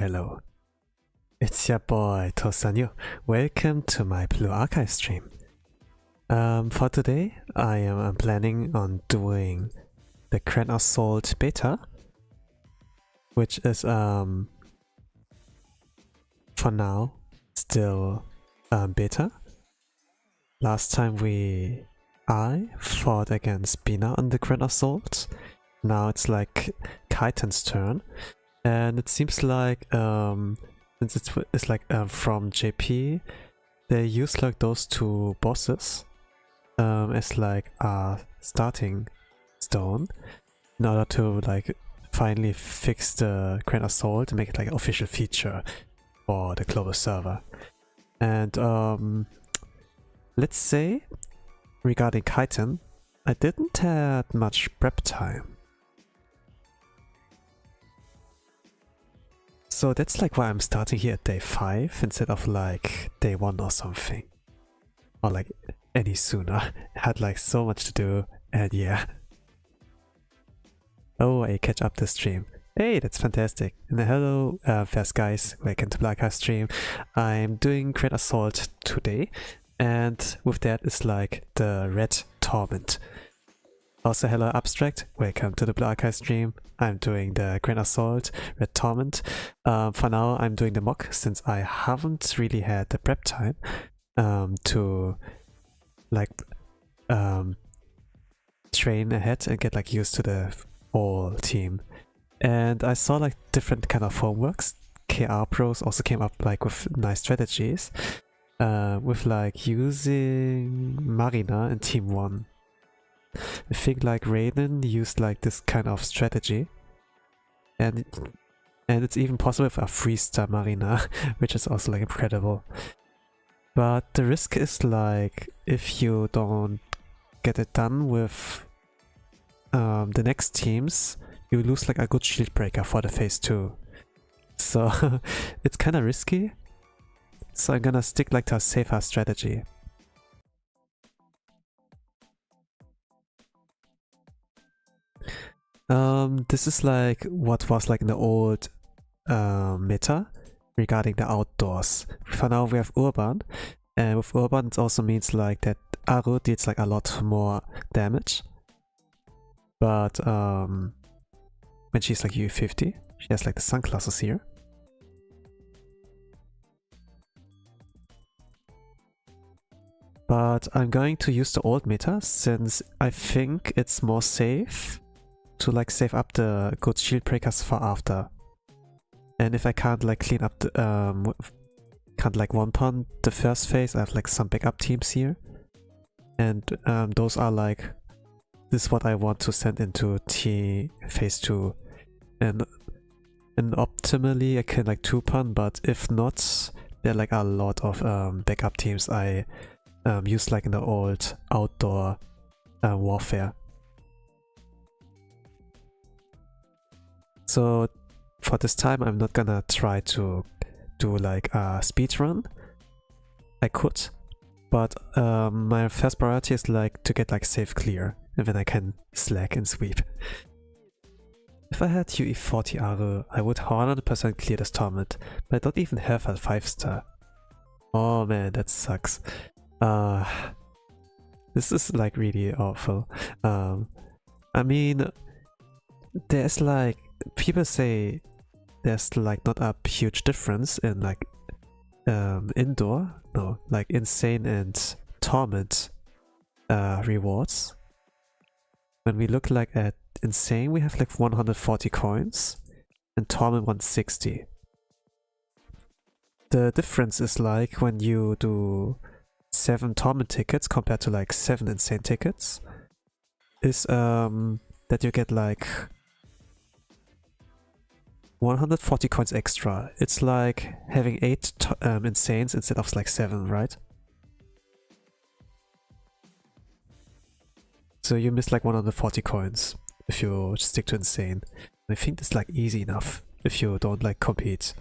Hello. It's your boy Tosanyo. Welcome to my Blue Archive stream. For today, I am planning on doing the Grand Assault beta, which is for now still beta. Last time I fought against Bina on the Grand Assault. Now it's like Kaiten's turn, and it seems like since it's like from JP, they use like those two bosses as like a starting stone in order to like finally fix the Grand Assault and make it like an official feature for the global server. And let's say regarding Kaiten, I didn't have much prep time. So that's like why I'm starting here at day 5 instead of like day 1 or something. Or like any sooner. Had like so much to do, and yeah. Oh, I catch up the stream. Hey, that's fantastic. And hello, first guys, welcome to Black Archive stream. I'm doing Grand Assault today, and with that is like the red Torment. Also hello Abstract, welcome to the Blue Archive stream. I'm doing the Grand Assault, Red Torment. For now I'm doing the mock since I haven't really had the prep time to like train ahead and get like used to the whole team. And I saw like different kind of homeworks. KR pros also came up like with nice strategies with like using Marina in team 1. I think like Raiden used like this kind of strategy, and it's even possible with a 3-star Marina, which is also like incredible. But the risk is like if you don't get it done with the next teams, you lose like a good shield breaker for the phase 2. So it's kind of risky. So I'm gonna stick like to a safer strategy. This is like what was like in the old meta regarding the outdoors. For now we have Urban, and with Urban it also means like that Aru deals like a lot more damage. But when she's like UE50, she has like the sunglasses here. But I'm going to use the old meta since I think it's more safe to like save up the good shield breakers for after. And if I can't like clean up the can't like one pun the first phase, I have like some backup teams here. And those are like, this is what I want to send into phase 2. And optimally I can like 2-pun, but if not, there are like a lot of backup teams I used like in the old outdoor warfare. So for this time I'm not gonna try to do like a speed run. I could, but my first priority is like to get like safe clear, and then I can slack and sweep. If I had UE40 Aru, I would 100% clear this Torment, but I don't even have a 5-star. Oh man, that sucks. This is like really awful. I mean, there's like, people say there's like not a huge difference in like like Insane and Torment rewards. When we look like at Insane, we have like 140 coins and Torment 160. The difference is like when you do 7 Torment tickets compared to like 7 Insane tickets is that you get like 140 coins extra. It's like having 8 Insanes instead of like 7, right? So you miss like 140 coins if you stick to Insane. I think it's like easy enough if you don't like compete.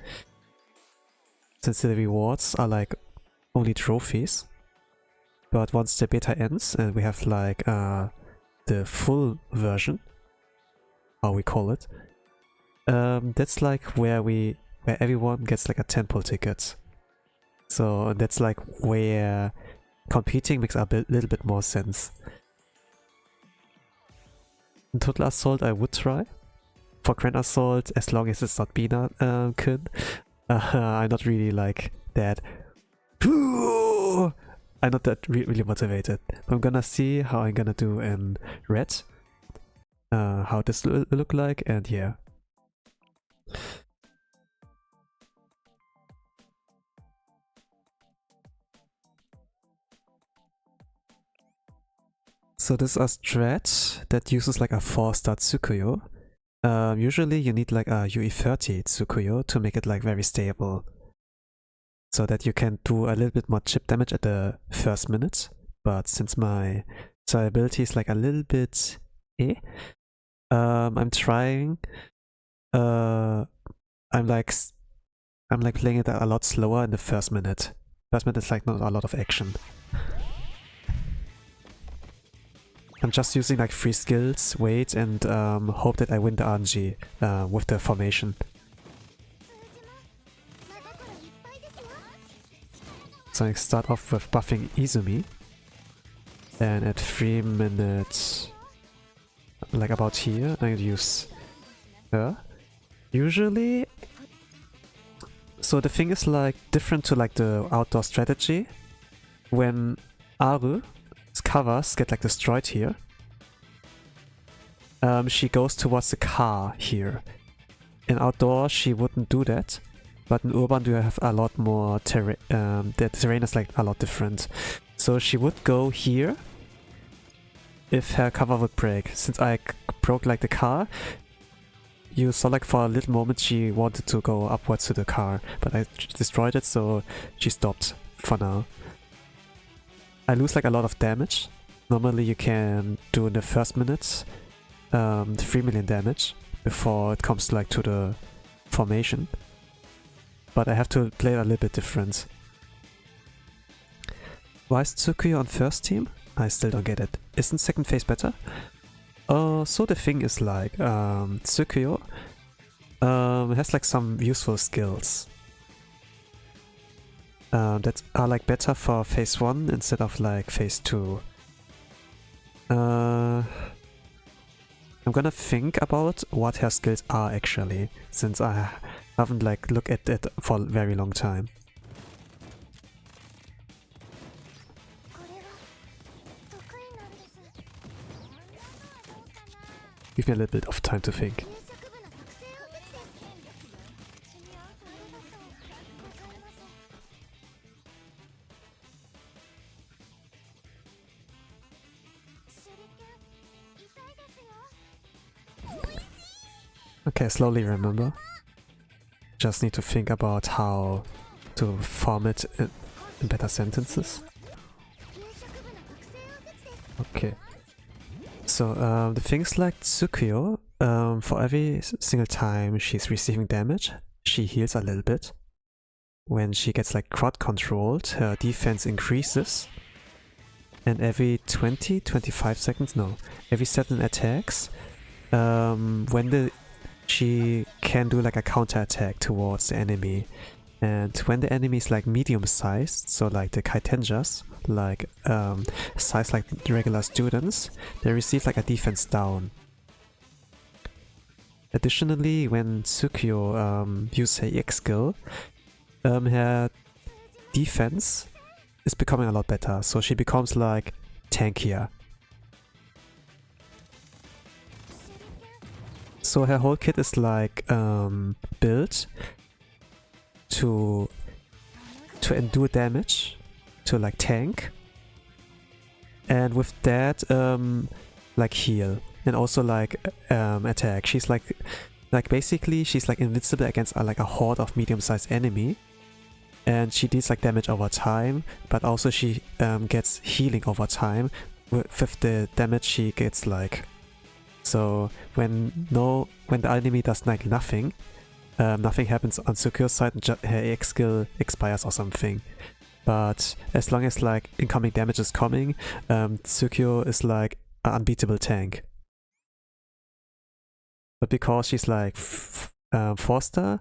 Since the rewards are like only trophies. But once the beta ends and we have like the full version, how we call it, that's like where everyone gets like a 10-pull ticket. So that's like where competing makes a little bit more sense. In Total Assault I would try. For Grand Assault, as long as it's not Bina Kun, I'm not really like that. I'm not that really motivated. I'm gonna see how I'm gonna do in Red. How this will look like, and yeah. So this is a strat that uses like a 4-star Tsukuyo. Usually you need like a UE30 Tsukuyo to make it like very stable. So that you can do a little bit more chip damage at the first minute. But since my survivability is like a little bit I'm trying. I'm like playing it a lot slower in the first minute. First minute is like not a lot of action. I'm just using like 3 skills, wait, and hope that I win the RNG with the formation. So I start off with buffing Izumi. And at 3 minutes, like about here, I use her. Usually, so the thing is like different to like the outdoor strategy. When Aru's covers get like destroyed here, she goes towards the car here. In outdoor she wouldn't do that, but in urban you have a lot more terrain. The terrain is like a lot different. So she would go here if her cover would break. Since I broke like the car, you saw like for a little moment she wanted to go upwards to the car, but I destroyed it, so she stopped for now. I lose like a lot of damage. Normally you can do in the first minute 3 million damage before it comes like to the formation. But I have to play a little bit different. Why is Tsukuyo on first team? I still don't get it. Isn't second phase better? So the thing is like Tsukuyo has like some useful skills that are like better for phase 1 instead of like phase 2. I'm gonna think about what her skills are actually, since I haven't like looked at it for a very long time. Give me a little bit of time to think. Okay, slowly remember. Just need to think about how to form it in better sentences. Okay. So the things like Tsukio, for every single time she's receiving damage, she heals a little bit. When she gets like crowd controlled, her defense increases. And every 25 seconds, no, every 7 attacks, she can do like a counter attack towards the enemy. And when the enemy is like medium sized, so like the Kaitenjas, like size like regular students, they receive like a defense down. Additionally, when Tsukio uses her EX skill, her defense is becoming a lot better, so she becomes like tankier. So her whole kit is like built to endure damage, to like tank, and with that like heal and also like attack. She's like basically she's like invincible against like a horde of medium-sized enemy, and she deals like damage over time, but also she gets healing over time with the damage she gets like. So when the enemy does like nothing, nothing happens on Tsukio's side and her EX skill expires or something. But as long as like incoming damage is coming, Tsukio is like an unbeatable tank. But because she's like Forster,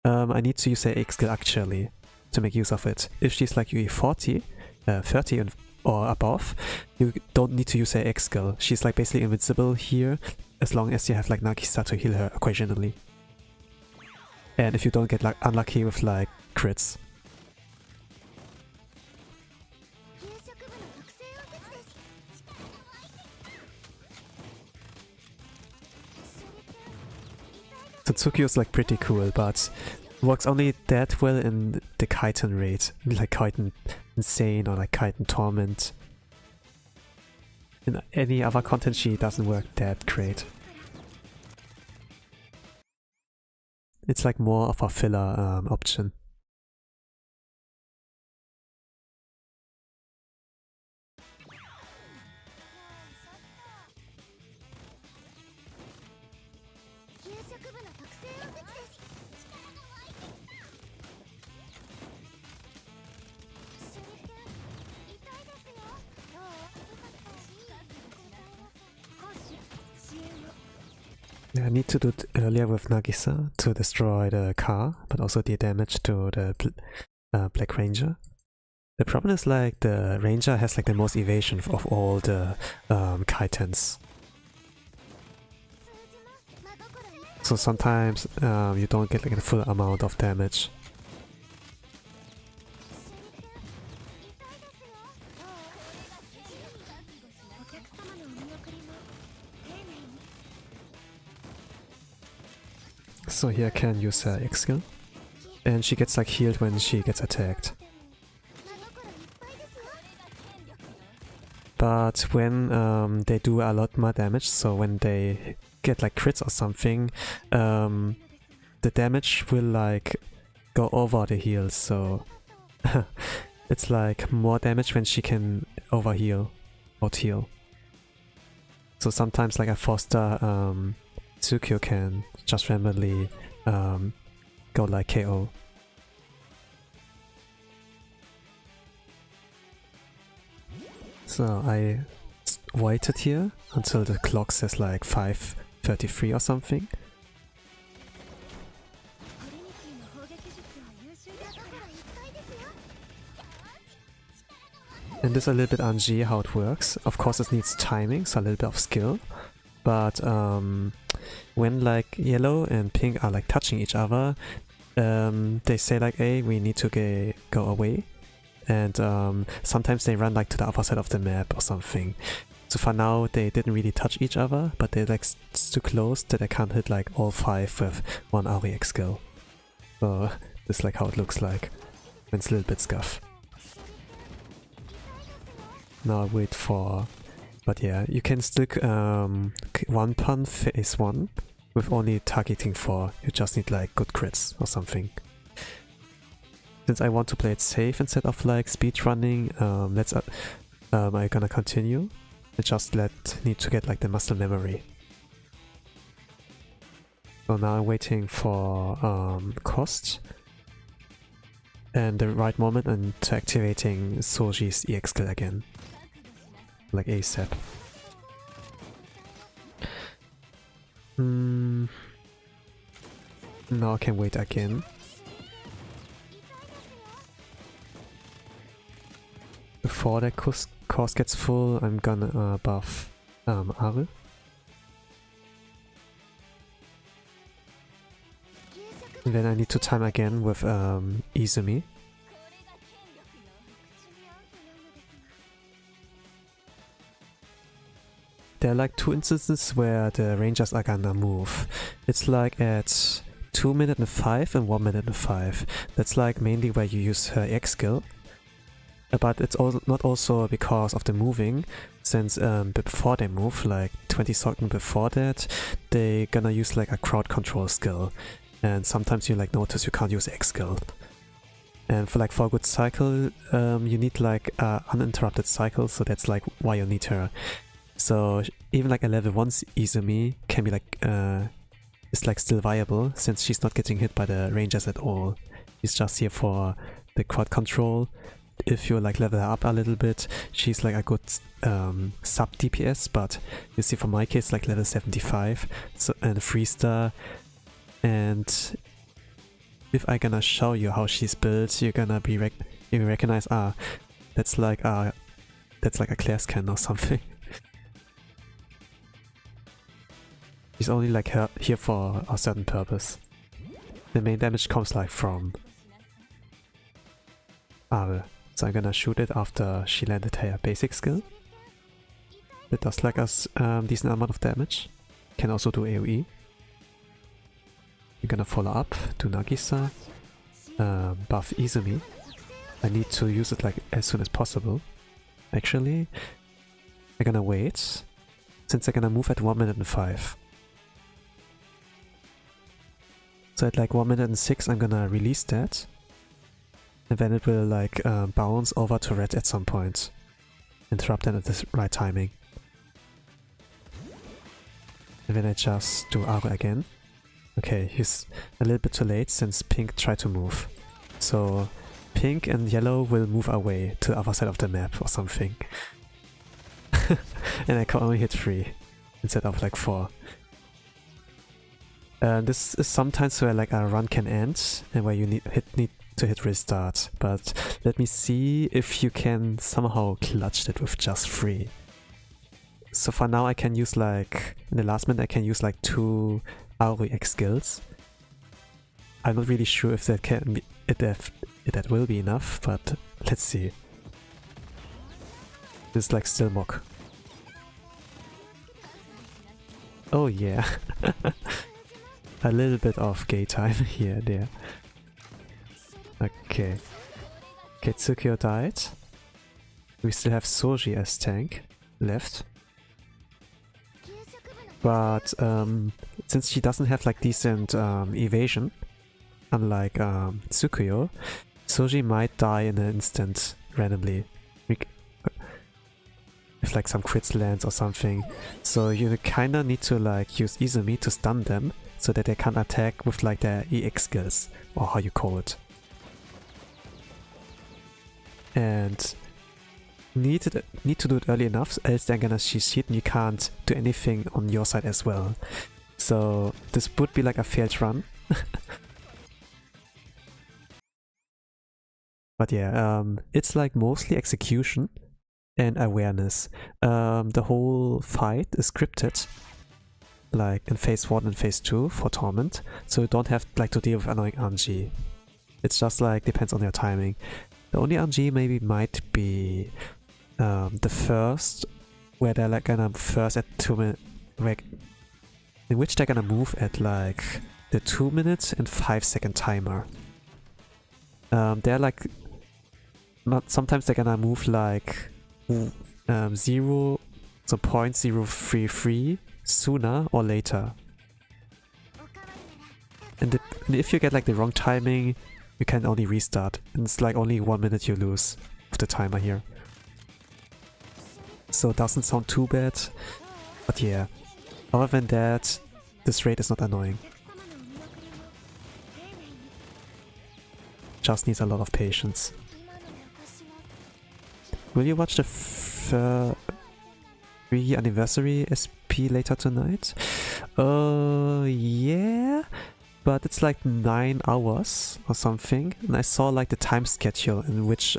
I need to use her EX skill actually to make use of it. If she's like UE 40, 30 or above, you don't need to use her EX skill. She's like basically invincible here as long as you have like Nagisa to heal her occasionally. And if you don't get like unlucky with like crits. So Tsukio is like pretty cool, but works only that well in the Kaiten raid, like Kaiten Insane or like Kaiten Torment. In any other content she doesn't work that great. It's like more of a filler option. Yeah, I need to do it earlier with Nagisa to destroy the car, but also deal damage to the Black Ranger. The problem is like the Ranger has like the most evasion of all the Kaitens. So sometimes you don't get like the full amount of damage. So here I can use her EX skill, and she gets like healed when she gets attacked. But when they do a lot more damage, so when they get like crits or something, the damage will like go over the heals, so it's like more damage when she can overheal, out-heal. So sometimes like a Foster Tsukio can just randomly go like KO. So I waited here until the clock says like 5:33 or something. And this is a little bit RNG how it works. Of course it needs timing, so a little bit of skill. But when like yellow and pink are like touching each other, they say like, hey, we need to go away. And sometimes they run like to the other side of the map or something. So for now they didn't really touch each other, but they're like too close that I can't hit like all 5 with one REX skill. So this is like how it looks like when it's a little bit scuff. Now I wait for... But yeah, you can still one pun phase 1 with only targeting 4. You just need like good crits or something. Since I want to play it safe instead of like speed running, I'm gonna continue. I just need to get like the muscle memory. So now I'm waiting for cost and the right moment and to activating Soji's EX skill again. Like ASAP. Now I can wait again. Before that course gets full, I'm gonna buff Are. And then I need to time again with Izumi. There are like 2 instances where the rangers are gonna move. It's like at 2 minutes and 5 and 1 minute and 5. That's like mainly where you use her X skill. But it's also not also because of the moving, since before they move, like 20 seconds before that, they gonna use like a crowd control skill. And sometimes you like notice you can't use X skill. And for a good cycle, you need like uninterrupted cycle, so that's like why you need her. So even like a level 1 Izumi can be like, is like still viable, since she's not getting hit by the rangers at all. She's just here for the crowd control. If you like level her up a little bit, she's like a good sub DPS, but you see for my case like level 75, so, and 3-star. And if I'm gonna show you how she's built, you're gonna be you recognize, that's like a Claire scan or something. She's only like here for a certain purpose. The main damage comes like from Are. So I'm gonna shoot it after she landed her basic skill. It does like a decent amount of damage. Can also do AoE. We're gonna follow up, do Nagisa, buff Izumi. I need to use it like as soon as possible. Actually, I'm gonna wait, since I'm gonna move at 1 minute and 5. So at like 1 minute and 6 I'm gonna release that. And then it will like bounce over to red at some point. Interrupt them at the right timing. And then I just do Aru again. Okay, he's a little bit too late since pink tried to move. So pink and yellow will move away to the other side of the map or something. And I can only hit 3 instead of like 4. This is sometimes where like a run can end and where you need to hit restart, but let me see if you can somehow clutch it with just 3. So for now I can use like, in the last minute I can use like 2 REX skills. I'm not really sure if that can be, if that will be enough, but let's see. This is like still mock. Oh yeah. A little bit of gay time here and there. Okay. Okay, Tsukio died. We still have Soji as tank left. But since she doesn't have like decent evasion, unlike Tsukio, Soji might die in an instant randomly. If like some crits lands or something. So you kinda need to like use Izumi to stun them so that they can't attack with like their EX skills, or how you call it. And need to do it early enough, else they're gonna cheat and you can't do anything on your side as well. So this would be like a failed run. But yeah, it's like mostly execution and awareness. The whole fight is scripted, like in phase 1 and phase 2 for Torment, so you don't have like to deal with annoying RNG. It's just like depends on your timing. The only RNG maybe might be the first, where they're like gonna first at 2 minutes, in which they're gonna move at like the 2 minutes and 5 second timer. They're like not, sometimes they're gonna move like 0, so 0.033 sooner or later. And if you get like the wrong timing, you can only restart. And it's like only 1 minute you lose of the timer here. So it doesn't sound too bad. But yeah, other than that, this raid is not annoying. Just needs a lot of patience. Will you watch the 3 anniversary SP later tonight? Yeah, but it's like 9 hours or something, and I saw like the time schedule in which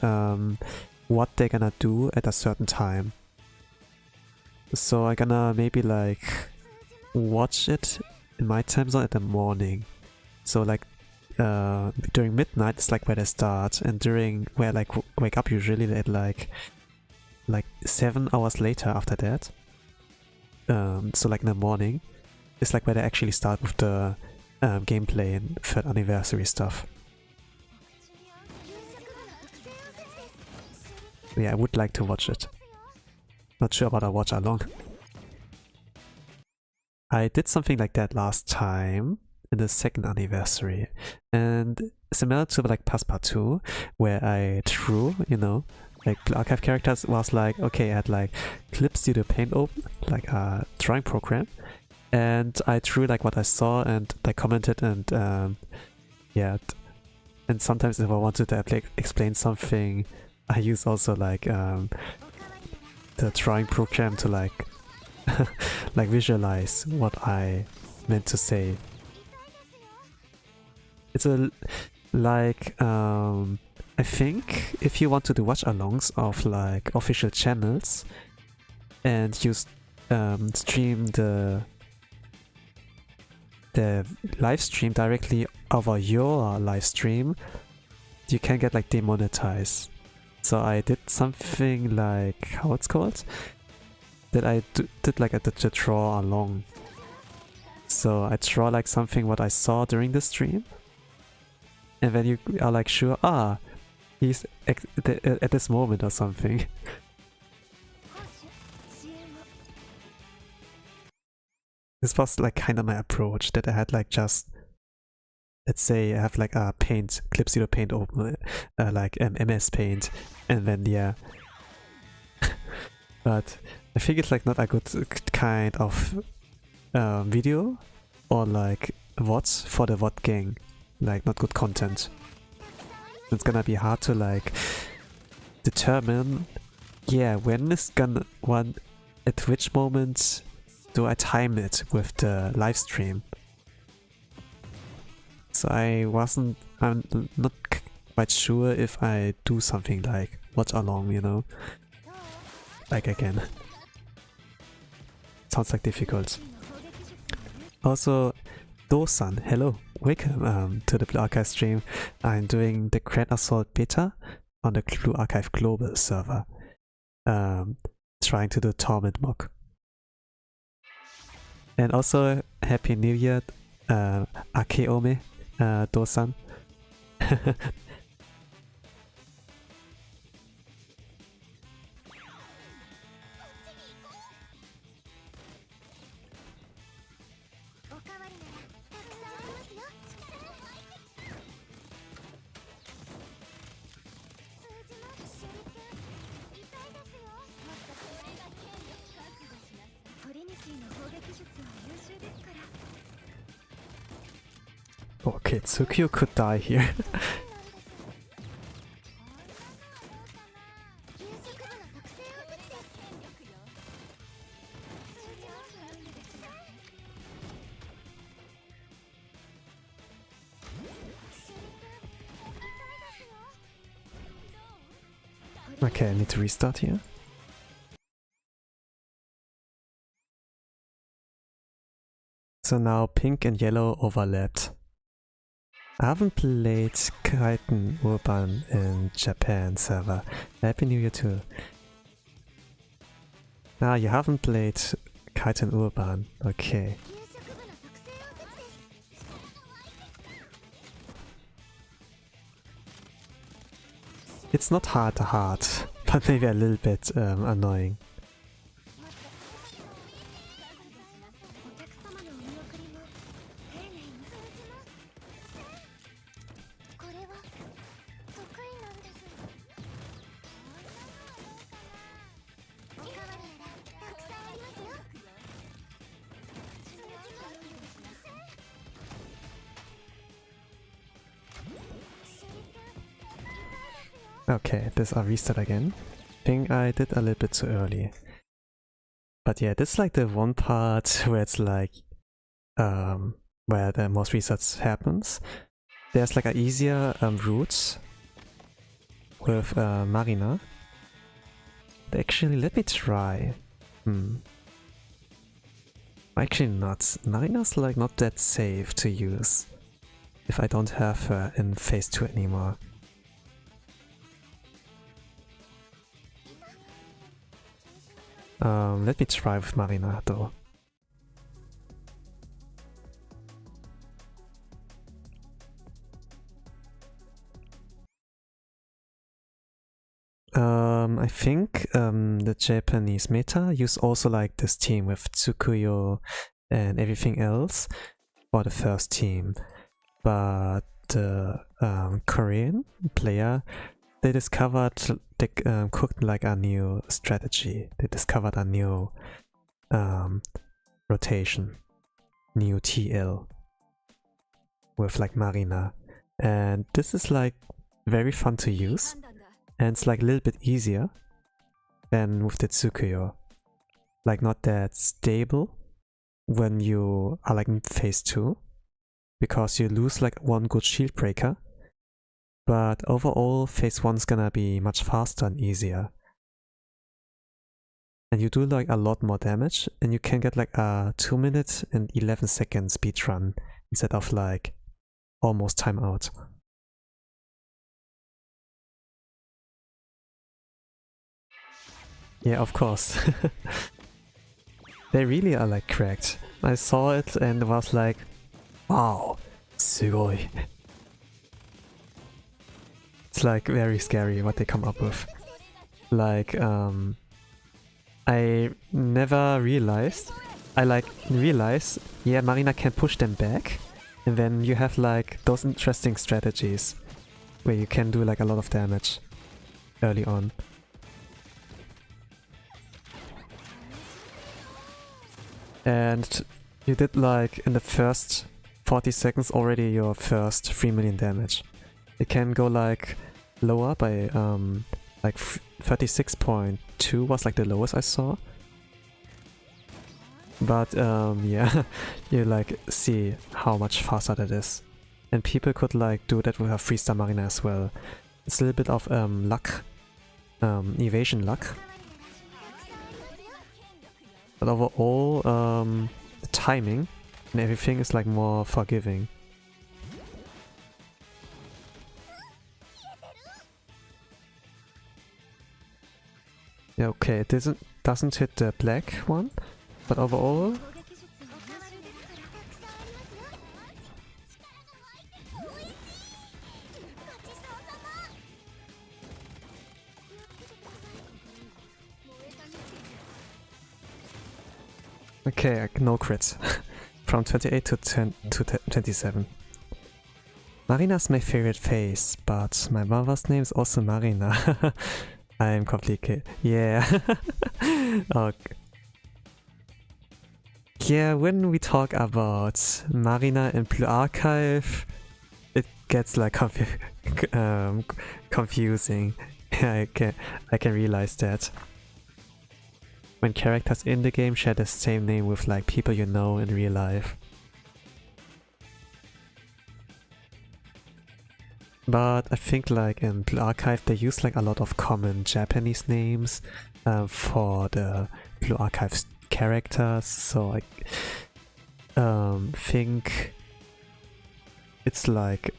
what they're gonna do at a certain time. So I'm gonna maybe like watch it in my time zone at the morning. So like during midnight it's like where they start, and during where I like wake up usually at like 7 hours later after that. So like in the morning, it's like where they actually start with the gameplay and 3rd anniversary stuff. Yeah, I would like to watch it. Not sure about a watch along. I did something like that last time in the 2nd anniversary, and similar to like Passepartout, where I drew, you know, like archive characters, was like, okay, I had like clips to the paint open, like a drawing program, and I drew like what I saw and I commented, and yeah, and sometimes if I wanted to explain something, I use also like the drawing program to like like visualize what I meant to say. It's a like I think if you want to do watch-alongs of like official channels and you stream the live stream directly over your live stream, you can get like demonetized. So I did something like, how it's called? That I did like a draw along. So I draw like something what I saw during the stream, and then you are like sure, he's at this moment or something. This was like kind of my approach, that I had like just, let's say I have like a paint, Clip Zero paint open, like MS Paint, and then yeah. But I think it's like not a good kind of video or like VODs for the VOD gang, like not good content. It's gonna be hard to like determine, yeah, when is gonna at which moment do I time it with the live stream. So I'm not quite sure if I do something like watch along, you know, like again. Sounds like difficult. Also, Do-san, hello, welcome to the Blue Archive stream. I'm doing the Grand Assault beta on the Blue Archive global server, trying to do Torment mock. And also, Happy New Year, Akeome, Do-san. Okay, Tsukio could die here. Okay, I need to restart here. So now pink and yellow overlapped. I haven't played Kaiten Urban in Japan server. Happy New Year too. Ah, you haven't played Kaiten Urban. Okay. It's not hard, but maybe a little bit annoying. Okay, this I'll restart again. I think I did a little bit too early. But yeah, this is like the one part where it's like where the most restarts happens. There's like an easier route with Marina. Actually, let me try. Actually not. Marina's like not that safe to use if I don't have her in phase 2 anymore. Let me try with Marina though. I think the Japanese meta use also like this team with Tsukuyo and everything else for the first team, but the Korean player, they discovered, they cooked like a new strategy. They discovered a new rotation, new TL with like Marina, and this is like very fun to use, and it's like a little bit easier than with the Tsukuyo. Like not that stable when you are like in phase 2, because you lose like one good shield breaker. But overall, phase 1's gonna be much faster and easier. And you do like a lot more damage, and you can get like a 2 minute and 11 second speedrun instead of like almost timeout. Yeah, of course. They really are like cracked. I saw it and was like, wow, sugoi. It's like very scary what they come up with. Like, I never realized. I like realize, yeah, Marina can push them back, and then you have like those interesting strategies where you can do like a lot of damage early on. And you did like in the first 40 seconds already your first 3 million damage. It can go like lower by like 36.2 was like the lowest I saw. But yeah, you like see how much faster that is. And people could like do that with a 3-star Marina as well. It's a little bit of luck, evasion luck. But overall, the timing and everything is like more forgiving. Yeah, okay, it doesn't hit the black one, but overall... Okay, no crits. From 28 to 27. Marina's my favorite phase, but my mother's name is also Marina. I am complicated. Yeah. Okay. Yeah, when we talk about Marina and Blue Archive, it gets like confusing. I can realize that. When characters in the game share the same name with like people you know in real life. But I think like in Blue Archive they use like a lot of common Japanese names for the Blue Archive characters, so like think it's like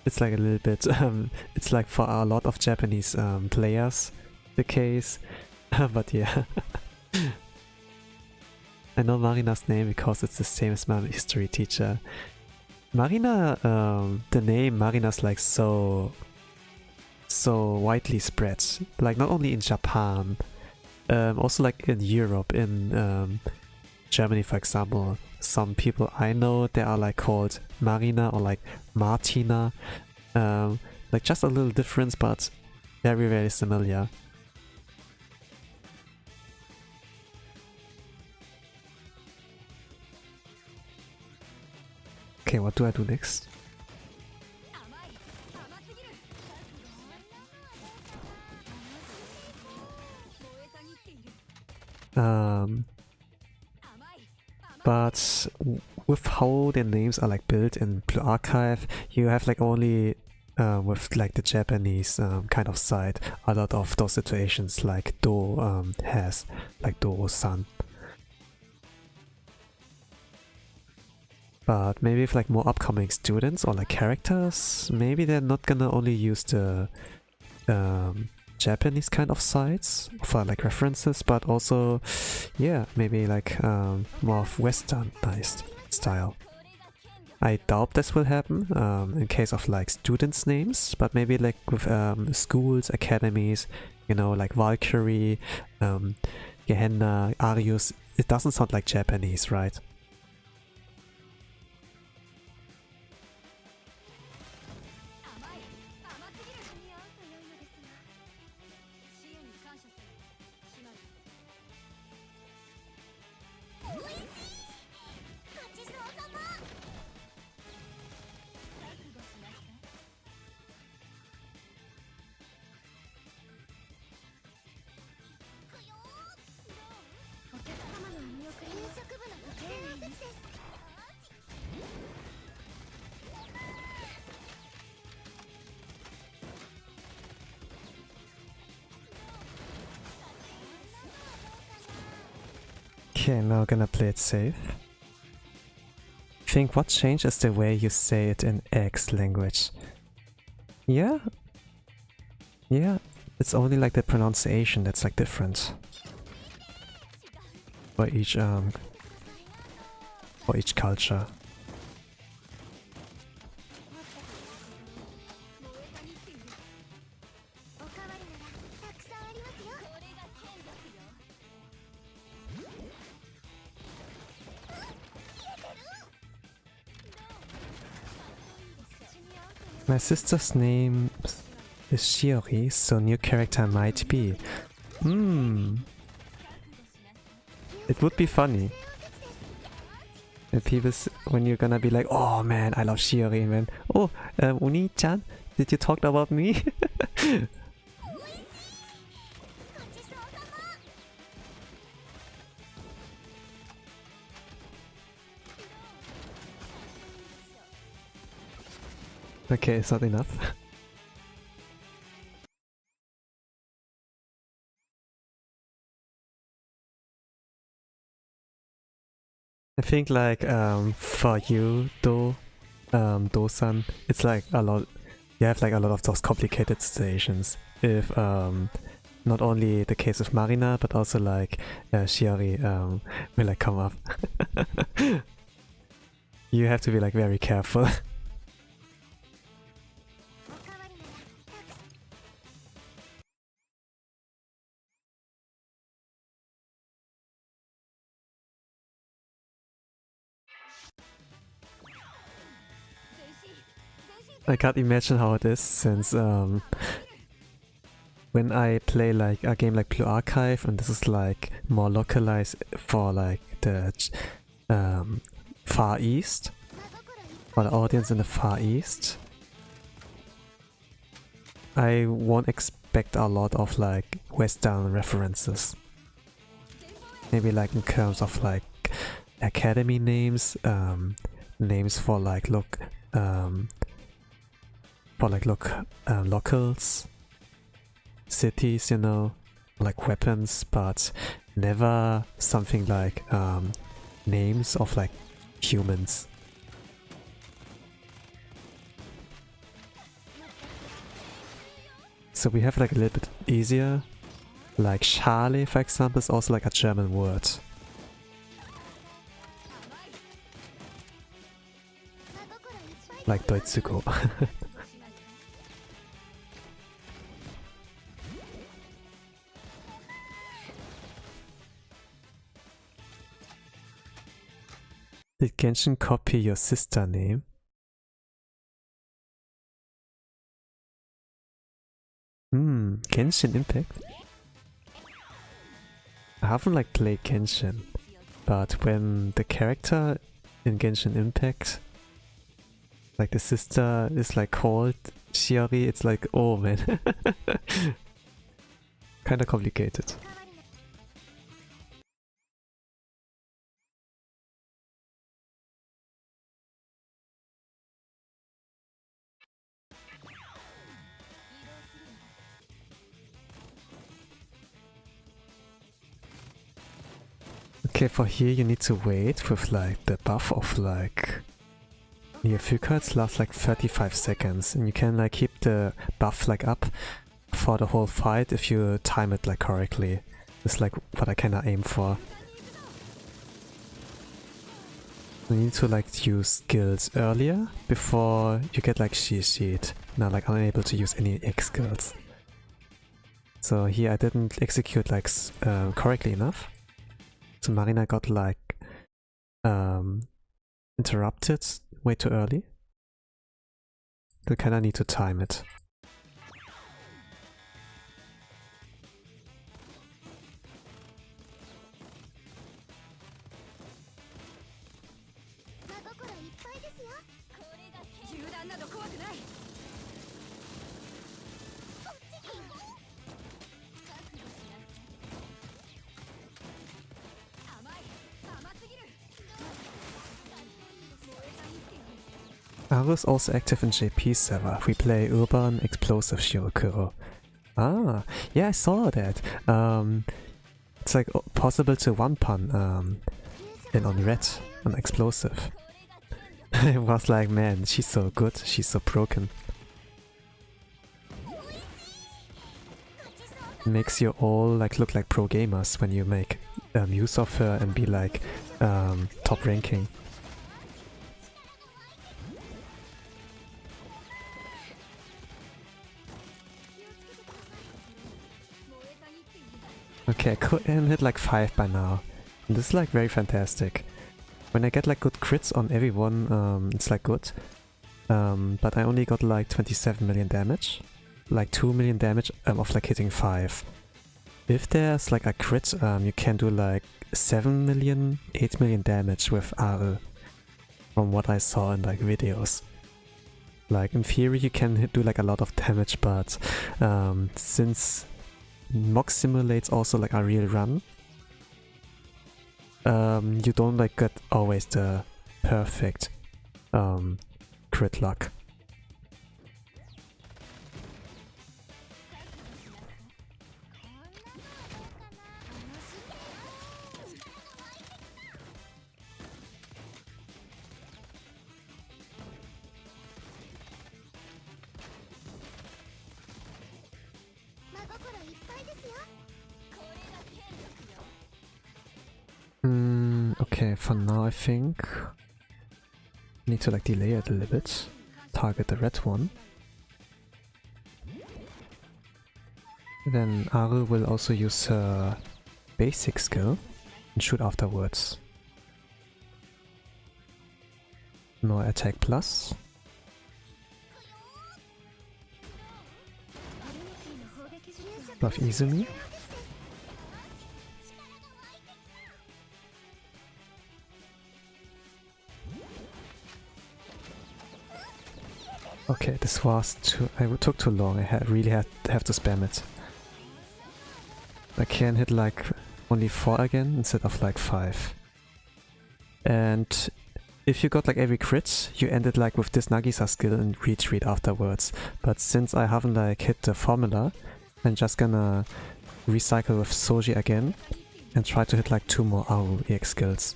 a little bit it's like for a lot of Japanese players the case. But yeah. I know Marina's name because it's the same as my history teacher. Marina, the name Marina's like so widely spread, like not only in Japan, also like in Europe, in Germany for example. Some people I know, they are like called Marina or like Martina, like just a little difference, but very very similar. Okay, what do I do next? But with how the names are like built in Blue Archive, you have like only with like the Japanese kind of side a lot of those situations like Do has, like Do-san. But maybe if like more upcoming students or like characters, maybe they're not gonna only use the Japanese kind of sites for like references, but also, yeah, maybe like more of westernized style. I doubt this will happen in case of like students' names, but maybe like with schools, academies, you know, like Valkyrie, Gehenna, Arius, it doesn't sound like Japanese, right? Okay, now gonna play it safe. Think what changed is the way you say it in X language. Yeah? Yeah, it's only like the pronunciation that's like different for each culture. My sister's name is Shiori, so new character might be. It would be funny. And people, when you're gonna be like, oh man, I love Shiori, man. Oh, Uni-chan, did you talk about me? Okay, it's not enough. I think like for you though, Do-san, it's like a lot. You have like a lot of those complicated situations. If not only the case of Marina, but also like Shiori will like come up. You have to be like very careful. I can't imagine how it is since when I play like a game like Blue Archive and this is like more localized for like the Far East, for the audience in the Far East, I won't expect a lot of like Western references. Maybe like in terms of like academy names, names for like locals, cities, you know, like weapons, but never something like names of like humans. So we have like a little bit easier. Like Schale, for example, is also like a German word. Like Deutsuko. Did Genshin copy your sister name? Genshin Impact? I haven't like played Genshin, but when the character in Genshin Impact, like the sister is like called Shiori, it's like, oh man. Kinda complicated. Okay, for here you need to wait with like the buff of like near few cards lasts like 35 seconds, and you can like keep the buff like up for the whole fight if you time it like correctly. It's like what I kinda aim for. You need to like use skills earlier before you get like sheet. Now like I'm unable to use any X skills. So here I didn't execute like correctly enough. So Marina got like interrupted way too early. So kinda need to time it. I was also active in JP server. We play Urban Explosive Shirokuro. Ah, yeah, I saw that. It's like possible to one-pun in on red, on explosive. It was like, man, she's so good, she's so broken. It makes you all like look like pro gamers when you make use of her and be like top ranking. Okay, I couldn't hit like 5 by now. And this is like very fantastic. When I get like good crits on everyone, it's like good. But I only got like 27 million damage. Like 2 million damage of like hitting 5. If there's like a crit, you can do like 7 million, 8 million damage with ARE. From what I saw in like videos. Like in theory you can do like a lot of damage, but since Mock simulates also like a real run, you don't like get always the perfect crit luck. Okay, for now I think I need to like delay it a little bit. Target the red one. Then ARE will also use her basic skill and shoot afterwards. No attack plus. Buff easily. Okay, this was too... it took too long, I really have to spam it. I can hit like only 4 again instead of like 5. And if you got like every crit, you ended like with this Nagisa skill and retreat afterwards. But since I haven't like hit the formula, I'm just gonna recycle with Soji again and try to hit like 2 more Aru EX skills.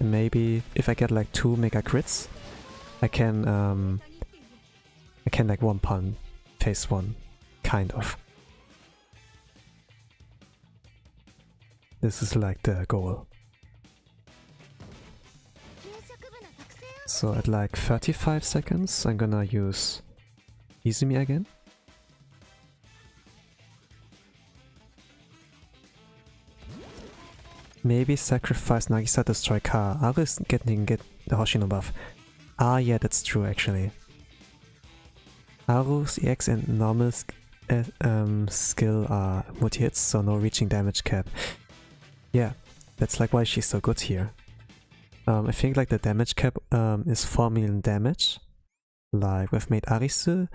And maybe if I get like 2 mega crits, I can like one pun phase 1, kind of. This is like the goal. So at like 35 seconds, I'm gonna use Izumi again. Maybe sacrifice Nagisa, destroy Ka. Aru is getting the Hoshino buff. Ah, yeah, that's true actually. Aru's EX and normal skill are multi-hits, so no reaching damage cap. Yeah, that's like why she's so good here. I think like the damage cap is 4 million damage. Like with Maid Arisu,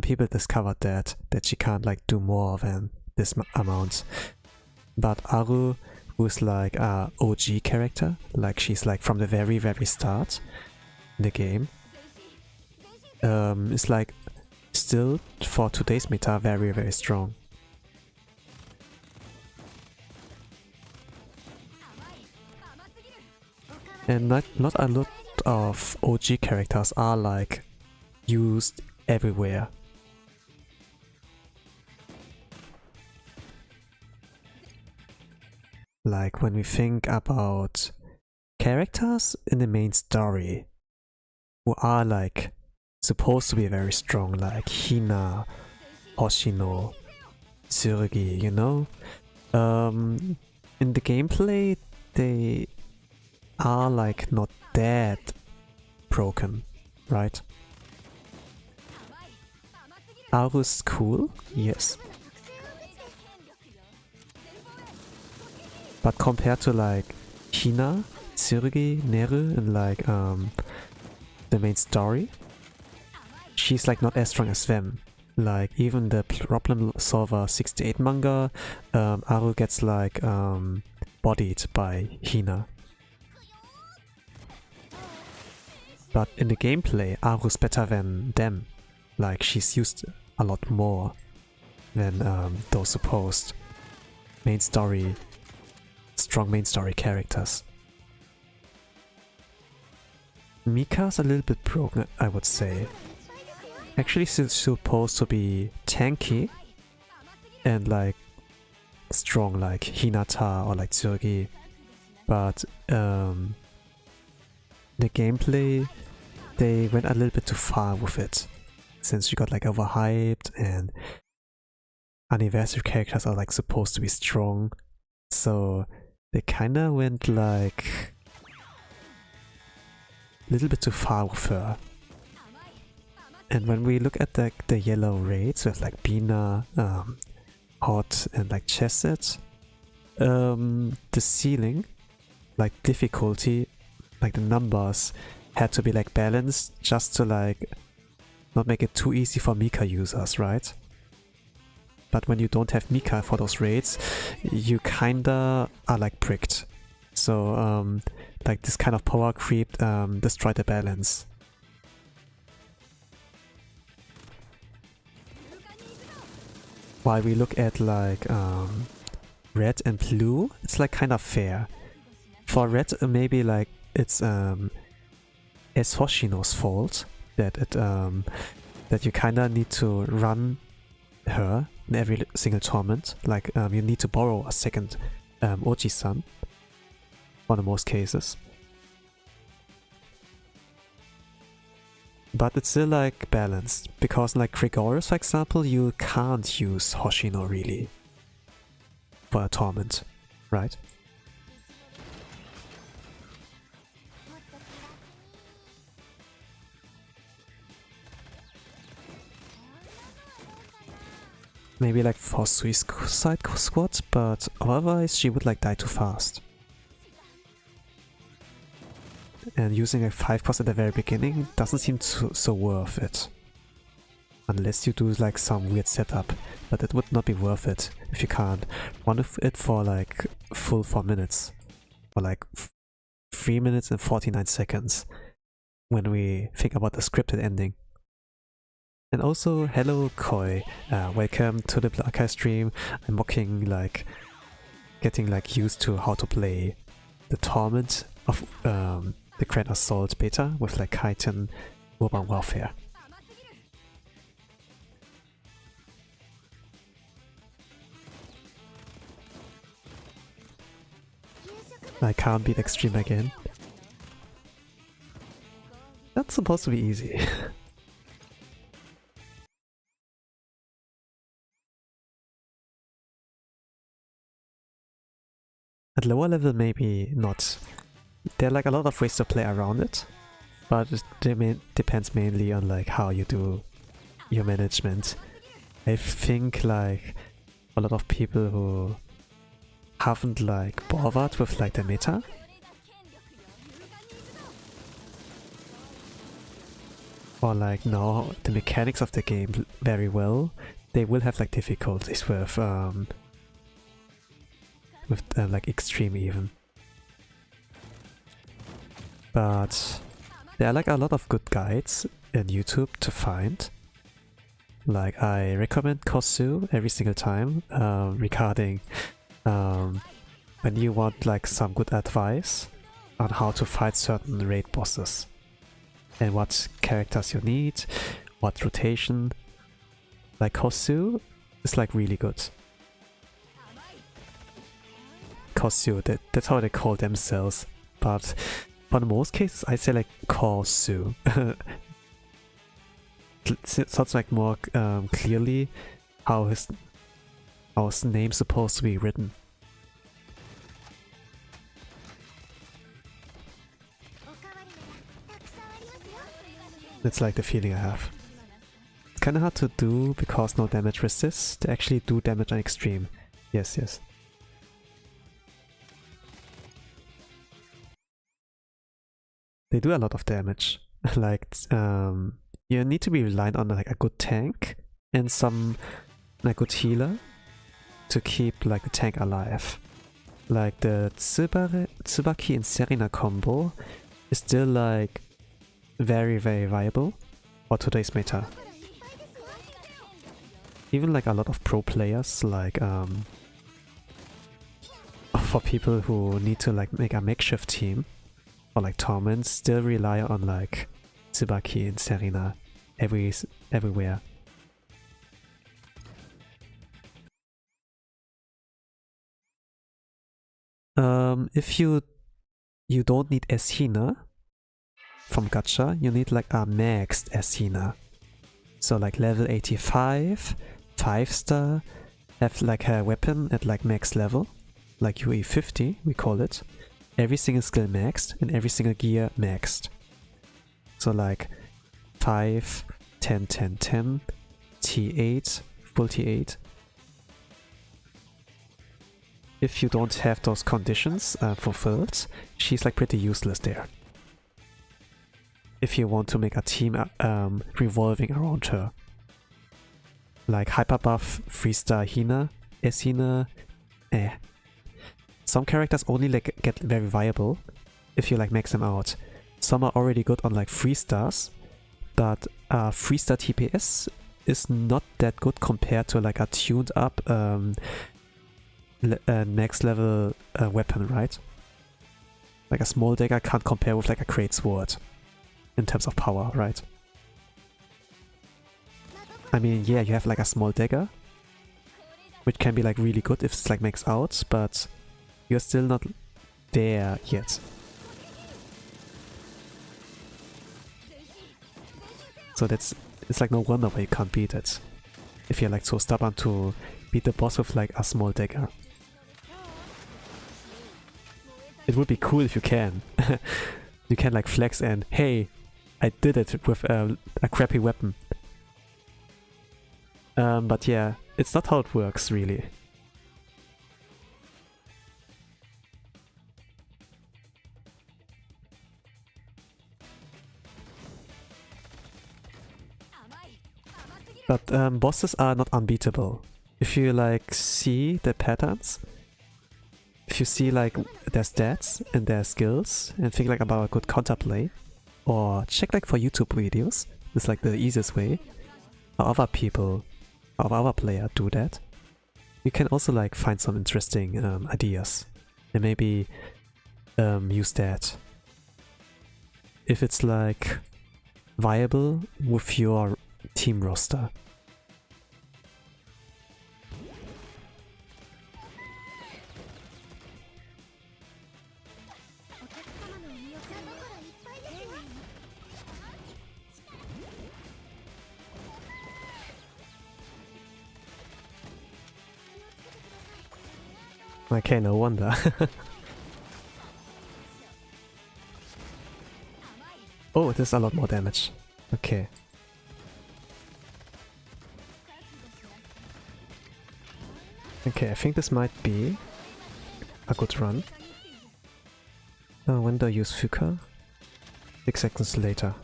people discovered that she can't like do more than this amount. But Aru, who's like a OG character, like she's like from the very start in the game, is like still for today's meta very strong. And not a lot of OG characters are like used everywhere. Like when we think about characters in the main story who are like supposed to be very strong, like Hina, Hoshino, Tsurugi, you know? In the gameplay they are like not that broken, right? Aru's cool, yes. But compared to like Hina, Tsurugi, Neru and like the main story, she's like not as strong as them. Like even the Problem Solver 68 manga, Aru gets like bodied by Hina. But in the gameplay, Aru's better than them. Like she's used a lot more than those supposed strong main story characters. Mika's a little bit broken, I would say. Actually, she's supposed to be tanky and like strong like Hinata or like Tsurugi, but the gameplay, they went a little bit too far with it, since she got like overhyped and anniversary characters are like supposed to be strong, so they kinda went like a little bit too far with her. And when we look at the yellow raids with like Bina, Hot and like Chesed, the ceiling, like difficulty, like the numbers had to be like balanced just to like not make it too easy for Mika users, right? But when you don't have Mika for those raids, you kinda are like pricked. So like this kind of power creep destroyed the balance. While we look at like red and blue, it's like kind of fair. For red, maybe like it's Hoshino's fault that it that you kinda need to run her in every single torment. Like you need to borrow a second Oji-san for the most cases. But it's still like balanced, because like Gregorius, for example, you can't use Hoshino really for a torment, right? Maybe like for Suicide Squad, but otherwise she would like die too fast. And using a 5% at the very beginning doesn't seem so worth it. Unless you do like some weird setup, but it would not be worth it if you can't run it for like full 4 minutes. Or like 3 minutes and 49 seconds when we think about the scripted ending. And also, hello Koi, welcome to the Black Eye stream. I'm getting like used to how to play the Torment of the Grand Assault beta with like Kaiten Urban Warfare. I can't beat Extreme again. That's supposed to be easy. At lower level maybe not. There are like a lot of ways to play around it, but it depends mainly on like how you do your management. I think like a lot of people who haven't like bothered with like the meta or like know the mechanics of the game very well, they will have like difficulties with like Extreme even. But there are like a lot of good guides in YouTube to find. Like I recommend Kosu every single time regarding when you want like some good advice on how to fight certain raid bosses and what characters you need, what rotation. Like Kosu is like really good. Kosu, that's how they call themselves, but for most cases I say like Kosu. It sounds like more clearly how his name's supposed to be written. That's like the feeling I have. It's kinda hard to do because no damage resists. They actually do damage on Extreme. Yes, yes. They do a lot of damage. Like, you need to be reliant on like a good tank and some like good healer to keep like the tank alive. Like the Tsubaki and Serena combo is still like very viable for today's meta. Even like a lot of pro players, like for people who need to like make a makeshift team or like Torment, still rely on like Tsubaki and Serena everywhere. If you don't need Eshina from Gacha, you need like a maxed Eshina. So like level 85, 5-star, have like a weapon at like max level, like UE 50 we call it. Every single skill maxed and every single gear maxed. So like 5, 10, 10, 10, T8, full T8. If you don't have those conditions fulfilled, she's like pretty useless there. If you want to make a team revolving around her. Like hyper buff, 3-star Hina, S-Hina, Some characters only like get very viable if you like max them out. Some are already good on like 3 stars, but 3-star TPS is not that good compared to like a tuned up next level weapon, right? Like a small dagger can't compare with like a great sword in terms of power, right? I mean, yeah, you have like a small dagger, which can be like really good if it's like maxed out, but you're still not there yet. So it's like no wonder why you can't beat it. If you're like so stubborn to beat the boss with like a small dagger. It would be cool if you can. You can like flex and, hey, I did it with a crappy weapon. But yeah, it's not how it works really. But bosses are not unbeatable. If you like see the patterns, if you see like their stats and their skills and think like about a good counterplay, or check like for YouTube videos, it's like the easiest way. how other people, how other player do that, you can also like find some interesting ideas and maybe use that if it's like viable with your team roster. Okay, no wonder. Oh, there's a lot more damage. Okay. Okay, I think this might be a good run. When do I use Fuka? 6 seconds later.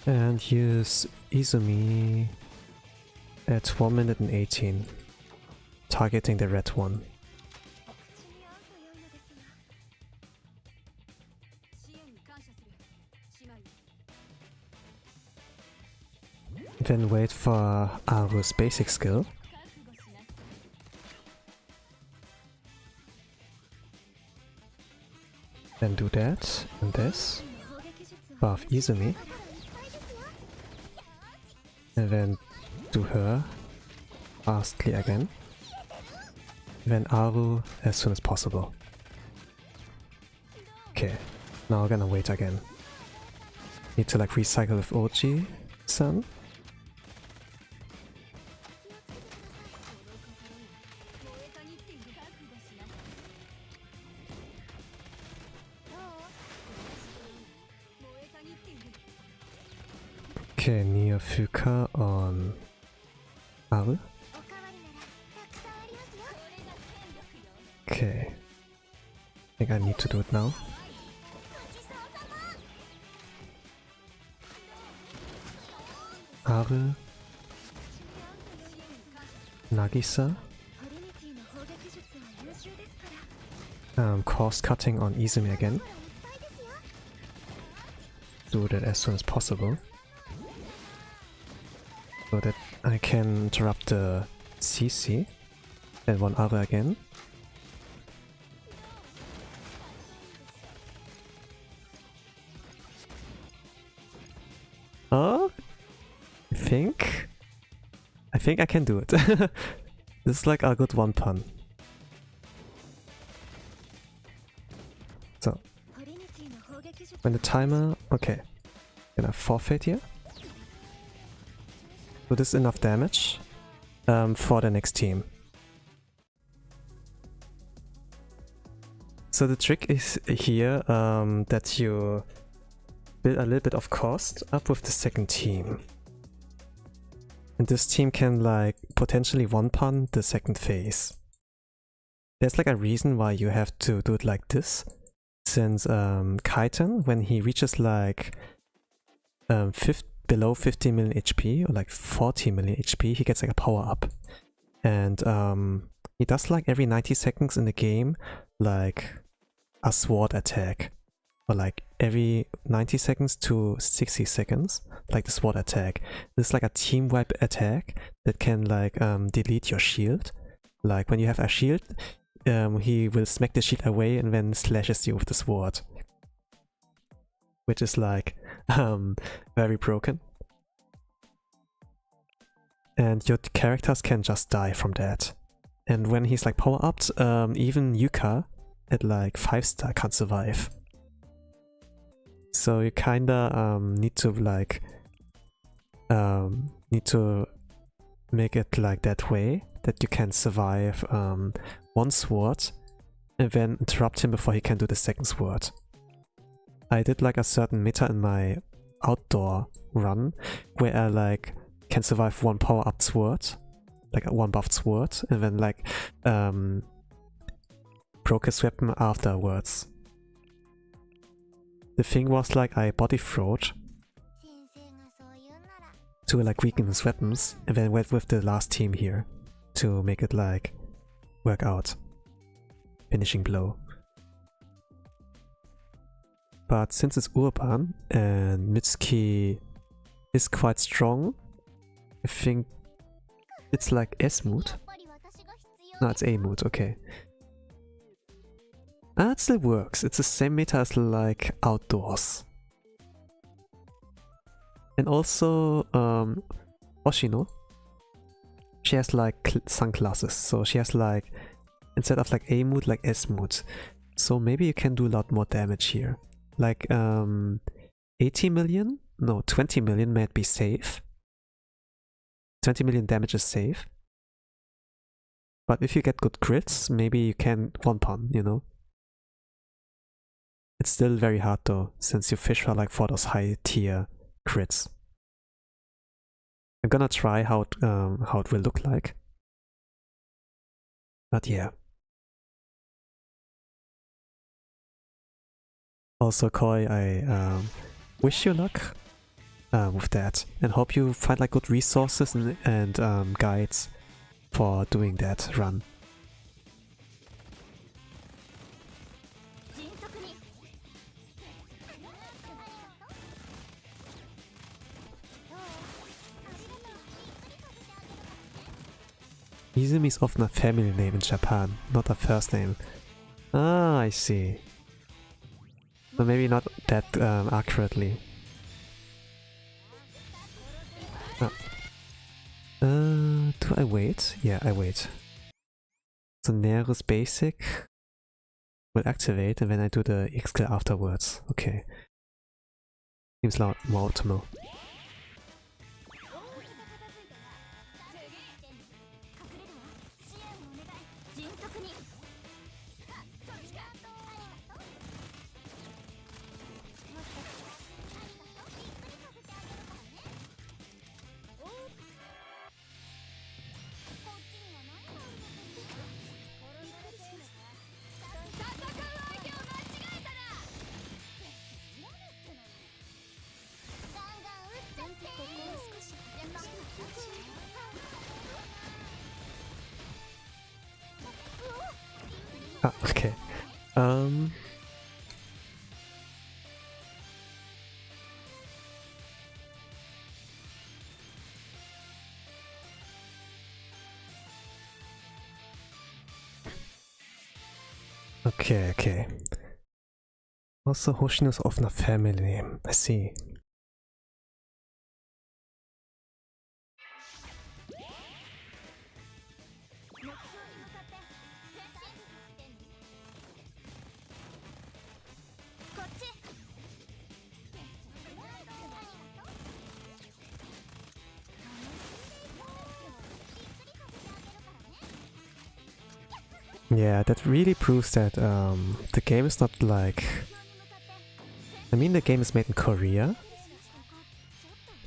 And use Izumi at 1 minute and 18, targeting the red one. Then wait for Aru's basic skill. Then do that and this. Buff Izumi. And then do her fastly again. Then Aru as soon as possible. Okay, now we're gonna wait again. Need to like recycle with Oji-san. Okay, near Fuka on Aru. Okay. I think I need to do it now. Aru. Nagisa. Cost cutting on Izumi again. Do that as soon as possible, so that I can interrupt the CC. Then one other again. Oh, I think I can do it. This is like a good one pun. So when the timer, okay, gonna forfeit here. So this is enough damage for the next team. So the trick is here that you build a little bit of cost up with the second team. And this team can like potentially one-pun the second phase. There's like a reason why you have to do it like this. Since Kaiten, when he reaches like below 50 million HP or like 40 million HP, he gets like a power up. And he does like every 90 seconds in the game like a sword attack. Or like every 90 seconds to 60 seconds, like the sword attack. This is like a team wipe attack that can like delete your shield. Like when you have a shield, he will smack the shield away and then slashes you with the sword. Which is like very broken. And your characters can just die from that. And when he's like power upped, even Yuka at like 5-star can't survive. So you kinda need to like make it like that way that you can survive one sword and then interrupt him before he can do the second sword. I did like a certain meta in my outdoor run where I like can survive one power up sword, like a one buffed sword, and then like broke his weapon afterwards. The thing was like I body throwed to like weaken his weapons and then went with the last team here to make it like work out. Finishing blow. but since it's urban and Mitsuki is quite strong, I think it's like S mood. No, it's A mood, okay. Ah, it still works. It's the same meta as like outdoors. And also, Oshino, she has like sunglasses, so she has like, instead of like A mood, like S mood. So maybe you can do a lot more damage here. Like 80 million? No, 20 million might be safe. 20 million damage is safe. But if you get good crits, maybe you can one-pun, you know? It's still very hard though, since you fish for those high tier crits. I'm gonna try how it will look like. But yeah. Also, Koi, I wish you luck with that, and hope you find like good resources and guides for doing that run. Izumi is often a family name in Japan, not a first name. Ah, I see. So maybe not that accurately. Ah. Do I wait? Yeah, I wait. So Nero's basic will activate and then I do the X-Kill afterwards. Okay. Seems more optimal. Ah, okay. Okay. Also, Hoshino is often a family name. I see. Yeah, that really proves that the game is not like... I mean, the game is made in Korea,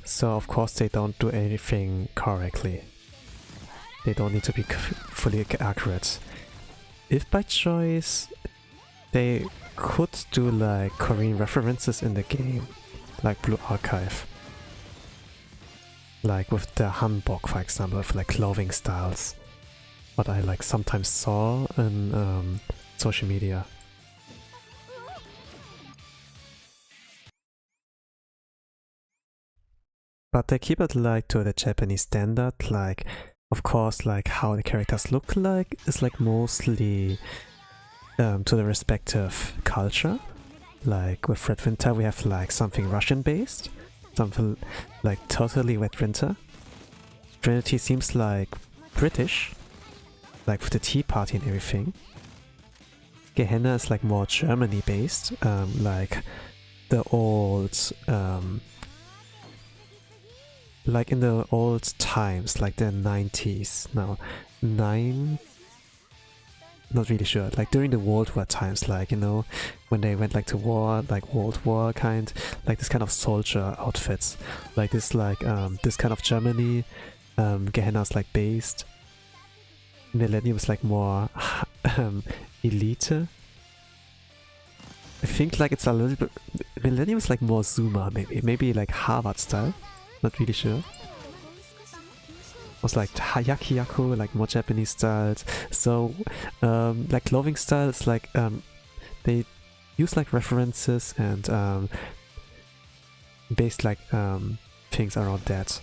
so of course they don't do anything correctly. They don't need to be fully accurate. If by choice, they could do like Korean references in the game, like Blue Archive. Like with the hanbok, for example, with like clothing styles. What I like sometimes saw in social media. But they keep it like to the Japanese standard, like of course like how the characters look like is like mostly to the respective culture. Like with Red Winter we have like something Russian based, something like totally Red Winter. Trinity seems like British, like with the Tea Party and everything. Gehenna is like more Germany based, like the old, like in the old times, like the 90s. No, not really sure. Like during the World War times, like, you know, when they went like to war, like World War kind, like this kind of soldier outfits, like this kind of Germany. Gehenna's like based. Millennium is like more elite. I think like it's a little bit... Millennium is like more Zuma, maybe like Harvard style. Not really sure. Was like Hayakiyaku, like more Japanese styles. So like clothing styles, like they use like references and base like things around that.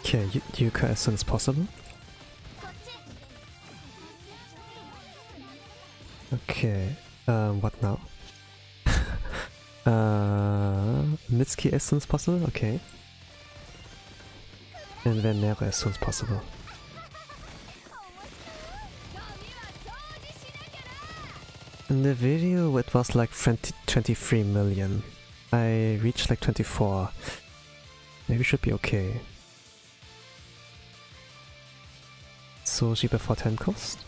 Okay, Yuka as soon as possible. Okay, what now? Mitsuki as soon as possible, okay. And then Nero as soon as possible. In the video it was like 23 million. I reached like 24. Maybe should be okay. Soji before 10 cost?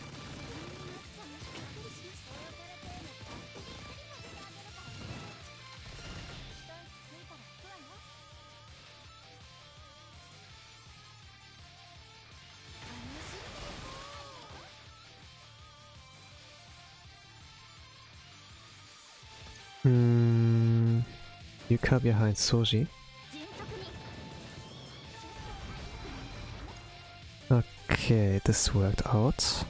Yuka behind Soji. Okay, this worked out.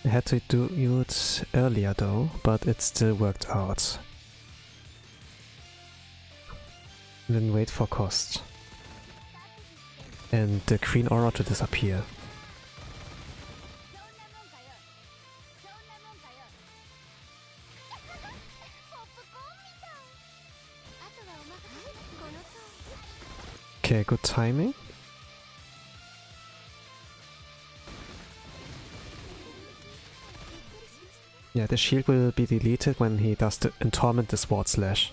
I had to do it earlier though, but it still worked out. Then wait for cost. And the green aura to disappear. Okay, good timing. Yeah, the shield will be deleted when he does the Torment the Sword Slash.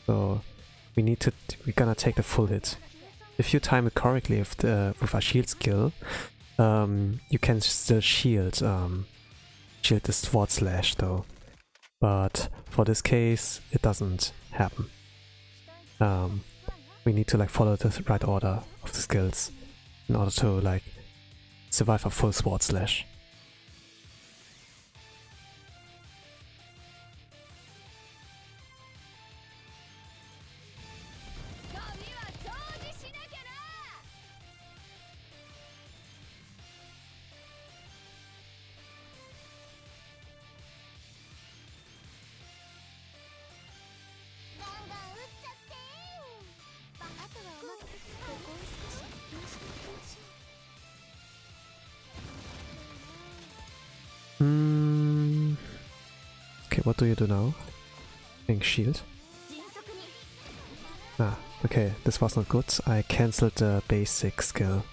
So we're gonna take the full hit. If you time it correctly with a shield skill, you can still shield the Sword Slash though. But for this case, it doesn't happen. We need to like follow the right order of the skills in order to like survive a full Sword Slash. Okay, what do you do now? Pink shield. Ah, okay, this was not good. I cancelled the basic skill.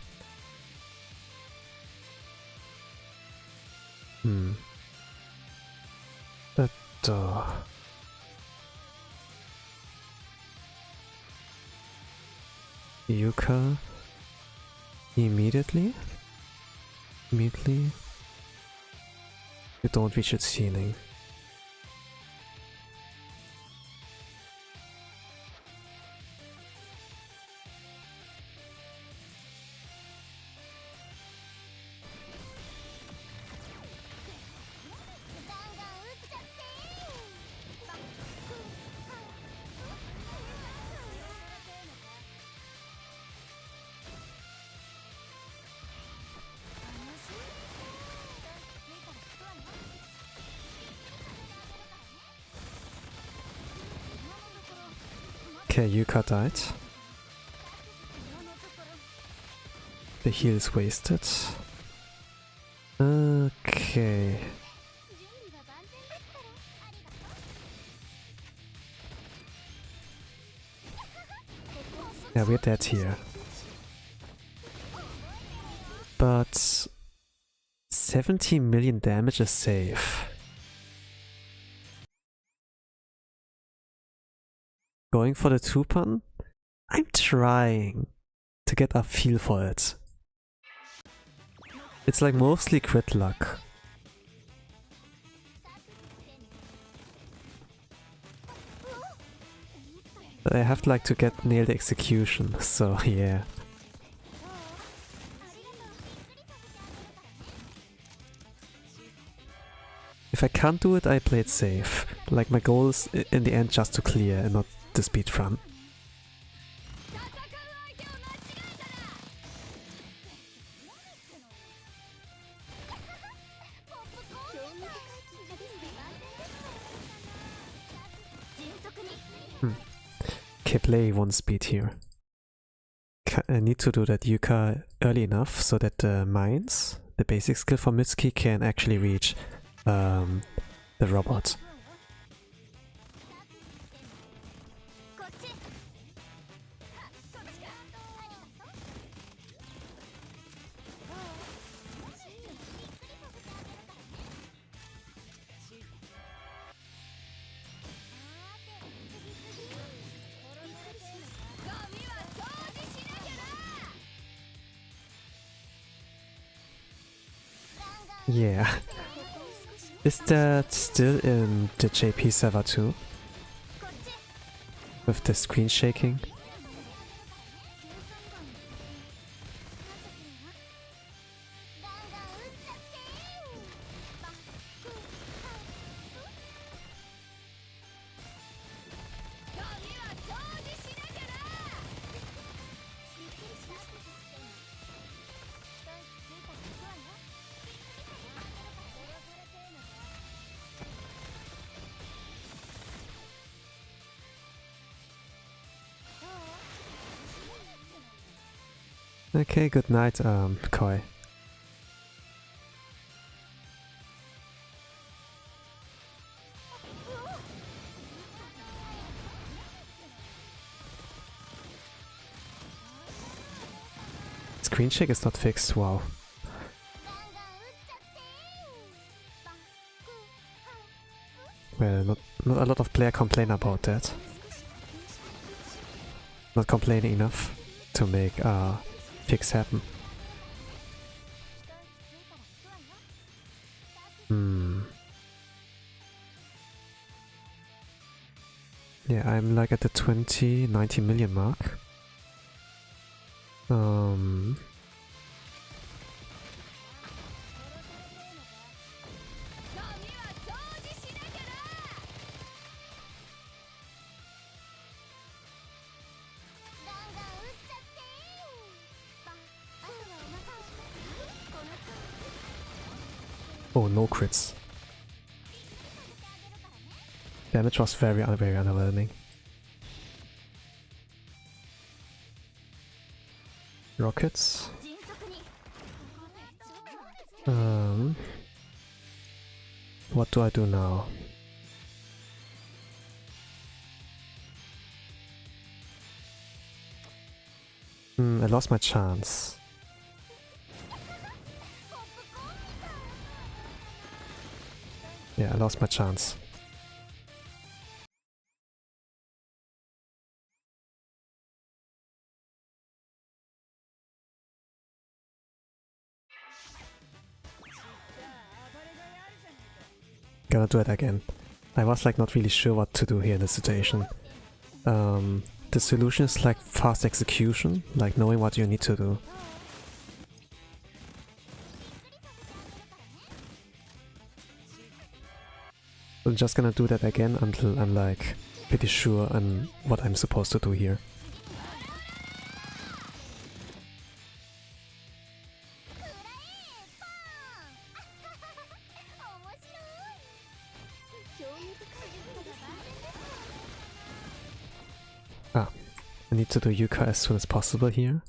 But Yuka immediately? You don't reach its ceiling. Okay, Yuka died. The heal is wasted. Okay. Yeah, we're dead here. But 17 million damage is safe. Going for the 2-pun? I'm trying to get a feel for it. It's like mostly crit luck. But I have to get nail the execution, so yeah. If I can't do it, I play it safe. Like my goal is in the end just to clear and not the speed run. Okay, play 1 speed here. I need to do that Yuka early enough so that the mines, the basic skill for Mitsuki, can actually reach the robot. Yeah. Is that still in the JP server too? With the screen shaking? Okay, good night, Koi. Screen shake is not fixed, wow. Well, not a lot of players complain about that. Not complaining enough to make fix happen. Yeah, I'm like at the 19 million mark. Oh, no crits. Damage was very underwhelming. Rockets. What do I do now? I lost my chance. Yeah, I lost my chance. Gonna do it again. I was like not really sure what to do here in this situation. The solution is like fast execution, like knowing what you need to do. I'm just gonna do that again until I'm like pretty sure on what I'm supposed to do here. I need to do Yuka as soon as possible here.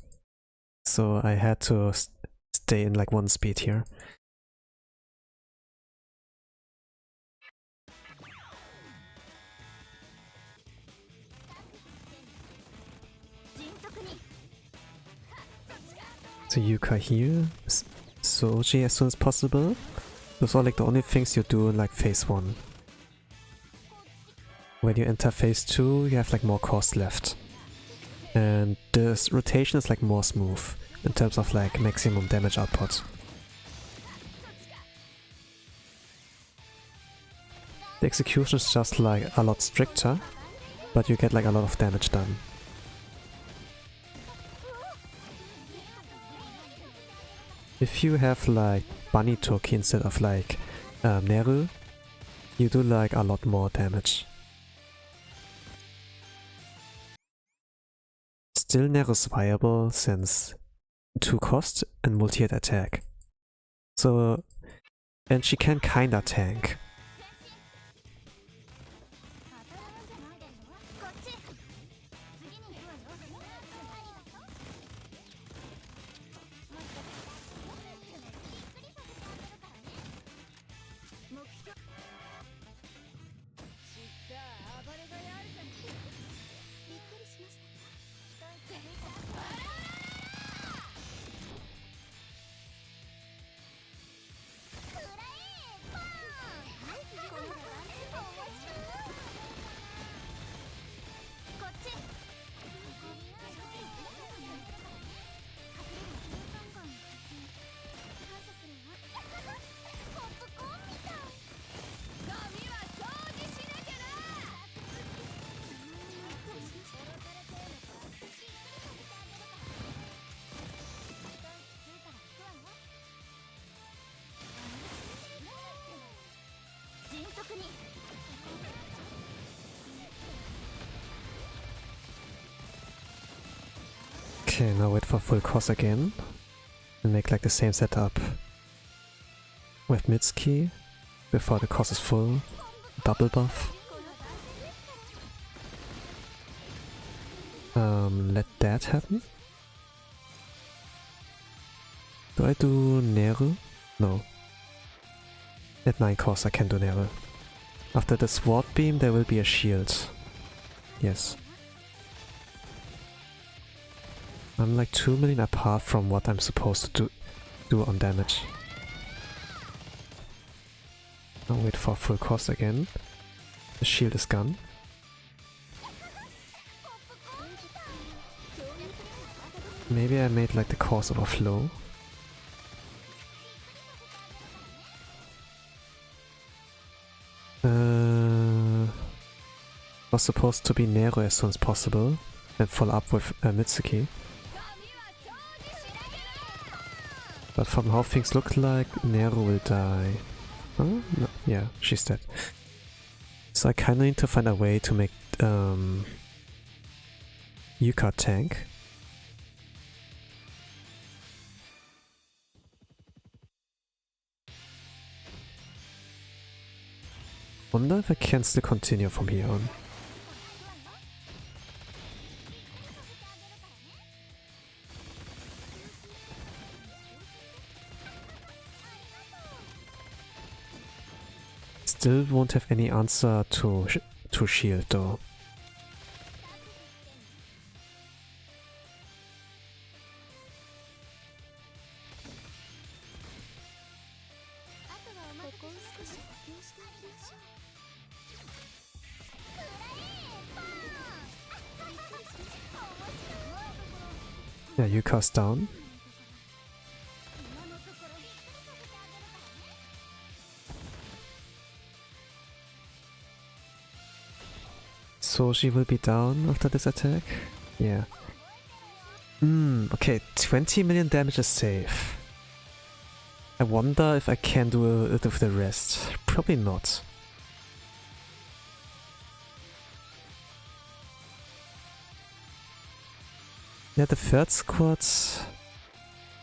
So I had to stay in like 1 speed here. So Yuka here, Soji as soon as possible. Those are like the only things you do in like phase 1. when you enter phase 2, you have like more cost left. And this rotation is like more smooth in terms of like maximum damage output. The execution is just like a lot stricter, but you get like a lot of damage done. If you have like Bunny Toki instead of like Neru, you do like a lot more damage. Still Neru is viable since 2 cost and multi-hit attack. So, and she can kinda tank. Okay, now wait for full cost again and make like the same setup with Mitsuki before the cost is full. Double buff. Let that happen. Do I do Neru? No. At 9 cost I can do Neru. After the sword beam there will be a shield. Yes. I'm like 2 million apart from what I'm supposed to do on damage. I'll wait for full cost again. The shield is gone. Maybe I made like the course overflow. Was supposed to be Nero as soon as possible and follow up with Mitsuki. But from how things look like, Nero will die. Huh? No. Yeah, she's dead. So I kinda need to find a way to make Yuka tank. Wonder if I can still continue from here on. Still won't have any answer to shield though. Yeah, Yuka's down. So she will be down after this attack? Yeah. Okay, 20 million damage is safe. I wonder if I can do it with the rest. Probably not. Yeah, the third squad,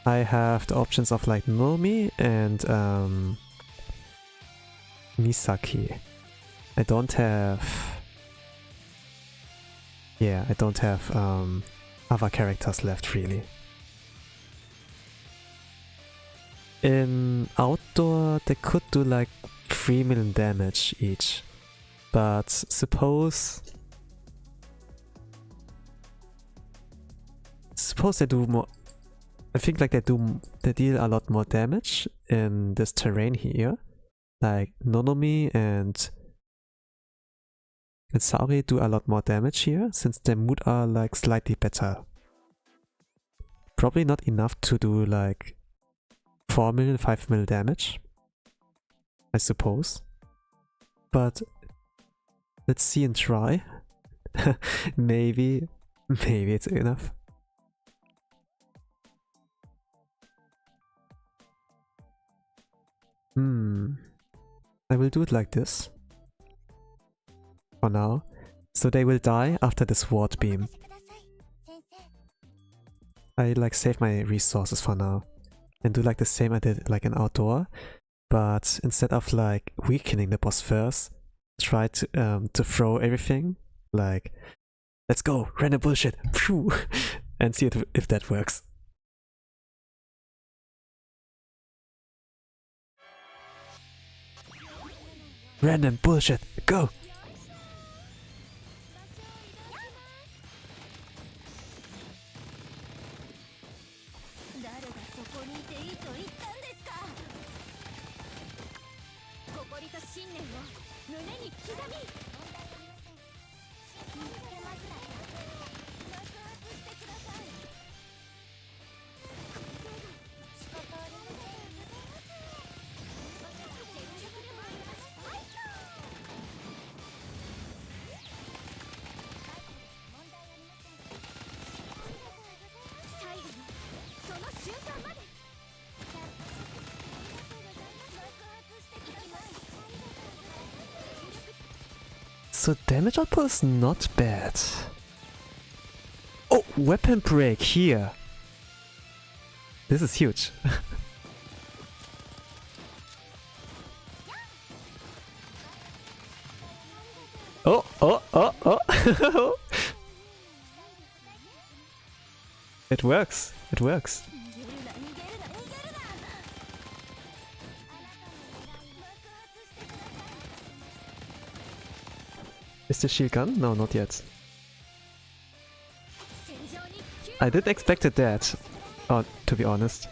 I have the options of like Nomi and Misaki. I don't have... Yeah, I don't have other characters left really. In outdoor, they could do like 3 million damage each, but suppose they do more. I think like they deal a lot more damage in this terrain here, like Nonomi and and Saori do a lot more damage here, since their mood are like slightly better. Probably not enough to do like 4 mil, 5 mil damage, I suppose. But let's see and try. maybe it's enough. I will do it like this. For now. So they will die after this ward beam. I like save my resources for now. And do like the same I did like an outdoor. But instead of like weakening the boss first, try to throw everything. Like, let's go, random bullshit, phew, and see if that works. Random bullshit, go! So damage output is not bad. Oh, weapon break here. This is huge. Oh. It works. It works. Is the shield gone? No, not yet. I didn't expect that, to be honest.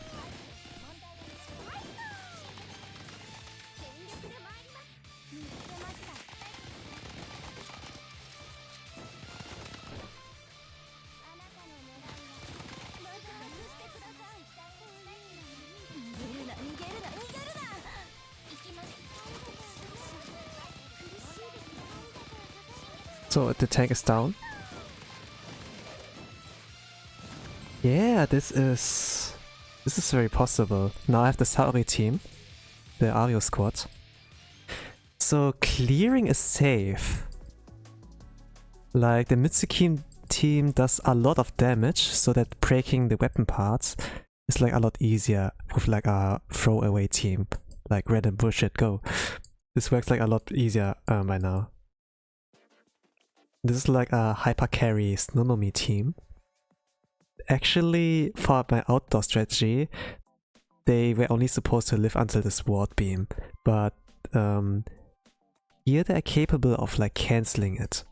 So the tank is down. Yeah, this is very possible. Now I have the Saori team, the Ario squad. So clearing is safe. Like the Mitsuki team does a lot of damage, so that breaking the weapon parts is like a lot easier with like a throwaway team. Like random bullshit, go. This works like a lot easier by now. This is like a hyper carry Nonomi team. Actually, for my outdoor strategy, they were only supposed to live until this ward beam, but here they're capable of like cancelling it.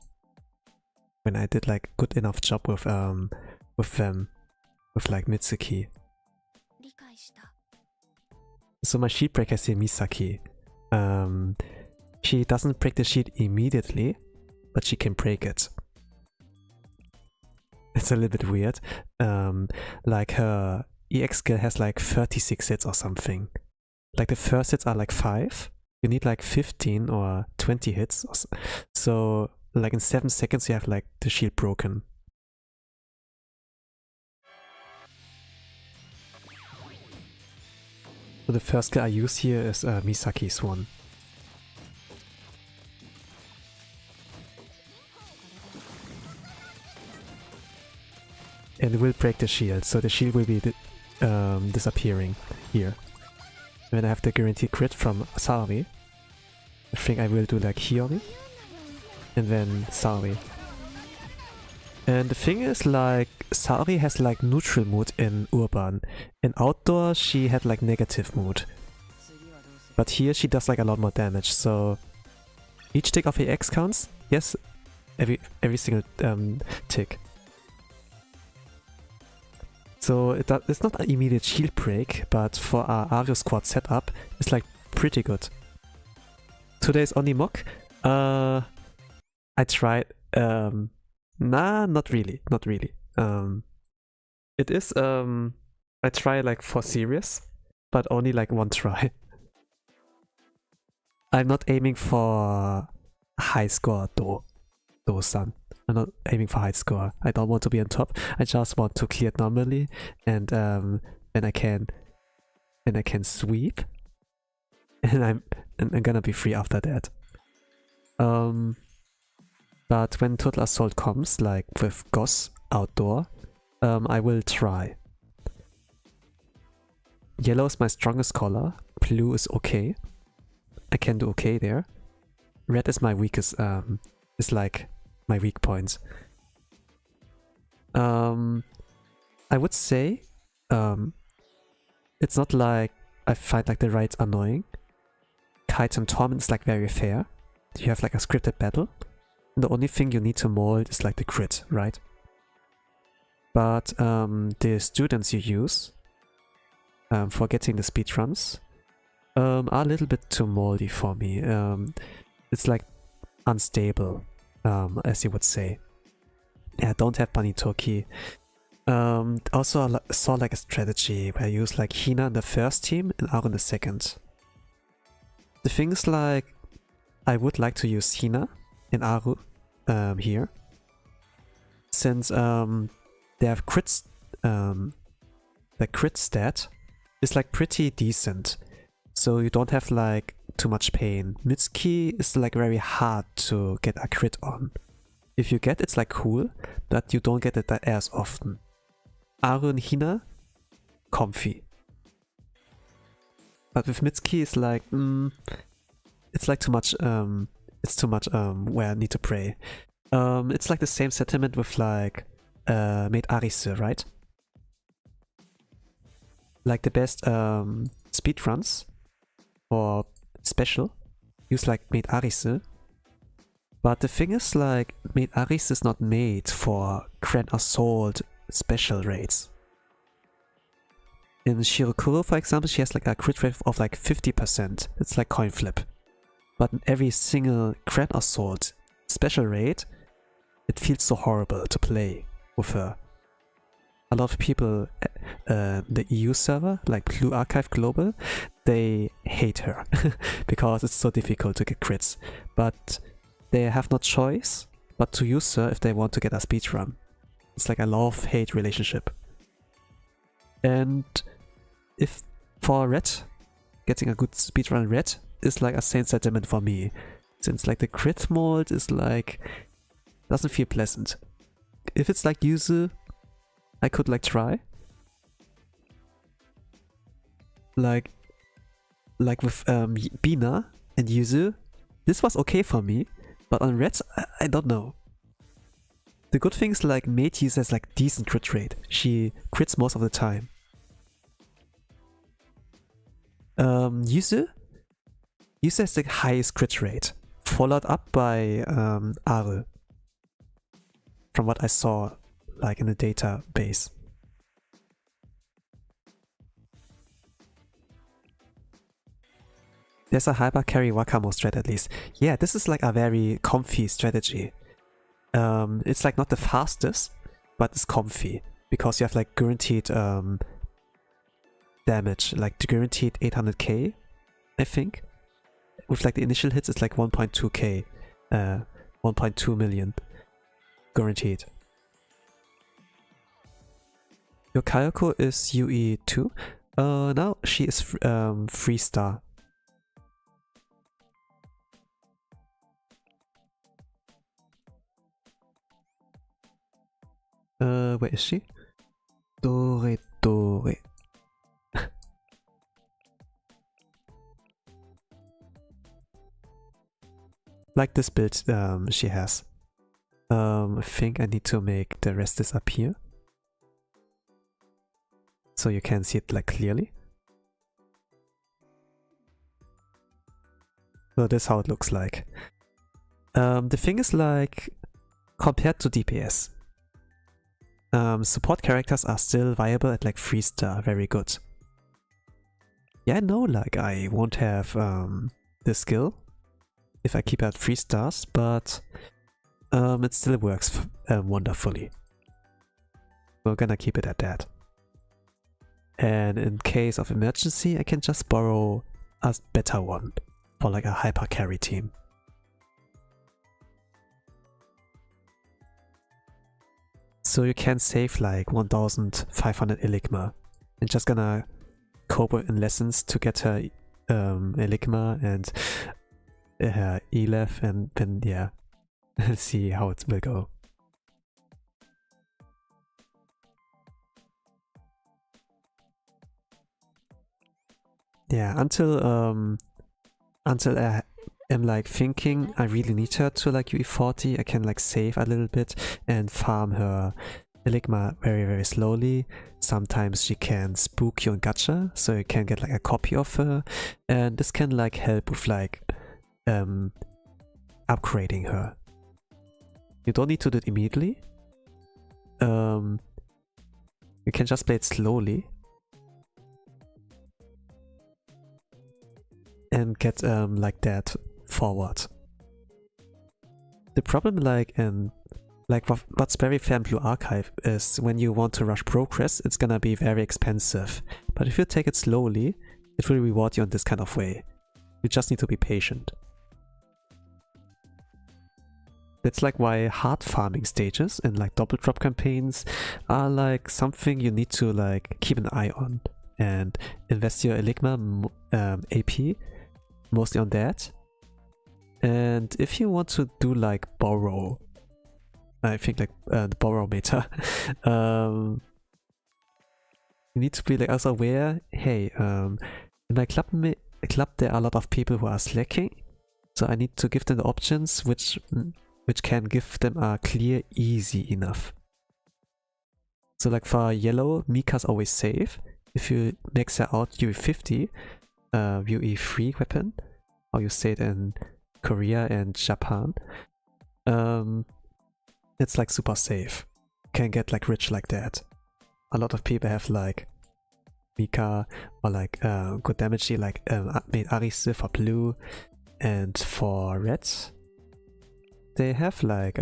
When I did like good enough job with them, with like Mitsuki. So my shield breaker is here Misaki. She doesn't break the shield immediately, but she can break it. It's a little bit weird. Like her EX skill has like 36 hits or something. Like the first hits are like 5. You need like 15 or 20 hits. So like in 7 seconds you have like the shield broken. So the first skill I use here is Misaki's one. And it will break the shield, so the shield will be disappearing here. When I have the guaranteed crit from Saori, I think I will do like Hiyori, and then Saori. And the thing is, like, Saori has like neutral mood in Urban. In Outdoor she had like negative mood. But here she does like a lot more damage, so each tick of EX counts. Yes, every single tick. So it's not an immediate shield break, but for our Ario squad setup, it's like pretty good. Today's only mock. I tried. Nah, not really. Not really. It is. I try like for serious, but only like one try. I'm not aiming for high score though, son. I'm not aiming for high score. I don't want to be on top. I just want to clear it normally, and when I can sweep, and I'm gonna be free after that. But when Total Assault comes, like with Goss outdoor, I will try. Yellow is my strongest color. Blue is okay. I can do okay there. Red is my weakest, is like my weak point. I would say, it's not like I find like the raids annoying. Kaiten Torment is like very fair. You have like a scripted battle. And the only thing you need to mold is like the crit, right? But the students you use for getting the speedruns are a little bit too moldy for me. It's like unstable, as you would say. Yeah, I don't have Banitoki. Also, I saw like a strategy where I use like Hina in the first team and Aru in the second. The thing is like, I would like to use Hina and Aru here, since they have crits. The crit stat is like pretty decent, so you don't have like too much pain. Mitsuki is like very hard to get a crit on. If you get it's like cool, but you don't get it as often. Aru and Hina, comfy. But with Mitsuki it's like, it's like too much, it's too much where I need to pray. It's like the same sentiment with like Maid Arise, right? Like the best speedruns or special use like Maid Arise. But the thing is like Maid Arise is not made for Grand Assault special raids. In Shirokuro, for example, she has like a crit rate of like 50%. It's like coin flip. But in every single Grand Assault special raid, it feels so horrible to play with her. A lot of people, the EU server, like Blue Archive Global, they hate her because it's so difficult to get crits. But they have no choice but to use her if they want to get a speedrun. It's like a love-hate relationship. And if for Red, getting a good speedrun Red is like a same sentiment for me. Since like the crit mold is like, doesn't feel pleasant. If it's like Yuzu, I could like try. Like with Bina and Yuzu, this was okay for me, but on Red, I don't know. The good thing is like Maid Yuzu has like decent crit rate. She crits most of the time. Yuzu has the highest crit rate, followed up by Aru. From what I saw like in the database. There's a hyper carry Wakamo strat at least. Yeah, this is like a very comfy strategy. It's like not the fastest, but it's comfy because you have like guaranteed damage, like guaranteed 800k, I think. With like the initial hits, it's like 1.2k, 1.2 million guaranteed. Your Kayako is UE2. Now she is 3-star. Where is she? Dore. Like this build she has. I think I need to make the rest disappear, so you can see it like clearly. So this is how it looks like. The thing is like, compared to DPS, support characters are still viable at like 3-star, very good. Yeah, I know like I won't have the skill if I keep at 3 stars, but it still works wonderfully. We're gonna keep it at that. And in case of emergency, I can just borrow a better one for like a hyper carry team. So you can save like 1500 Eligma. I'm just gonna cope in lessons to get her Eligma and her Elef, and then yeah, see how it will go. Yeah, until I am like thinking I really need her to like UE40, I can like save a little bit and farm her Eligma very slowly. Sometimes she can spook you and gacha, so you can get like a copy of her, and this can like help with like upgrading her. You don't need to do it immediately. You can just play it slowly and get like that forward. The problem what's very fair in Blue Archive is when you want to rush progress, it's gonna be very expensive. But if you take it slowly, it will reward you in this kind of way. You just need to be patient. That's like why hard farming stages and like double drop campaigns are like something you need to like keep an eye on and invest your Eligma AP mostly on that. And if you want to do like borrow, I think like the borrow meta, you need to be like also aware, hey, in my club there are a lot of people who are slacking, so I need to give them the options which can give them a clear easy enough. So like for yellow, Mika's always safe. If you max her out UE50, UE3 weapon, how you say it in Korea and Japan, it's like super safe. Can get like rich like that. A lot of people have like Mika or like good damage like made Arise for blue, and for red they have like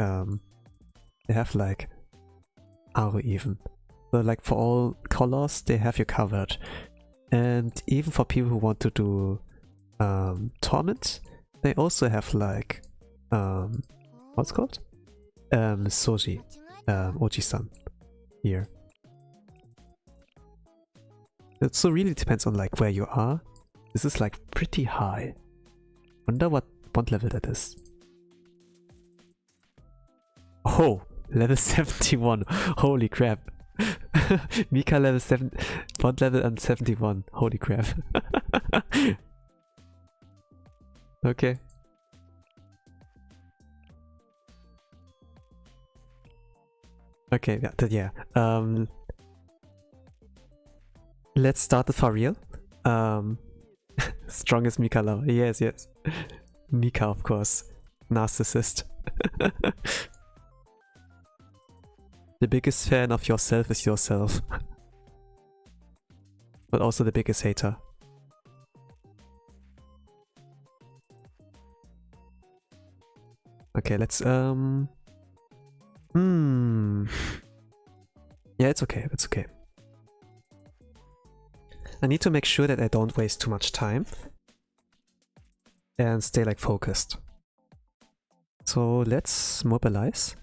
Aro even. So like for all colors they have you covered. And even for people who want to do Torment, they also have like what's it called? Soji, Oji-san here. It so really depends on like where you are. This is like pretty high. Wonder what bond level that is. Oh, level 71. Holy crap. Mika level 7, bond level and 71. Holy crap. Okay. Okay, yeah. Let's start it for real. Strongest Mika lover. Yes. Mika, of course. Narcissist. The biggest fan of yourself is yourself. But also the biggest hater. Okay, let's yeah, it's okay. I need to make sure that I don't waste too much time and stay like focused. So let's mobilize.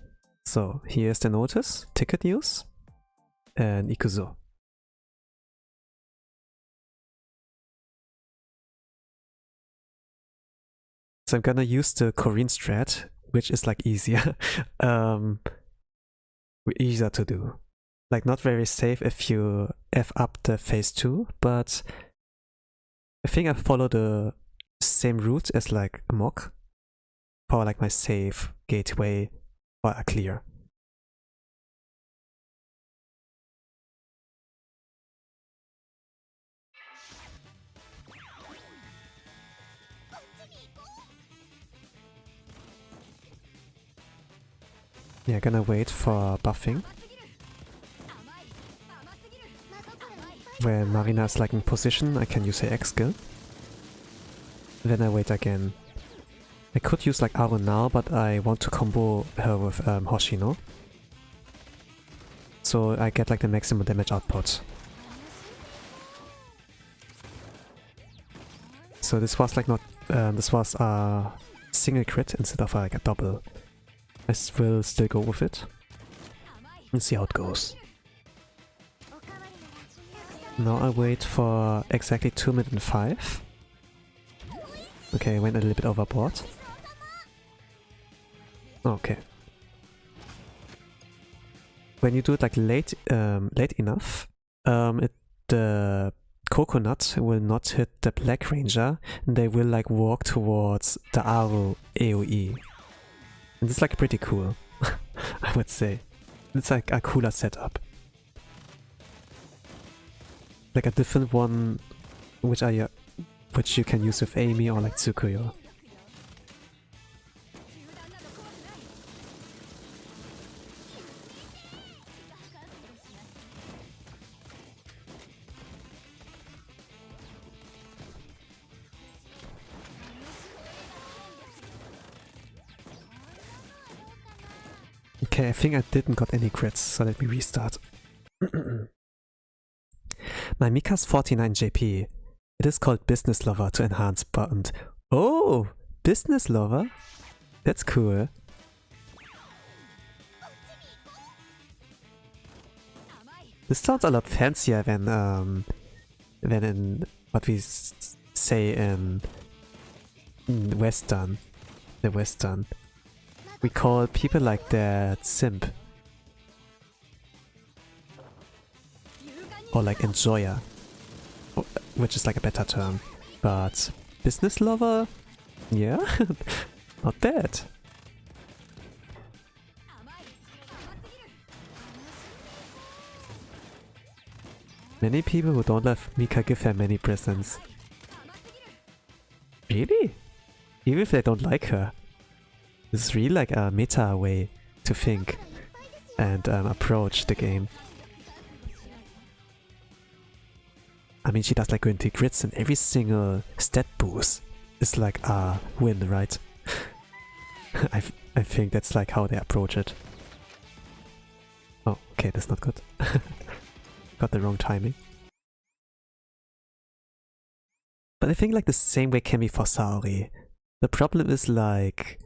So here's the notice, ticket news, and Ikuzo. So I'm gonna use the Korean strat, which is like easier. Easier to do. Like not very safe if you F up the phase 2, but I think I follow the same route as like Mock for like my save, gateway, or a clear. Yeah, gonna wait for buffing. When Marina is like in position, I can use her X skill. Then I wait again. I could use like Aru now, but I want to combo her with Hoshino. So I get like the maximum damage output. So this was like not, this was a single crit instead of like a double. I will still go with it and see how it goes. Now I wait for exactly 2 minutes and 5. Okay, I went a little bit overboard. Okay. When you do it like late enough, the coconut will not hit the Black Ranger, and they will like walk towards the Aru AoE. And it's like pretty cool, I would say. It's like a cooler setup. Like a different one, which you can use with Amy or like Tsukuyo. Okay, I think I didn't got any crits, so let me restart. My Mika's 49 JP. It is called Business Lover to enhance bond. Oh! Business Lover? That's cool. This sounds a lot fancier than in what we say in Western. The Western. We call people like that simp. Or like enjoyer. Which is like a better term. But business lover? Yeah, not bad. Many people who don't love Mika give her many presents. Really? Even if they don't like her. This is really like a meta way to think and approach the game. I mean, she does like 20 crits and every single stat boost is like a win, right? I think that's like how they approach it. Oh, okay, that's not good. Got the wrong timing. But I think like the same way can be for Saori. The problem is like,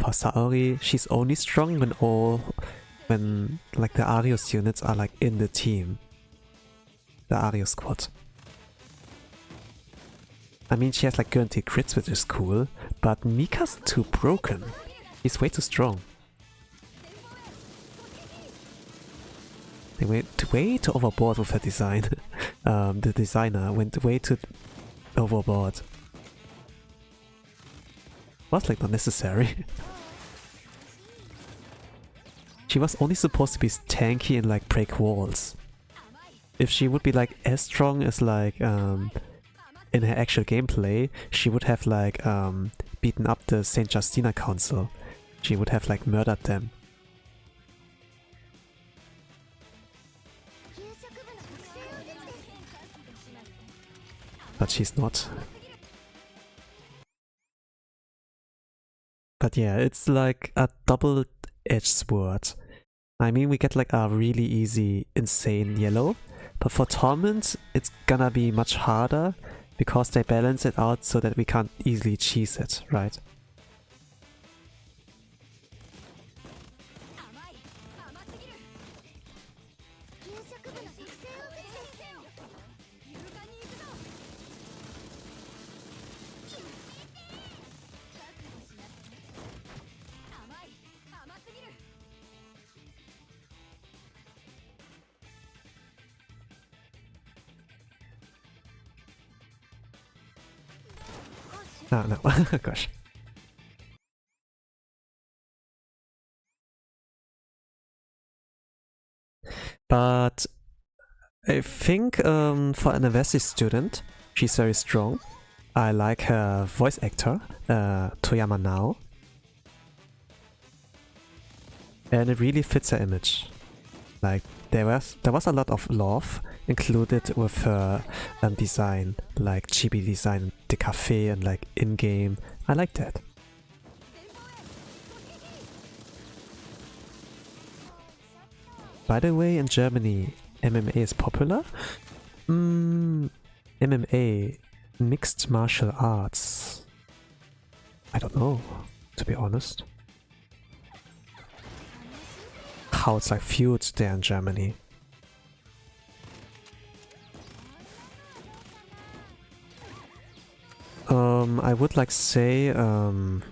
for Saori, she's only strong when like the Arius units are like in the team. The Arius squad. I mean, she has like guaranteed crits, which is cool, but Mika's too broken. He's way too strong. They went way too overboard with her design. The designer went way too overboard. Was like not necessary. She was only supposed to be tanky and like break walls. If she would be like as strong as like in her actual gameplay, she would have like beaten up the Saint Justina Council. She would have like murdered them. But she's not. But yeah, it's like a double-edged sword. I mean, we get like a really easy, insane yellow, but for Torment, it's gonna be much harder because they balance it out so that we can't easily cheese it, right? Ah, no, gosh. But I think for an university student, she's very strong. I like her voice actor, Toyama Nao. And it really fits her image. Like, there was a lot of love included with her design, like chibi design, the cafe and like in-game. I like that. By the way, in Germany, MMA is popular? MMA, mixed martial arts. I don't know, to be honest. How it's like feuds there in Germany. I would like say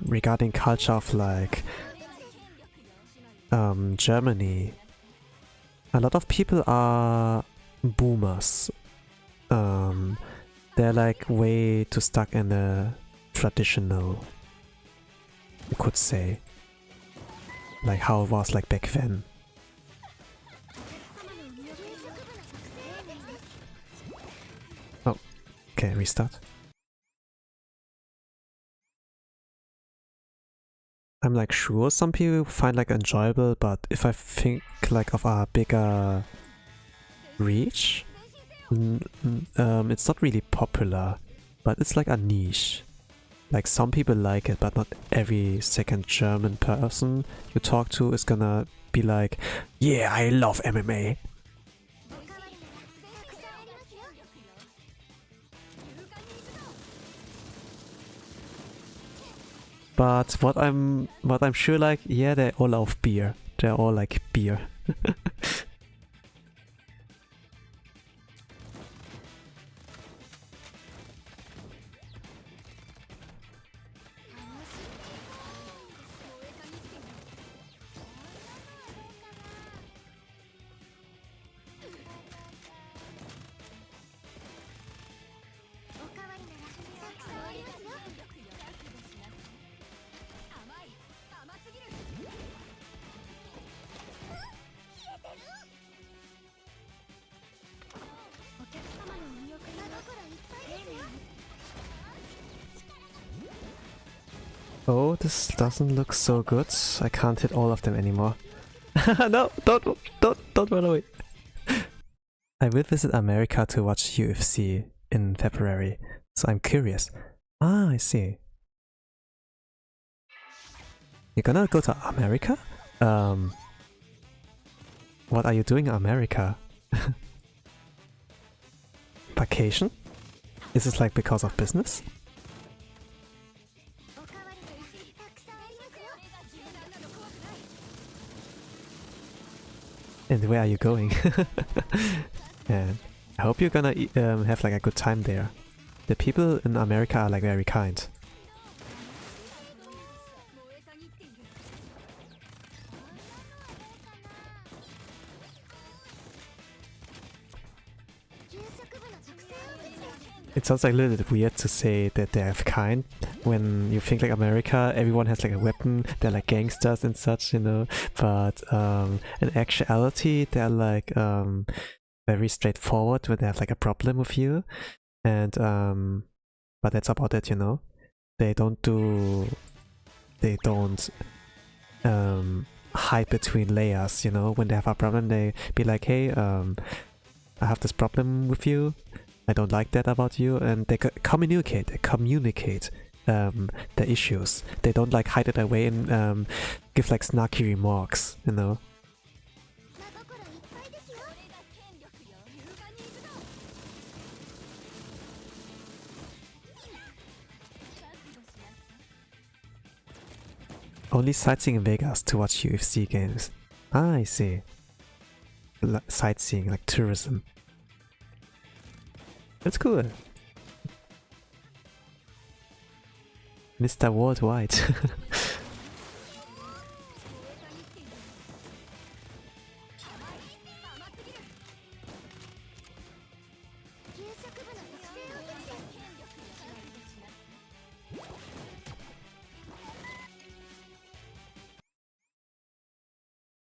regarding culture of like Germany, a lot of people are boomers. They're like way too stuck in the traditional, you could say, like how it was like back then. Oh, okay, restart. I'm like sure some people find like enjoyable, but if I think like of a bigger reach, it's not really popular, but it's like a niche. Like some people like it, but not every second German person you talk to is gonna be like, yeah, I love MMA. But what I'm sure like, yeah, they all love beer. They're all like beer. Oh, this doesn't look so good. I can't hit all of them anymore. No, don't run away. I will visit America to watch UFC in February, so I'm curious. Ah, I see. You're gonna go to America? What are you doing in America? Vacation? Is this like because of business? And where are you going? And I hope you're gonna have like a good time there. The people in America are like very kind. It sounds like a little bit weird to say that they're kind when you think like America, everyone has like a weapon, they're like gangsters and such, you know, but in actuality they're like very straightforward when they have like a problem with you, and but that's about it, you know. They don't hide between layers, you know. When they have a problem they be like, hey, I have this problem with you, I don't like that about you, and they communicate the issues. They don't like hide it away and give like snarky remarks, you know. Only sightseeing in Vegas to watch UFC games. Ah, I see. Sightseeing, like tourism. That's cool. Mr. Worldwide.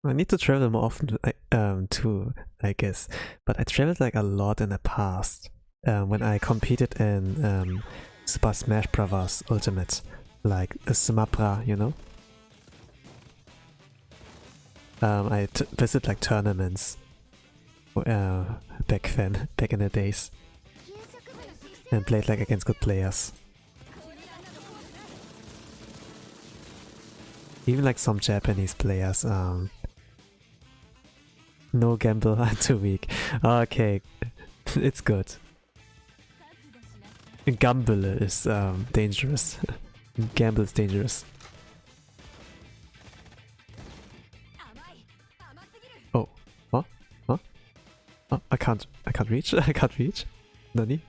I need to travel more often too, I guess. But I traveled like a lot in the past. When I competed in Super Smash Bros. Ultimate, like Smapra, you know? I visit like tournaments back then, back in the days. And played like against good players. Even like some Japanese players No gamble, I'm too weak. Okay, it's good. Gamble is dangerous. Gamble is dangerous. Oh, what? Huh? Oh, I can't reach. I can't reach. Nani?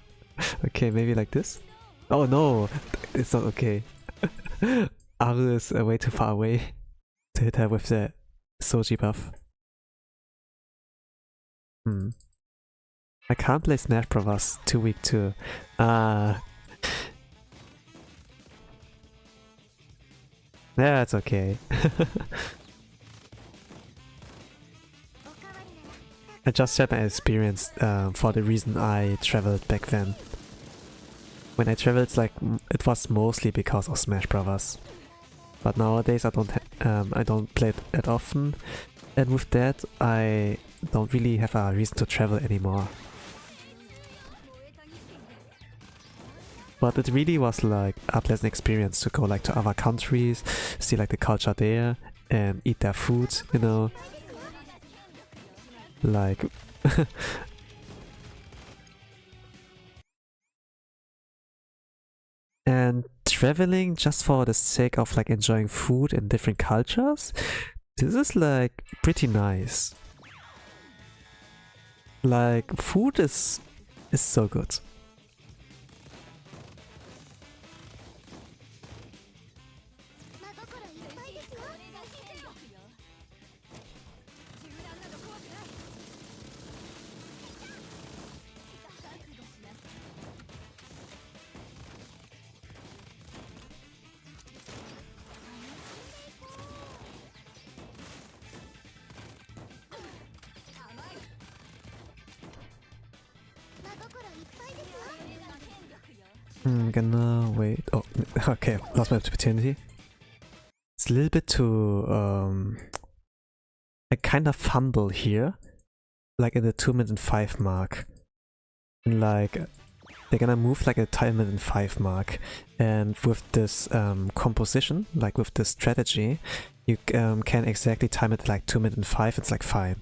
Okay, maybe like this. Oh no, it's not okay. Aru is way too far away to hit her with the Soji buff. I can't play Smash Bros. Too weak too. Yeah, it's okay. I just shared my experience for the reason I traveled back then. When I traveled, it was mostly because of Smash Bros. But nowadays I don't play it that often, and with that I don't really have a reason to travel anymore. But it really was like a pleasant experience to go like to other countries, see like the culture there, and eat their food, you know. Like and traveling just for the sake of like enjoying food in different cultures, this is like pretty nice. Like food is so good. I'm gonna wait. Oh, okay, lost my opportunity. It's a little bit too I kind of fumble here, like in the 2-minute 5 mark. And like they're gonna move like a 2-minute 5 mark, and with this composition, like with this strategy, you can exactly time it like 2-minute 5. It's like fine.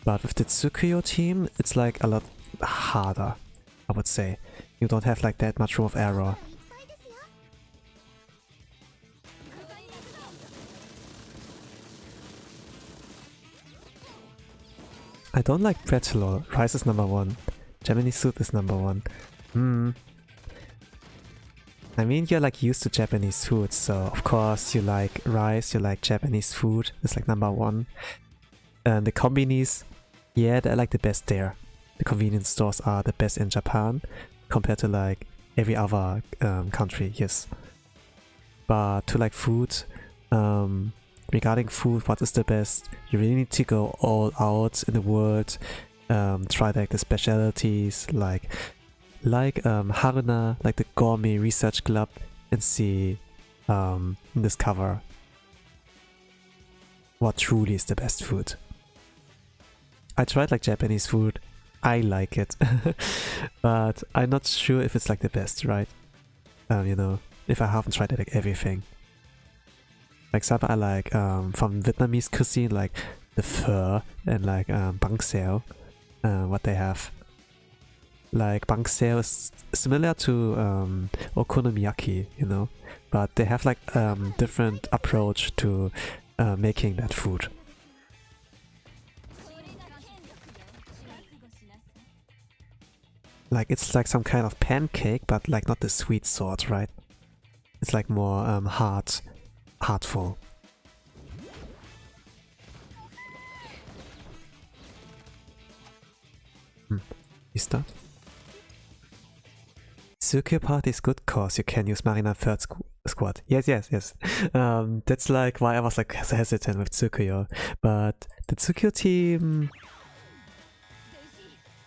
But with the Tsukuyo team, it's like a lot harder, I would say. You don't have like that much room of error. I don't like Pretzel. Rice is number 1. Japanese food is number 1. I mean, you're like used to Japanese food, so of course you like rice, you like Japanese food. It's like number 1. And the kombinis, yeah, they're like the best there. The convenience stores are the best in Japan compared to like every other country, yes. But to like food, regarding food, what is the best? You really need to go all out in the world, try like the specialties, like Haruna, like the Gourmet Research Club, and see, discover what truly is the best food. I tried like Japanese food, I like it, but I'm not sure if it's like the best, right? You know, if I haven't tried like everything. For example, I like from Vietnamese cuisine, like the pho and like banh xeo, what they have. Like banh xeo is similar to okonomiyaki, you know, but they have like different approach to making that food. Like it's like some kind of pancake, but like not the sweet sort, right? It's like more heartful. You start? Tsukuyo party is good cause you can use Marina 3rd squad. Yes. That's like why I was like hesitant with Tsukuyo. But the Tsukuyo team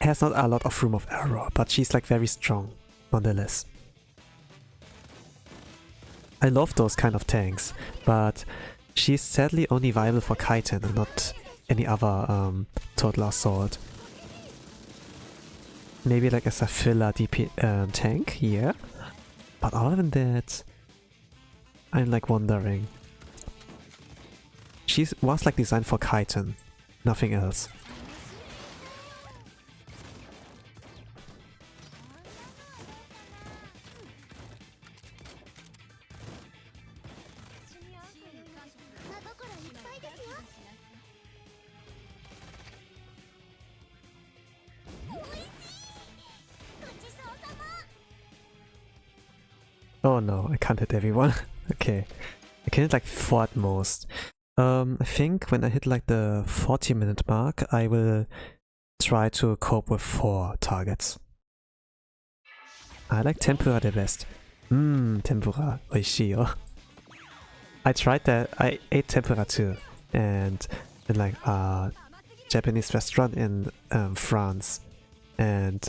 has not a lot of room of error, but she's like very strong nonetheless. I love those kind of tanks, but she's sadly only viable for Kaiten and not any other total assault. Maybe like as a filler DP tank, yeah. But other than that, I'm like wondering. She was like designed for Kaiten, nothing else. Oh no, I can't hit everyone. Okay. I can hit like 4 at most. I think when I hit like the 40-minute mark, I will try to cope with 4 targets. I like tempura the best. Tempura. Oishii yo. I tried that. I ate tempura too. And in like a Japanese restaurant in France. And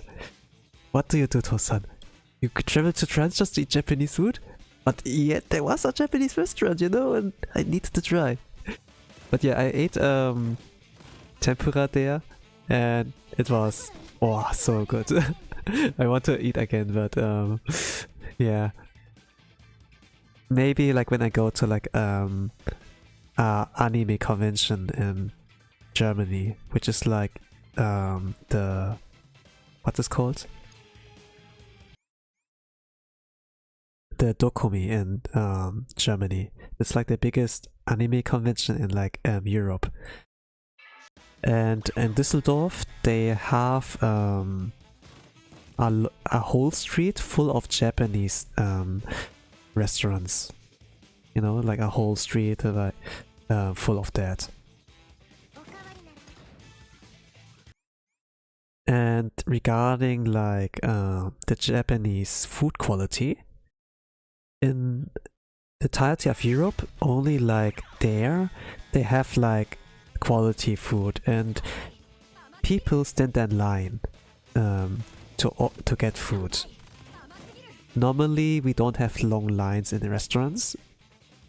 what do you do, Tosan? You could travel to France just to eat Japanese food? But yet there was a Japanese restaurant, you know, and I needed to try. But yeah, I ate tempura there, and it was so good. I want to eat again, but yeah. Maybe like when I go to like anime convention in Germany, which is like the what is called? The Dokumi in Germany. It's like the biggest anime convention in like Europe. And in Düsseldorf they have a whole street full of Japanese restaurants. You know, like a whole street like full of that. And regarding like the Japanese food quality, in the entirety of Europe, only like there they have like quality food, and people stand in line to get food. Normally we don't have long lines in the restaurants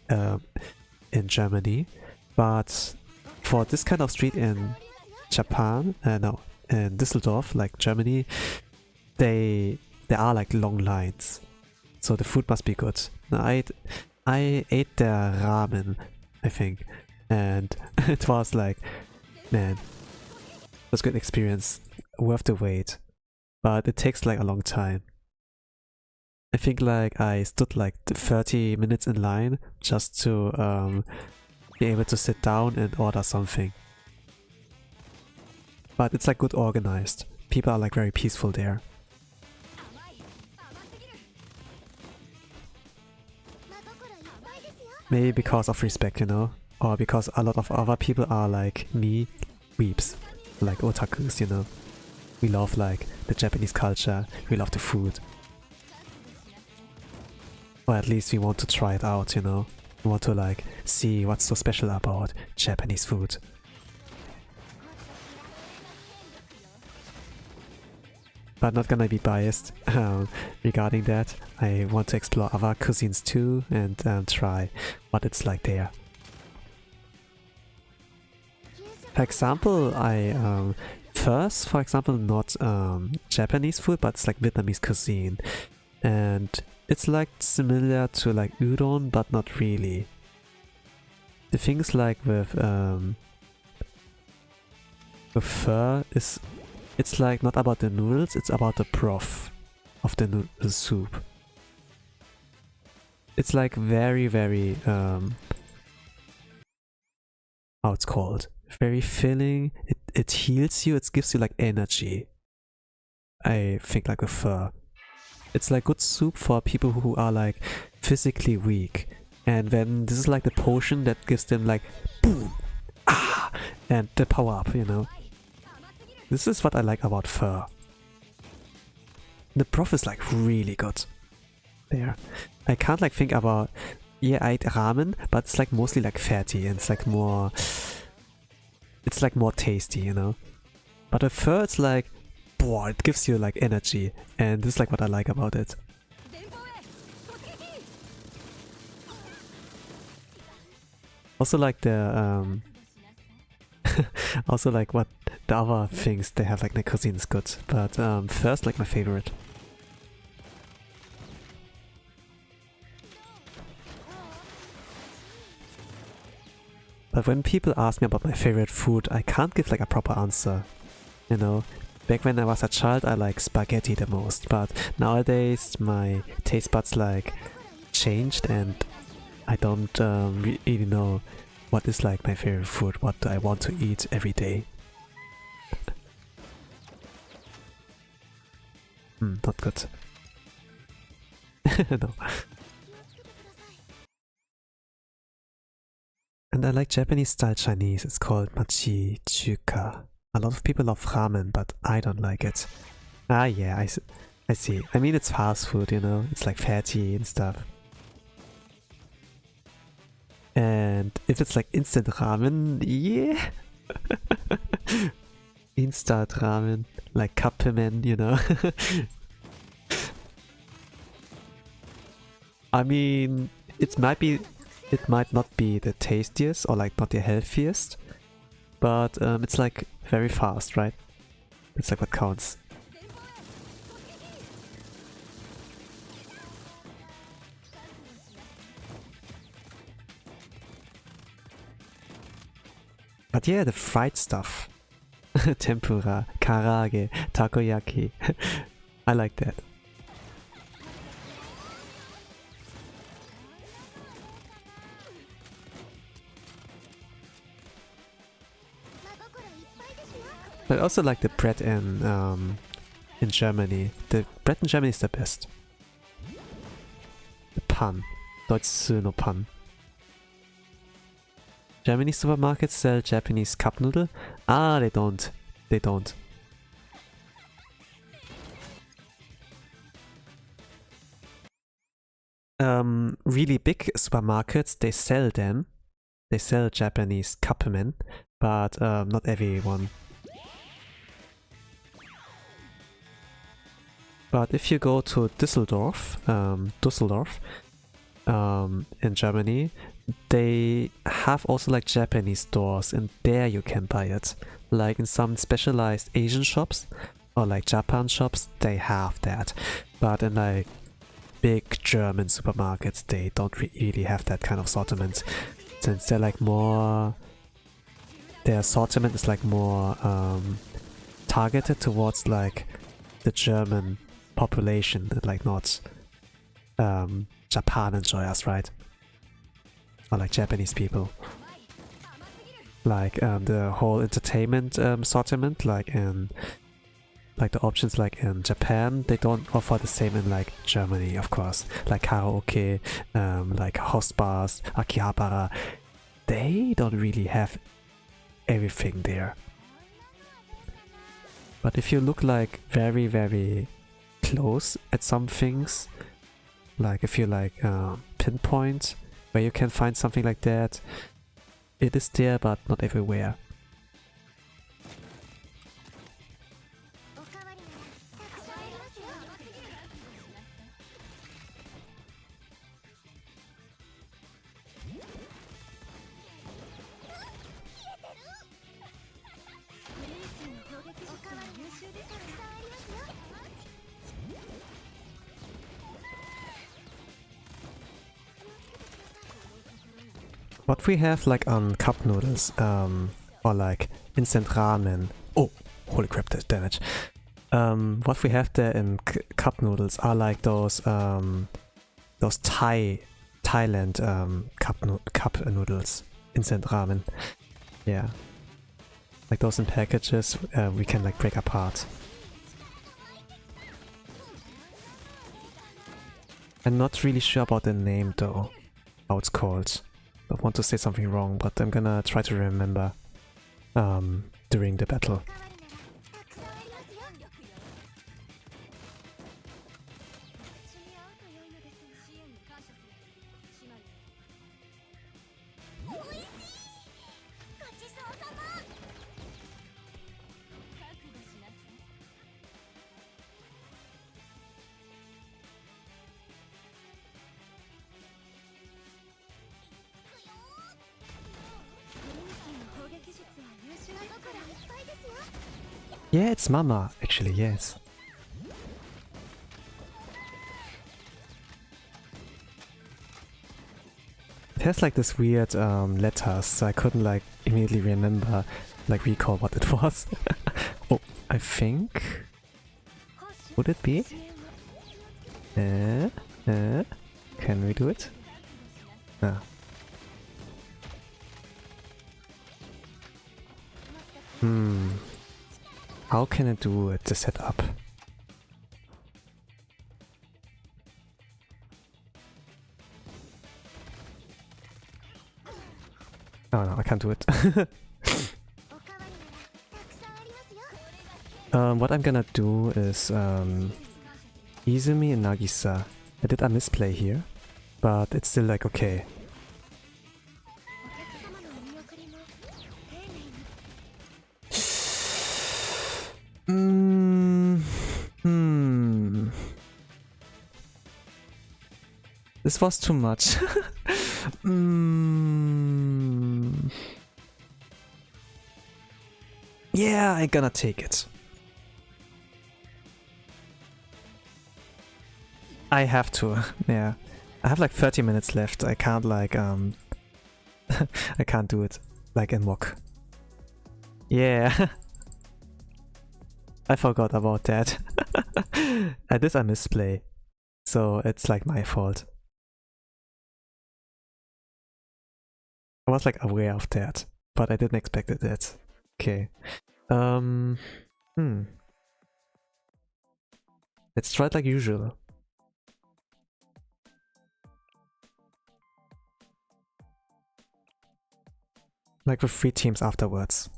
in Germany, but for this kind of street in Japan, no, in Düsseldorf, like Germany, there are like long lines. So the food must be good. I ate their ramen, I think, and it was like, man, it was a good experience. Worth the wait, but it takes like a long time. I think like I stood like 30 minutes in line just to be able to sit down and order something. But it's like good organized. People are like very peaceful there. Maybe because of respect, you know? Or because a lot of other people are like me, weeps. Like otakus, you know? We love like the Japanese culture, we love the food. Or at least we want to try it out, you know? We want to like see what's so special about Japanese food. But not gonna be biased regarding that. I want to explore other cuisines too and try what it's like there. For example, first, for example, not Japanese food, but it's like Vietnamese cuisine, and it's like similar to like udon, but not really. The things like with pho is, it's like not about the noodles, it's about the broth of the soup. It's like very, very how it's called, very filling. It heals you, it gives you like energy. I think like with pho. It's like good soup for people who are like physically weak. And then this is like the potion that gives them like boom, and the power up, you know. This is what I like about pho. The broth is like really good there. I can't like think about, yeah, I ate ramen, but it's like mostly like fatty and it's like more tasty, you know. But with pho it's like, boah, it gives you like energy, and this is like what I like about it. Also like the also like what the other things they have, like the cuisine is good, but first like my favorite. But when people ask me about my favorite food, I can't give like a proper answer, you know. Back when I was a child I like spaghetti the most, but nowadays my taste buds like changed and I don't really know what is like my favorite food, what do I want to eat every day. Not good. No. And I like Japanese style Chinese. It's called machi chuka. A lot of people love ramen, but I don't like it. Ah, yeah, I see. I mean, it's fast food, you know? It's like fatty and stuff. And if it's like instant ramen, yeah. Instant ramen, like Kappen, you know? I mean, it might not be the tastiest or like not the healthiest, but it's like very fast, right? It's like what counts. But yeah, the fried stuff. Tempura, karage, takoyaki. I like that. I also like the bread in Germany. The bread in Germany is the best. The pan. Deutsche no pan. Japanese supermarkets sell Japanese cup noodle? Ah, they don't. They don't. Really big supermarkets, they sell them. They sell Japanese cupmen, but not everyone. But if you go to Düsseldorf, in Germany, they have also like Japanese stores, and there you can buy it. Like in some specialized Asian shops or like Japan shops, they have that. But in like big German supermarkets, they don't really have that kind of assortment, since they're like more. Their assortment is like more targeted towards like the German population, and like not Japan enjoyers, right? Or like Japanese people. Like the whole entertainment assortment, like in like the options like in Japan, they don't offer the same in like Germany, of course. Like karaoke, like house bars, Akihabara, they don't really have everything there. But if you look like very, very close at some things, like if you like pinpoint where you can find something like that, it is there, but not everywhere. What we have like on cup noodles, or like instant ramen. Oh, holy crap, that's damage. What we have there in cup noodles are like those Thailand cup noodles, instant ramen. Yeah, like those in packages we can like break apart. I'm not really sure about the name though, how it's called. I want to say something wrong, but I'm gonna try to remember during the battle. Yeah, it's Mama, actually, yes. It has like this weird letters, so I couldn't like immediately remember, like recall what it was. Oh, I think... Would it be? Can we do it? Ah. How can I do it, the setup? Oh no, I can't do it. What I'm gonna do is Izumi and Nagisa. I did a misplay here, but it's still like okay. This was too much. Yeah, I'm gonna take it. I have to, yeah. I have like 30 minutes left. I can't like I can't do it like in mock. Yeah. I forgot about that. I did a misplay. So it's like my fault. I was like aware of that, but I didn't expect it. Okay. Let's try it like usual. Like with 3 teams afterwards.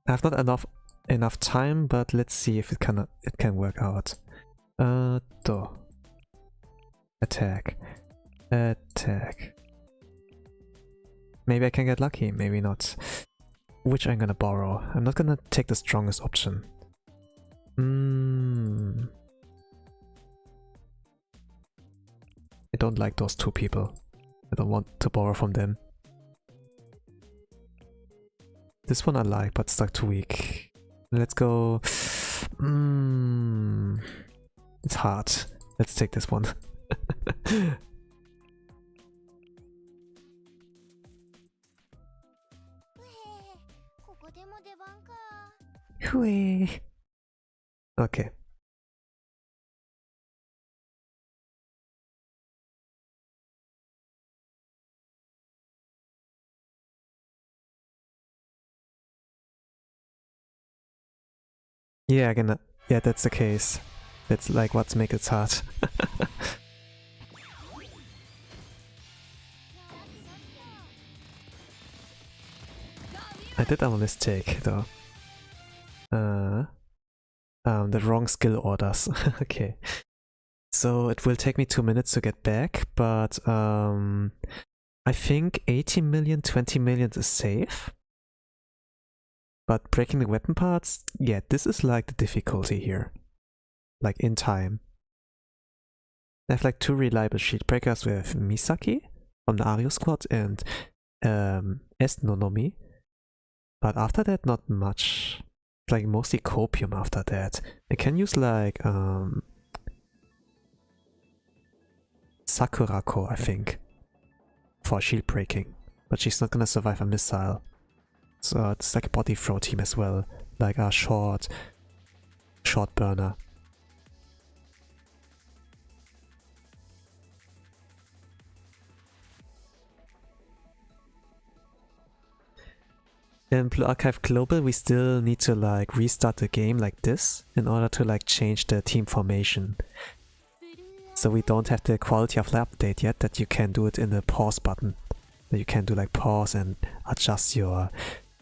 I have not enough time, but let's see if it can work out. Do. Attack. Attack. Maybe I can get lucky, maybe not. Which I'm gonna borrow. I'm not gonna take the strongest option. I don't like those 2 people. I don't want to borrow from them. This one I like, but it's like too weak. Let's go... It's hard. Let's take this one. Okay. Yeah, yeah, that's the case. That's like what makes it hard. I did have a mistake though. The wrong skill orders. Okay. So it will take me 2 minutes to get back, but I think 80 million, 20 million is safe. But breaking the weapon parts, yeah, this is like the difficulty here. Like in time. I have like 2 reliable shield breakers with Misaki from the Ario squad and Nonomi. But after that, not much. Like mostly Copium after that. I can use like Sakurako, I think, for shield breaking. But she's not gonna survive a missile. So it's like a body throw team as well. Like a short burner. In Blue Archive Global, we still need to like restart the game like this in order to like change the team formation. So we don't have the quality of life update yet that you can do it in the pause button. That you can do like pause and adjust your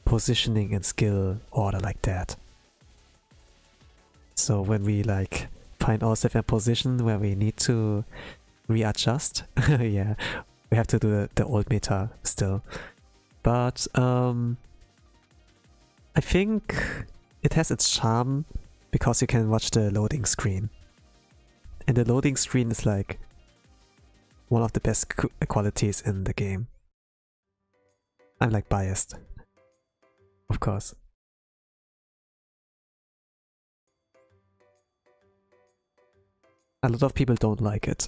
positioning and skill order like that. So when we like find ourselves in a position where we need to readjust, yeah, we have to do the old meta still. But I think it has its charm because you can watch the loading screen. And the loading screen is like one of the best qualities in the game. I'm like biased, of course. A lot of people don't like it.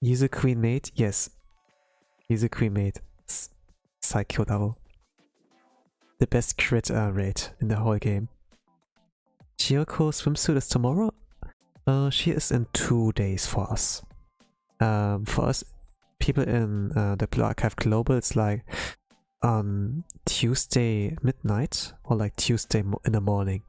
Use a queen mate? Yes. Use a queen mate. Psycho double. The best crit rate in the whole game. Chiyoko swimsuit is tomorrow? She is in 2 days for us. For us, people in the Blue Archive Global, it's like Tuesday midnight or like Tuesday in the morning.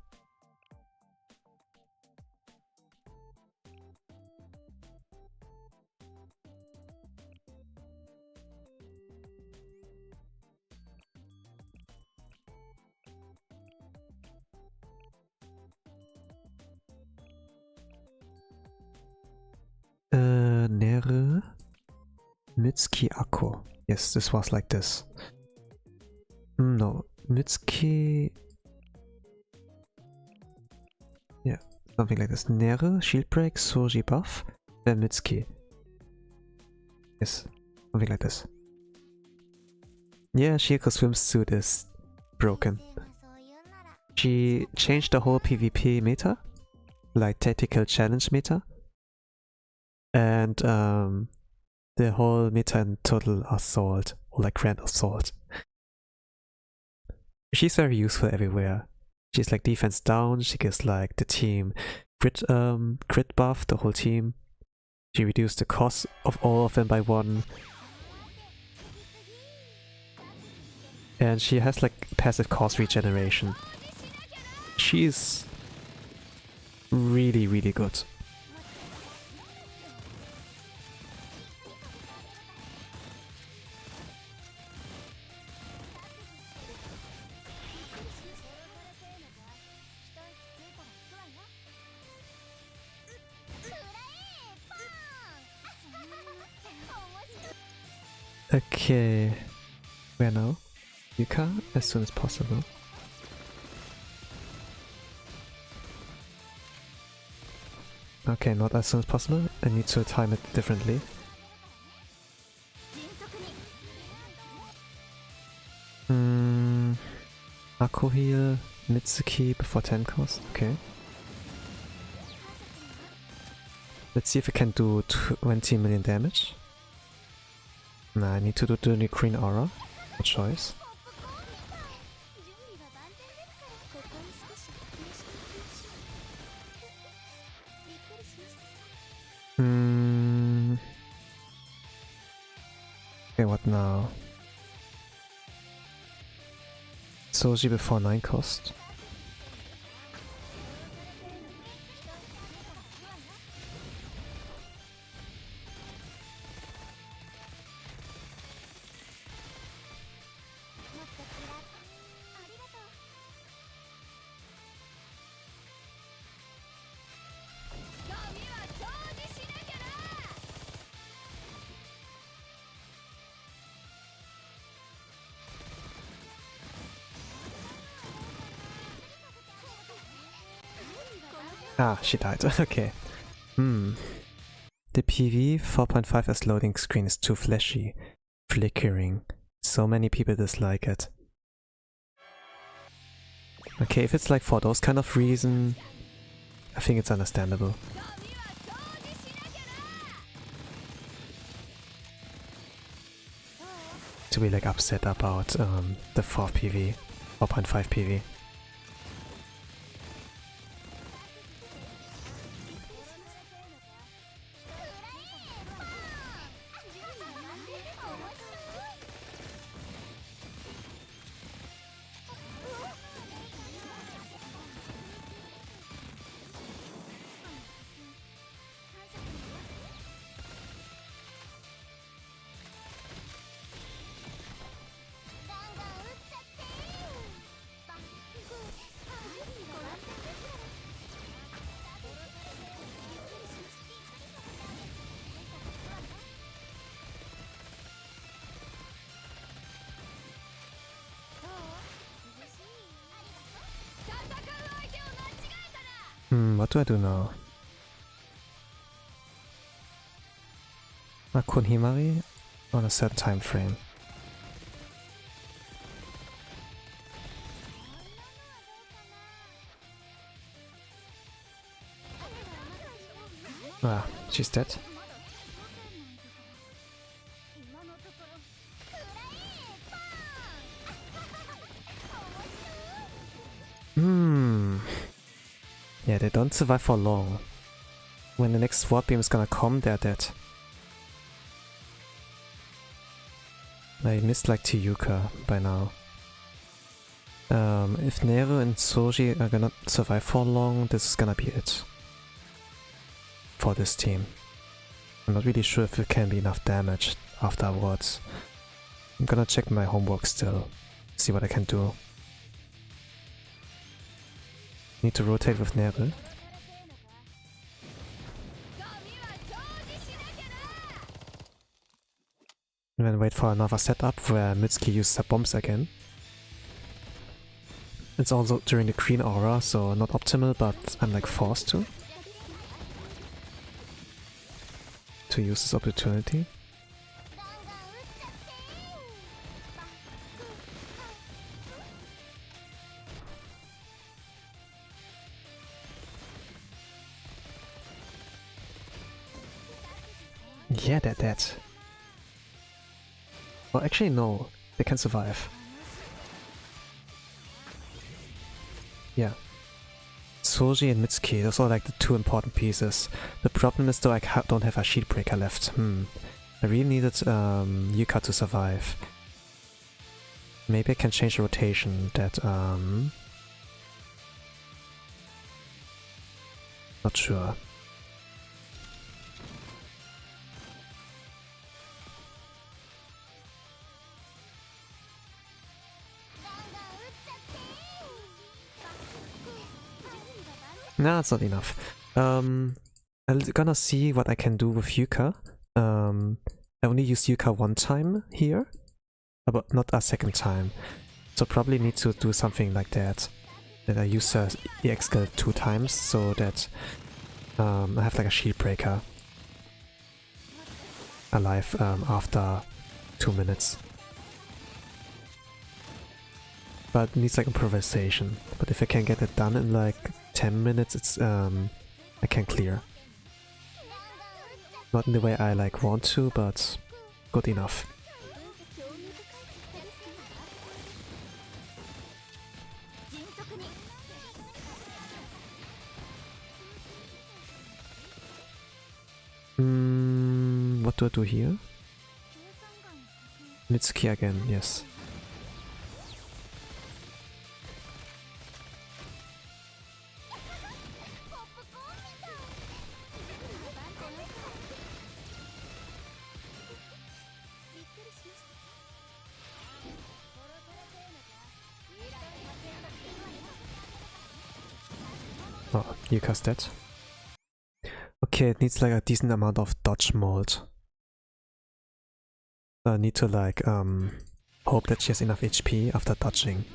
Nere, Mitsuki, Akko. Yes, this was like this. No, Mitsuki... Yeah, something like this. Nere, shield break, Soji buff, then Mitsuki. Yes, something like this. Yeah, Shiriko's swimsuit is broken. She changed the whole PvP meta, like tactical challenge meta, and the whole meta in total assault, or like grand assault. She's very useful everywhere. She's like defense down, she gives like the team crit buff, the whole team. She reduced the cost of all of them by 1. And she has like passive cost regeneration. She's really, really good. Okay, where now? Yuka, as soon as possible. Okay, not as soon as possible. I need to time it differently. Akko heal, Mitsuki before 10 cost, okay. Let's see if I can do 20 million damage. Nah, I need to do the green aura. No choice. Okay, what now? Soji before 9 cost. Ah, she died. Okay. The PV 4.5 as loading screen is too flashy, flickering. So many people dislike it. Okay, if it's like for those kind of reason, I think it's understandable. To be like upset about the 4.5 PV. What do I do now? Akun Himari on a certain time frame. Ah, she's dead. Yeah, they don't survive for long. When the next sword beam is gonna come, they're dead. I missed like Tiyuka by now. If Nero and Soji are gonna survive for long, this is gonna be it. For this team. I'm not really sure if it can be enough damage afterwards. I'm gonna check my homework still, see what I can do. Need to rotate with Nero. And then wait for another setup where Mitsuki uses her bombs again. It's also during the green aura, so not optimal, but I'm like forced to use this opportunity. Yeah, they're dead. Well, actually no, they can survive. Yeah. Soji and Mitsuki, those are like the two important pieces. The problem is though I don't have a shield breaker left. I really needed Yuka to survive. Maybe I can change the rotation that not sure. Nah, it's not enough. I'm gonna see what I can do with Yuka. I only used Yuka one time here, but not a second time. So probably need to do something like that. That I use her EX skill 2 times so that I have like a shield breaker alive after 2 minutes. But needs like improvisation. But if I can get it done in like 10 minutes, it's I can clear. Not in the way I like want to, but good enough. What do I do here? Mitsuki again, yes. Oh, Yuka's dead. Okay, it needs like a decent amount of dodge mold. I need to like hope that she has enough HP after dodging.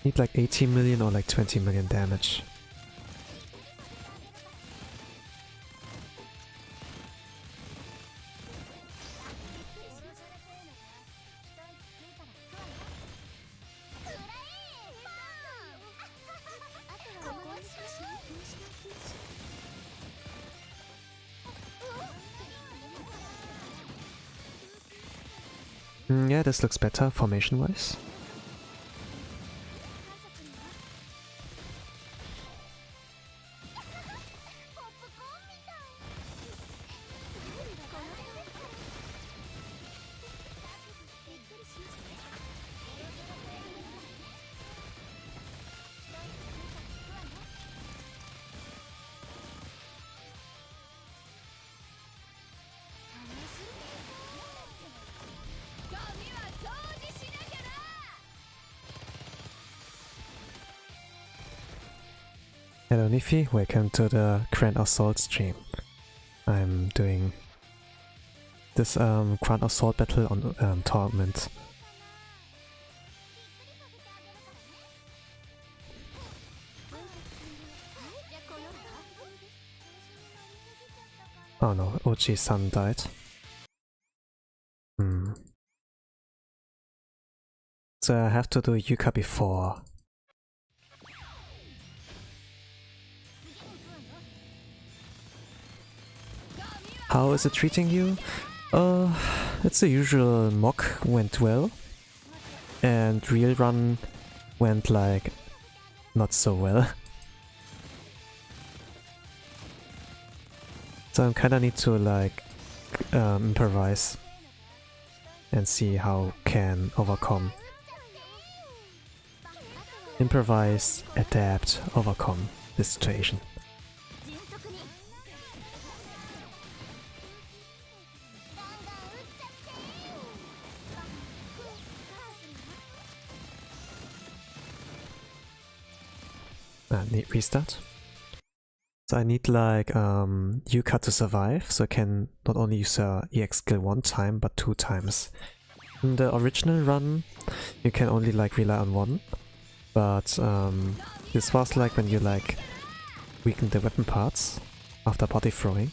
Need like 80 million or like 20 million damage. Yeah, this looks better formation-wise. Hello Nifi, welcome to the Grand Assault stream. I'm doing this Grand Assault battle on Torment. Oh no, Ochi's son died. So I have to do Yuka before. How is it treating you? It's the usual. Mock went well, and real run went like not so well. So I kinda need to like improvise and see how can overcome. Improvise, adapt, overcome this situation. Need restart. So I need like Yuka to survive, so I can not only use her EX skill 1 time, but 2 times. In the original run, you can only like rely on 1, but this was like when you like weaken the weapon parts after body throwing.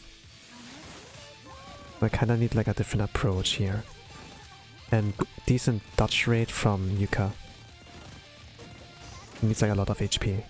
I kinda need like a different approach here. And decent dodge rate from Yuka. It needs like a lot of HP.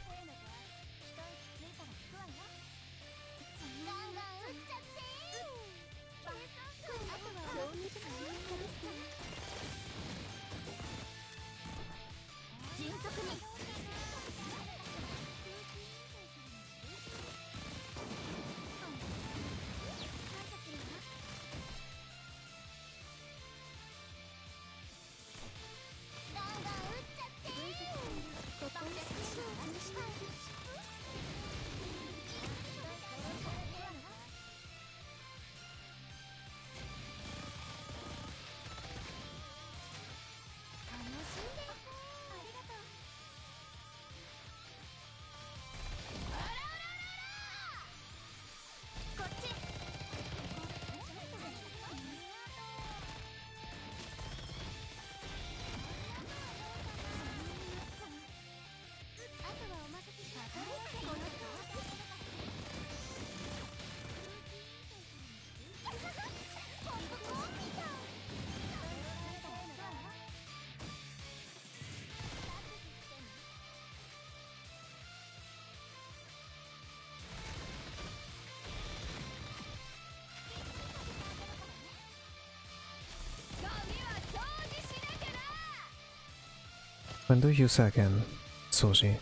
When do you use her again, Soji?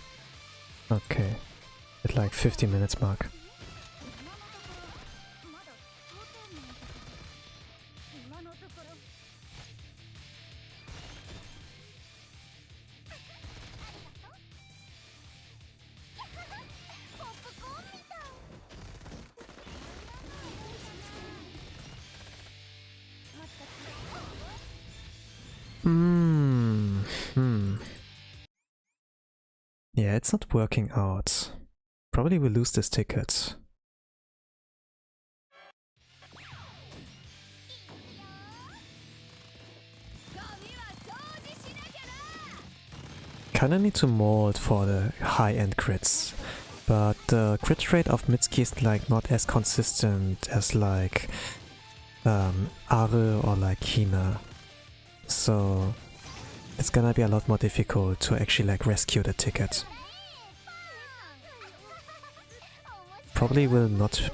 Okay, at like 50 minutes mark. Yeah, it's not working out. Probably will lose this ticket. Kinda need to mold for the high-end crits, but the crit rate of Mitsuki is like not as consistent as like Are or like Hina, so it's gonna be a lot more difficult to actually like rescue the ticket. Probably will not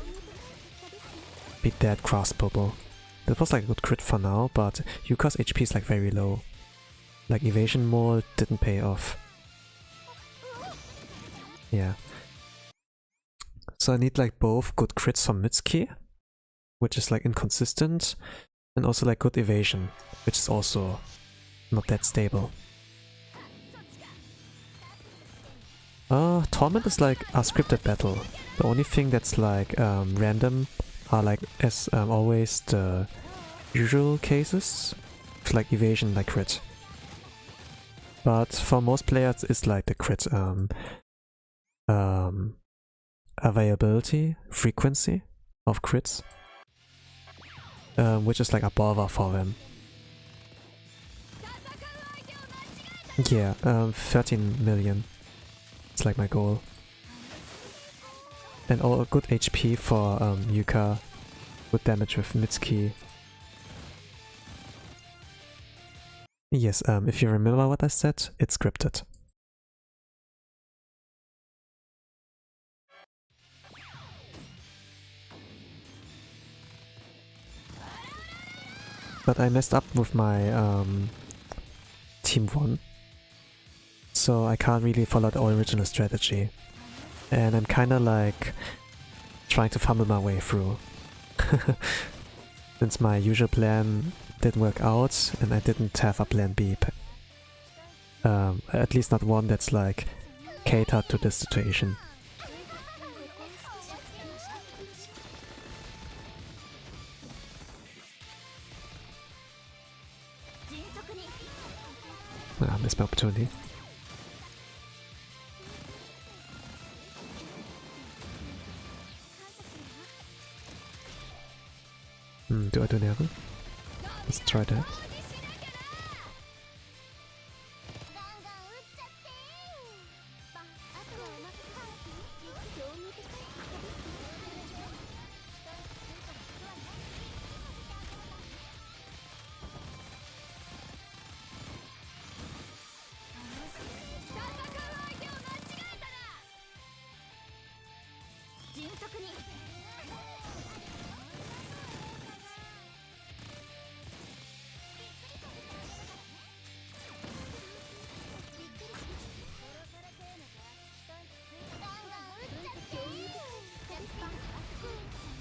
be that graspable. That was like a good crit for now, but Yuka's HP is like very low. Like evasion mold didn't pay off. Yeah. So I need like both good crits from Mitsuki, which is like inconsistent, and also like good evasion, which is also not that stable. Torment is like a scripted battle. The only thing that's like random are like as always the usual cases, with like evasion like crit. But for most players it's like the crit availability, frequency of crits, which is like a bother for them. Yeah, 13 million. It's like my goal. And all good HP for Yuka, good damage with Mitsuki. Yes, if you remember what I said, it's scripted. But I messed up with my Team 1. So I can't really follow the original strategy. And I'm kinda like trying to fumble my way through. Since my usual plan didn't work out and I didn't have a plan B. At least not one that's like catered to this situation. I missed my opportunity. do I do never? Let's try that.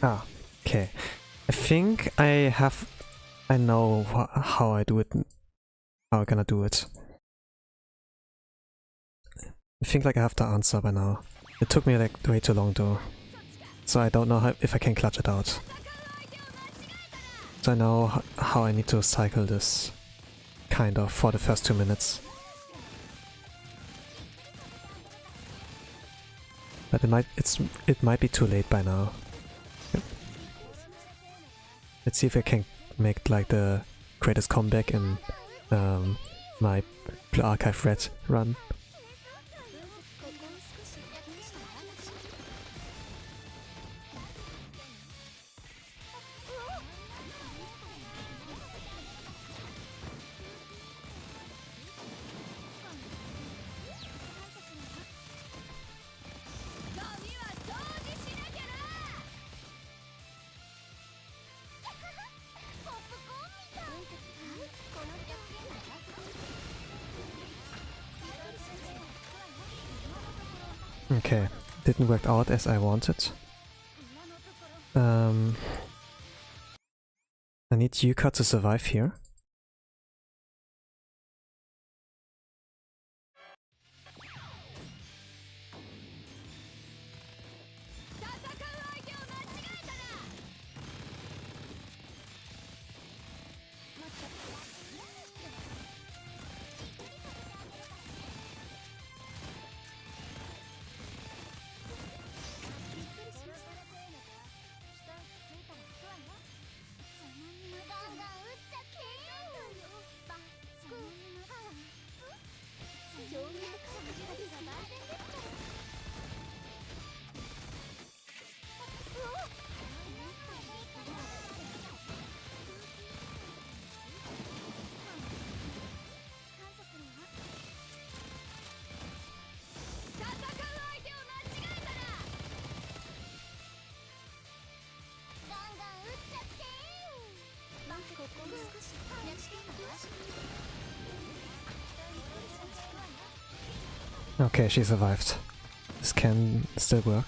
Ah, okay. I think I know how I do it, how I'm gonna do it. I think like I have the answer by now. It took me like way too long though. So I don't know if I can clutch it out. So I know how I need to cycle this, kind of, for the first 2 minutes. But it might be too late by now. Let's see if I can make like the greatest comeback in my Blue Archive Red run. Okay, didn't work out as I wanted. I need Yuka to survive here. Okay, she survived. This can still work.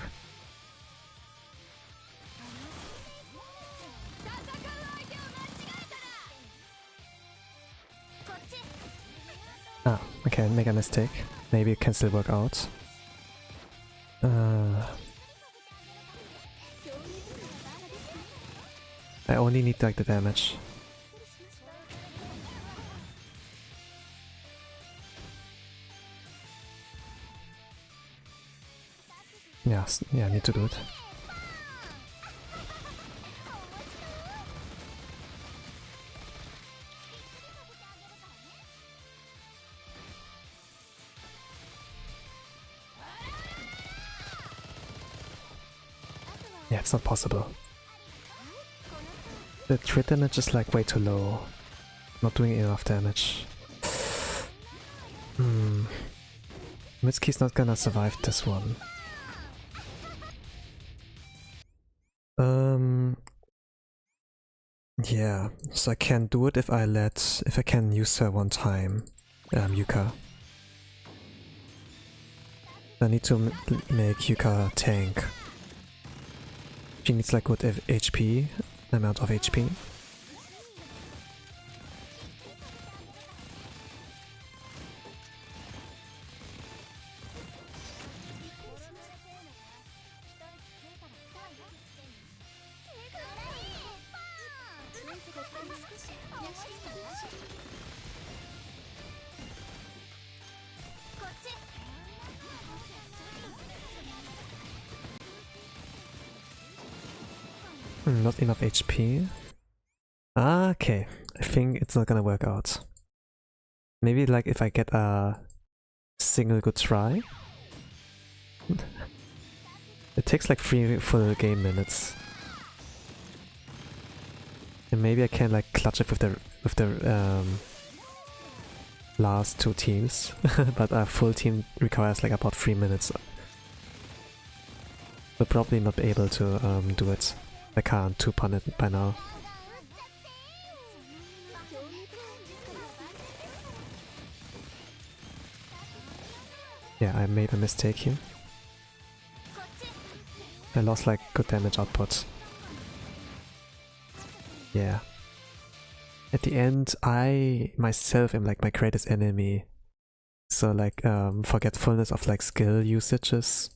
Ah, okay, make a mistake. Maybe it can still work out. I only need like the damage. Yes, yeah, I need to do it. Yeah, it's not possible. The crit damage is like way too low. Not doing enough damage. Mitsuki's not gonna survive this one. Yeah, so I can do it if I can use her one time, Yuka. I need to make Yuka tank. She needs like good HP, amount of HP. Not enough HP. Okay, I think it's not gonna work out. Maybe like if I get a single good try. It takes like 3 full game minutes. And maybe I can like clutch it with the last 2 teams. But a full team requires like about 3 minutes. So probably not be able to do it. I can't 2-pun it by now. Yeah, I made a mistake here. I lost like good damage output. Yeah. At the end, I myself am like my greatest enemy. So like forgetfulness of like skill usages.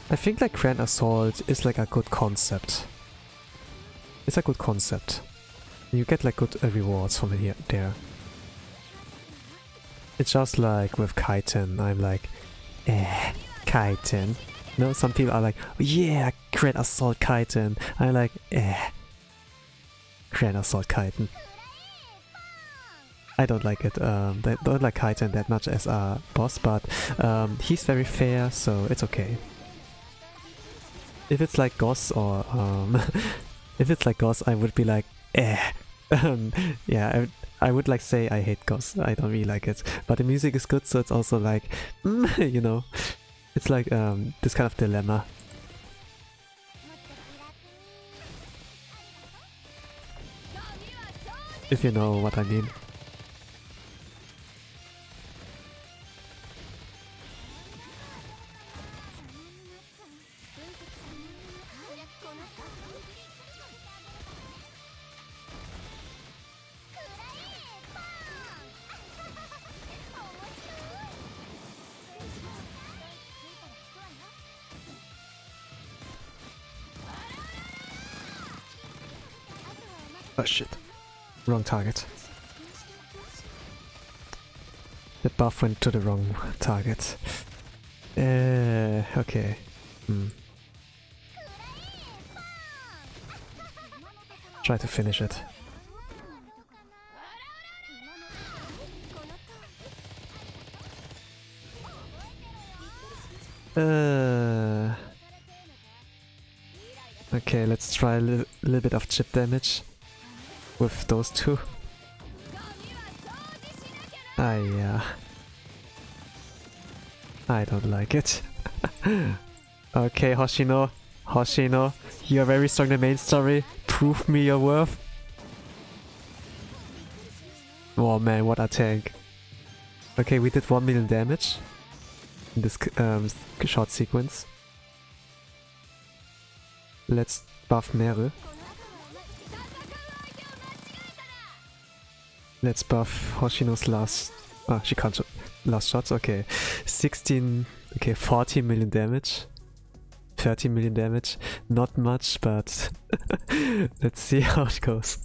I think like Grand Assault is like a good concept. It's a good concept. You get like good rewards from here there. It's just like with Kaiten, I'm like, Kaiten. No, some people are like, oh, yeah, Grand Assault Kaiten. I'm like, Grand Assault Kaiten. I don't like it. I don't like Kaiten that much as a boss, but he's very fair, so it's okay. If it's like Goss or if it's like Goss, I would be like, yeah, I would like say I hate Goss. I don't really like it, but the music is good, so it's also like, you know, it's like this kind of dilemma. If you know what I mean. Oh shit. Wrong target. The buff went to the wrong target. Okay. Try to finish it. Okay, let's try a little bit of chip damage with those two. Yeah. I don't like it. Okay, Hoshino. Hoshino, you are very strong in the main story. Prove me your worth. Oh man, what a tank. Okay, we did 1 million damage in this short sequence. Let's buff Meryl. Let's buff Hoshino's last... Ah, she can't... Last shots, okay. 16... Okay, 40 million damage. 30 million damage. Not much, but... let's see how it goes.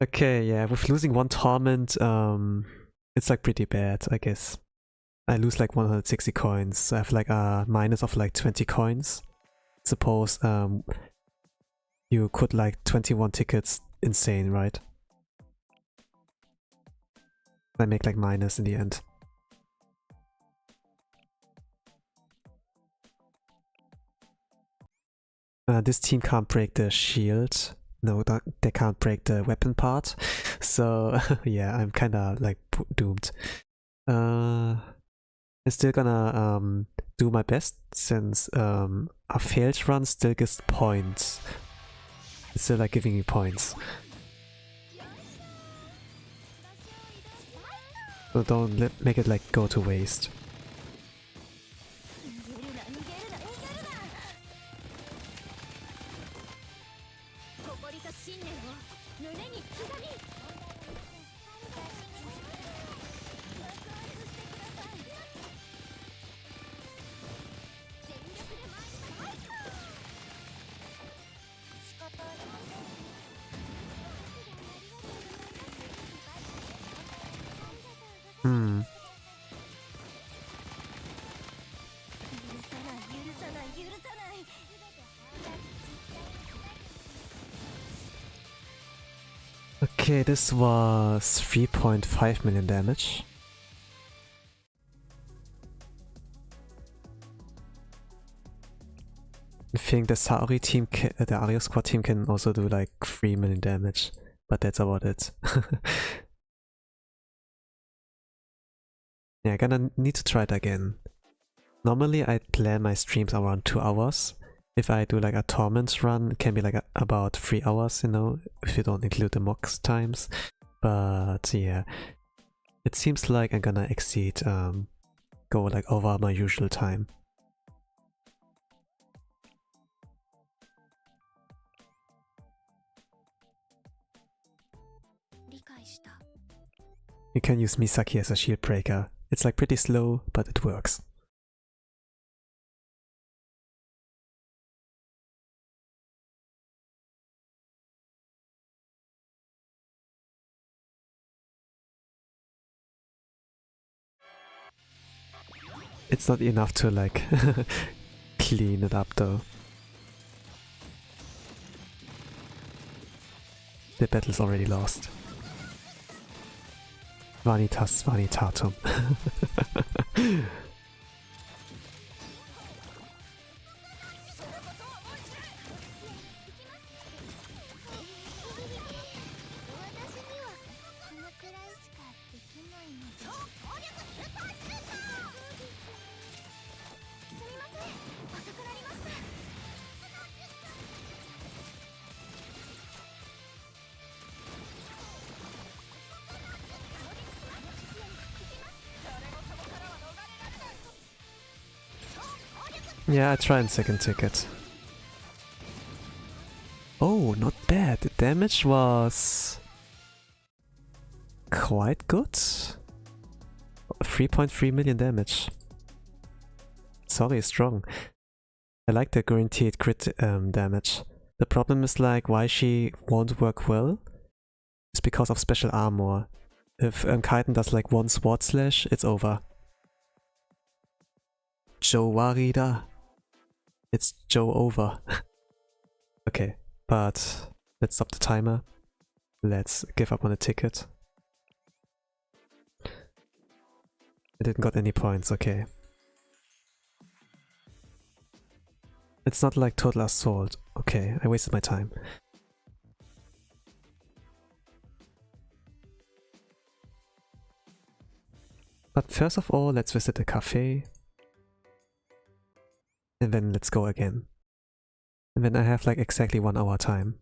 Okay, yeah, with losing 1 Torment, it's like pretty bad, I guess. I lose like 160 coins. I have like a minus of like 20 coins. Suppose you could like 21 tickets. Insane, right? I make like minus in the end. This team can't break the shield. No, they can't break the weapon part. So yeah, I'm kinda like doomed. I'm still gonna do my best since a failed run still gives points. It's still like giving me points. So don't make it like go to waste. Okay, this was 3.5 million damage. I think the Saori team, the Ario squad team can also do like 3 million damage, but that's about it. Yeah, gonna need to try it again. Normally I plan my streams around 2 hours. If I do like a Torment run, it can be like about 3 hours, you know, if you don't include the MOX times. But yeah, it seems like I'm gonna exceed, go like over my usual time. You can use Misaki as a shield breaker. It's like pretty slow, but it works. It's not enough to like clean it up though. The battle's already lost. Vanitas vanitatum. Yeah, I try and second ticket. Oh, not bad. The damage was quite good. 3.3 million damage. Sorry, strong. I like the guaranteed crit damage. The problem is like why she won't work well is because of special armor. If Kaiten does like one sword slash, it's over. Joe Warida. It's Joe over. Okay, but let's stop the timer. Let's give up on the ticket. I didn't got any points, okay. It's not like total assault. Okay, I wasted my time. But first of all, let's visit the cafe. And then let's go again. And then I have like exactly 1 hour time.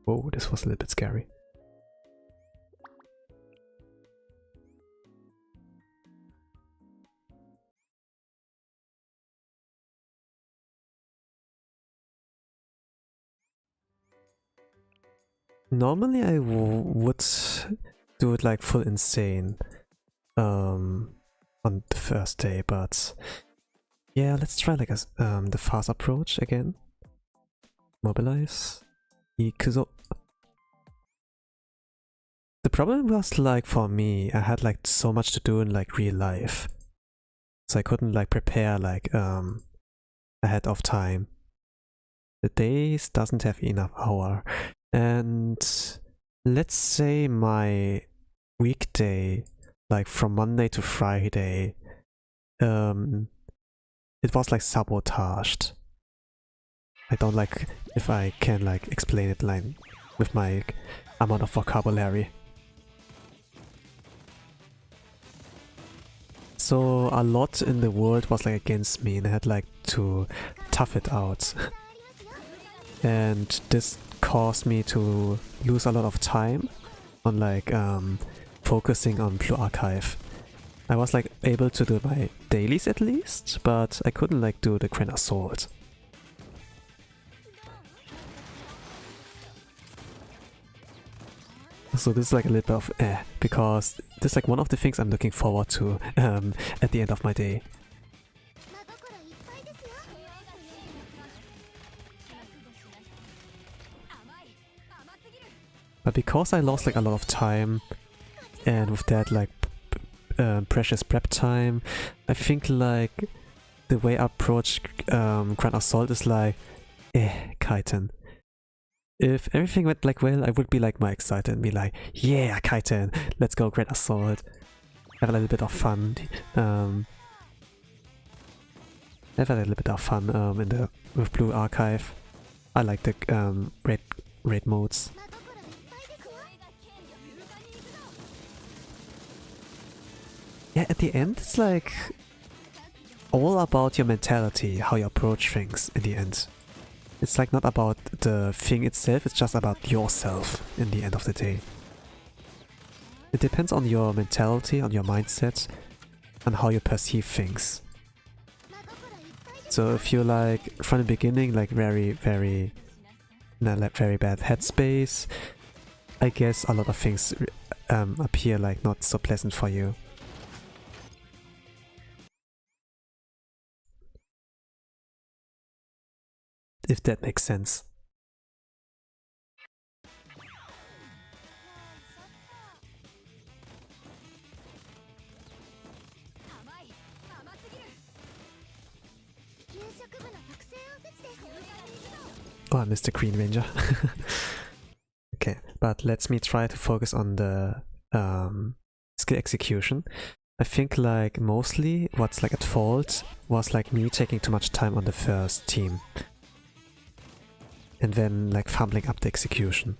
Whoa, this was a little bit scary. Normally I would do it like full insane on the first day, but yeah, let's try like the fast approach again. Mobilize. Ikuzo. The problem was like for me, I had like so much to do in like real life, so I couldn't like prepare like ahead of time. The days doesn't have enough hour. And let's say my weekday, like from Monday to Friday, it was like sabotaged. I don't like if I can like explain it like with my amount of vocabulary. So a lot in the world was like against me and I had like to tough it out. And this caused me to lose a lot of time on like focusing on Blue Archive. I was like able to do my dailies at least, but I couldn't like do the Grand Assault. So this is like a little bit of because this is like one of the things I'm looking forward to at the end of my day. But because I lost like a lot of time, and with that like precious prep time. I think like the way I approach Grand Assault is like, Kaiten. If everything went like well, I would be like more excited and be like, yeah, Kaiten, let's go Grand Assault. Have a little bit of fun. Have a little bit of fun with Blue Archive. I like the raid modes. Yeah, at the end it's like all about your mentality, how you approach things in the end. It's like not about the thing itself, it's just about yourself in the end of the day. It depends on your mentality, on your mindset, and how you perceive things. So if you're like, from the beginning, like very bad headspace, I guess a lot of things appear like not so pleasant for you. If that makes sense. Oh, I missed the Green Ranger. Okay, but let me try to focus on the skill execution. I think like mostly what's like at fault was like me taking too much time on the first team. And then like fumbling up the execution.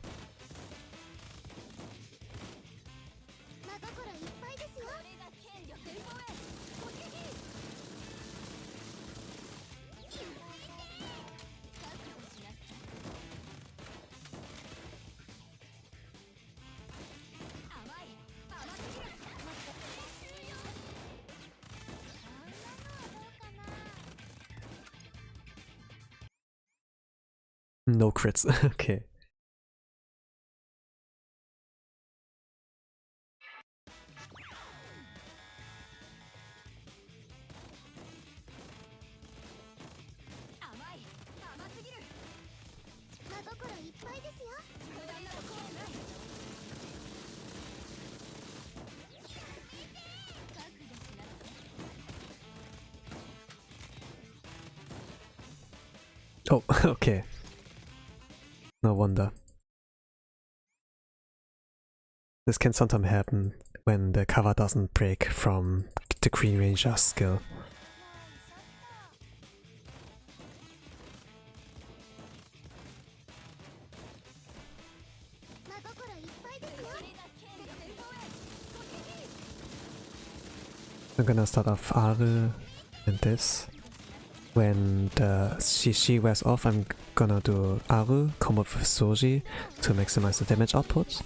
No crits, okay. Oh, okay. No wonder. This can sometimes happen when the cover doesn't break from the Green Ranger's skill. I'm gonna start off Aru and this. When the Shishi wears off, I'm gonna do Aru, combo with Soji to maximize the damage output.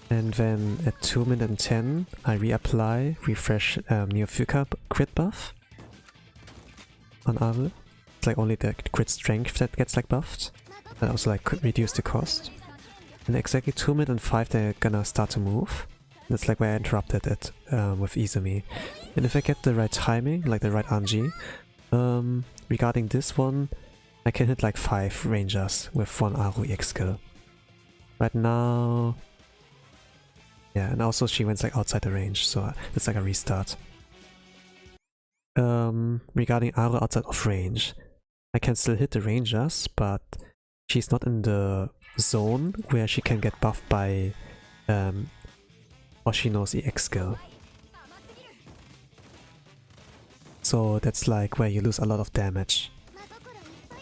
And then at 2 minutes and 10, I reapply, refresh Neofuka crit buff on Aru. It's like only the crit strength that gets like buffed. That also like could reduce the cost. And exactly 2 minutes and 5, they're gonna start to move. That's like where I interrupted it with Izumi. And if I get the right timing, like the right Anji, regarding this one, I can hit like 5 rangers with 1 Aru EX skill. Right now... Yeah, and also she went like outside the range, so it's like a restart. Regarding Aru outside of range, I can still hit the rangers, but she's not in the zone where she can get buffed by Oshino's EX skill. So that's like where you lose a lot of damage.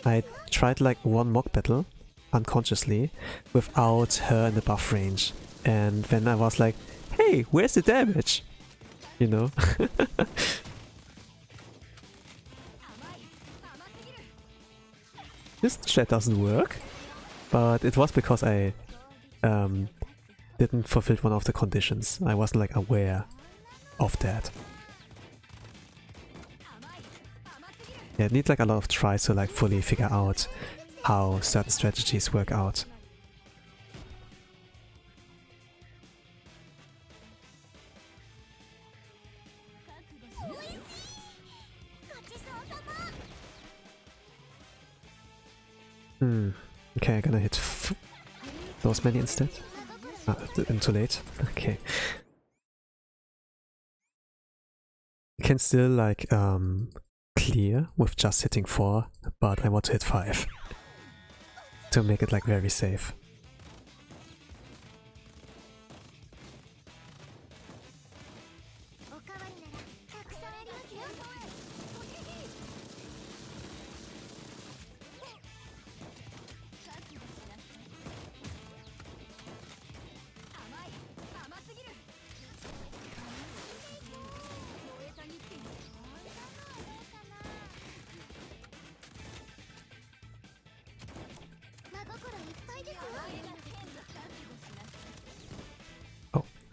I tried like one mock battle, unconsciously, without her in the buff range. And then I was like, hey, where's the damage? You know? This chat doesn't work. But it was because I didn't fulfill one of the conditions. I wasn't like aware of that. Yeah, it needs like a lot of tries to like fully figure out how certain strategies work out. Okay, I'm gonna hit those many instead. Ah, too late. Okay. You can still like clear with just hitting 4, but I want to hit 5 to make it like very safe.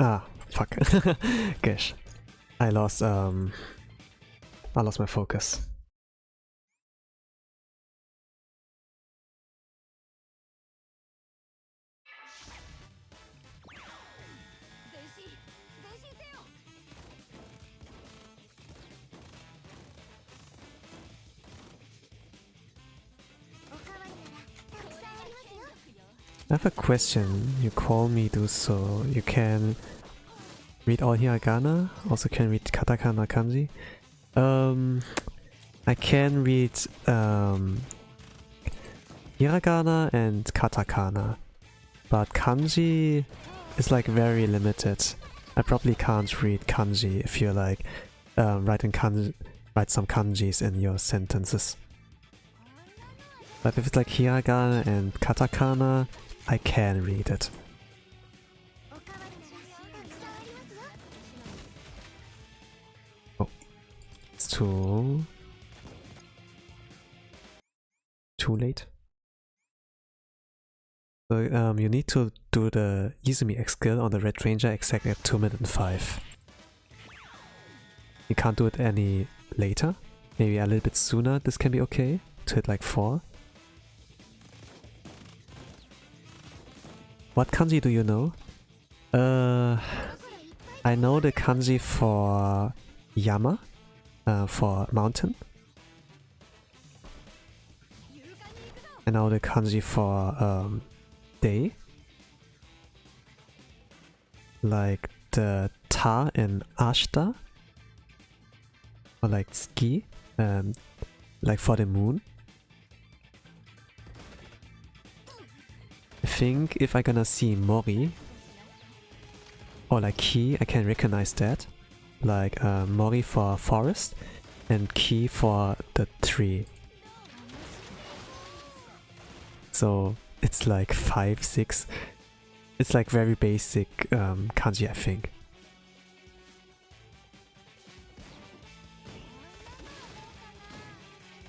Oh, fuck. Gosh. I lost my focus. I have a question. You call me do so. You can read all hiragana, also can read katakana kanji. I can read hiragana and katakana, but kanji is like very limited. I probably can't read kanji if you like write some kanjis in your sentences. But if it's like hiragana and katakana, I can read it. Oh, it's too late. So you need to do the Izumi X skill on the Red Ranger exactly at 2 minutes and 5. You can't do it any later. Maybe a little bit sooner, this can be okay. To hit like 4. What kanji do you know? I know the kanji for Yama, for mountain. I know the kanji for day. Like the ta and ashta. Or like tsuki, like for the moon. I think if I'm gonna see Mori or like Ki, I can recognize that. Like Mori for forest and Ki for the tree. So it's like 5, 6. It's like very basic kanji, I think.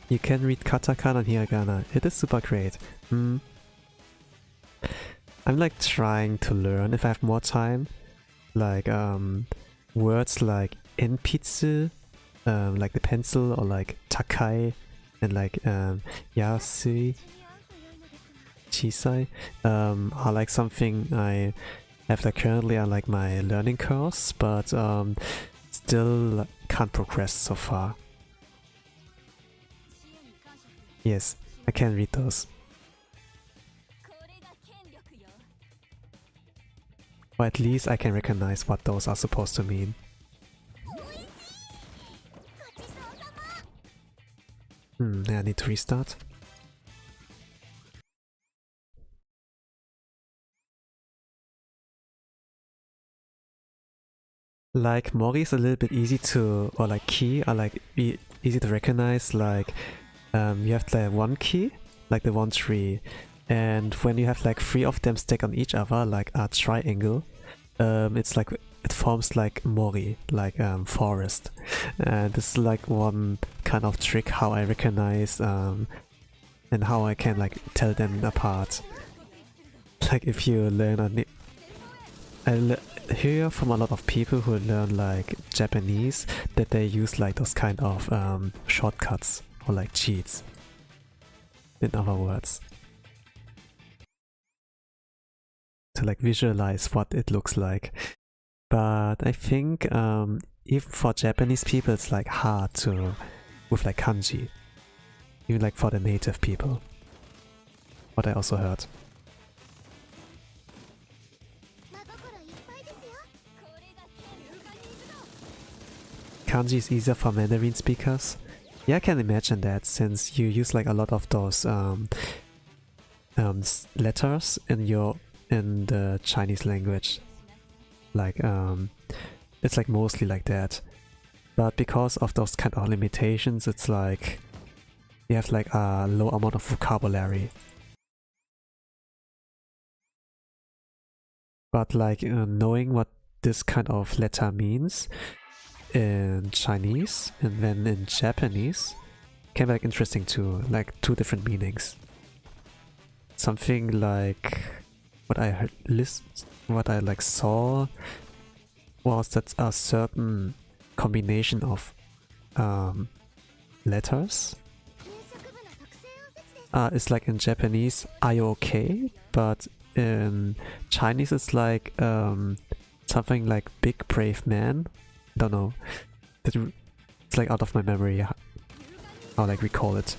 You can read katakana and hiragana. It is super great. I'm like trying to learn if I have more time. Like words like enpitsu, like the pencil, or like takai, and like yasui, chisai, are like something I have like currently on like my learning course, but still can't progress so far. Yes, I can read those. Or at least I can recognize what those are supposed to mean. Yeah, I need to restart. Like Mori is a little bit easy to, or like Ki are like easy to recognize. Like you have the one Ki, like the one tree, and when you have like 3 of them stacked on each other, like a triangle, it's like it forms like Mori, like forest. And this is like one kind of trick how I recognize and how I can like tell them apart. Like if you learn I hear from a lot of people who learn like Japanese that they use like those kind of shortcuts or like cheats, in other words, to like visualize what it looks like. But I think even for Japanese people it's like hard to with like kanji, even like for the native people, what I also heard. kanji is easier for Mandarin speakers. Yeah, I can imagine that, since you use like a lot of those letters in the Chinese language. Like it's like mostly like that. But because of those kind of limitations, it's like you have like a low amount of vocabulary. But like knowing what this kind of letter means in Chinese and then in Japanese can be like interesting too, like two different meanings. Something like what I heard, what I like saw was that a certain combination of letters is like in Japanese "Are you okay?" but in Chinese it's like something like "big brave man." Don't know. It's like out of my memory. I'll like recall it.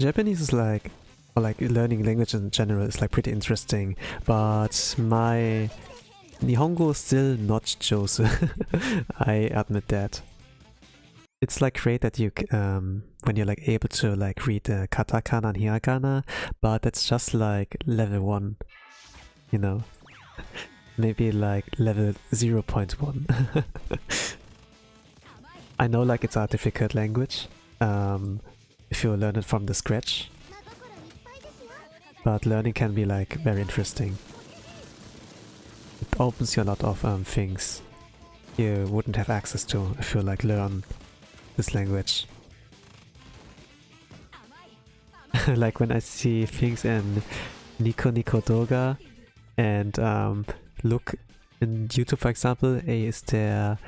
Japanese is like, or like learning language in general is like pretty interesting, but my Nihongo is still not Josu. I admit that. It's like great that you when you're like able to like read the katakana and hiragana, but that's just like level 1, you know. Maybe like level 0.1. I know like it's a difficult language if you learn it from the scratch, but learning can be like very interesting. It opens you a lot of things you wouldn't have access to if you like learn this language. Like when I see things in Nico Nico Doga and look in YouTube, for example, is there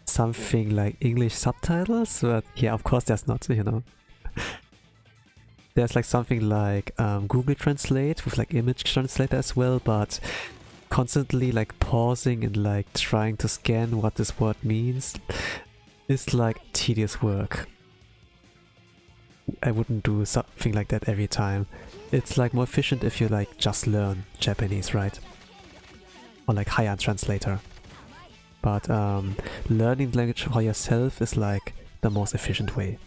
something like English subtitles? But yeah, of course there's not, you know. There's like something like Google Translate with like image translator as well, but constantly like pausing and like trying to scan what this word means is like tedious work. I wouldn't do something like that every time. It's like more efficient if you like just learn Japanese, right? Or like hire a translator. But learning the language for yourself is like the most efficient way.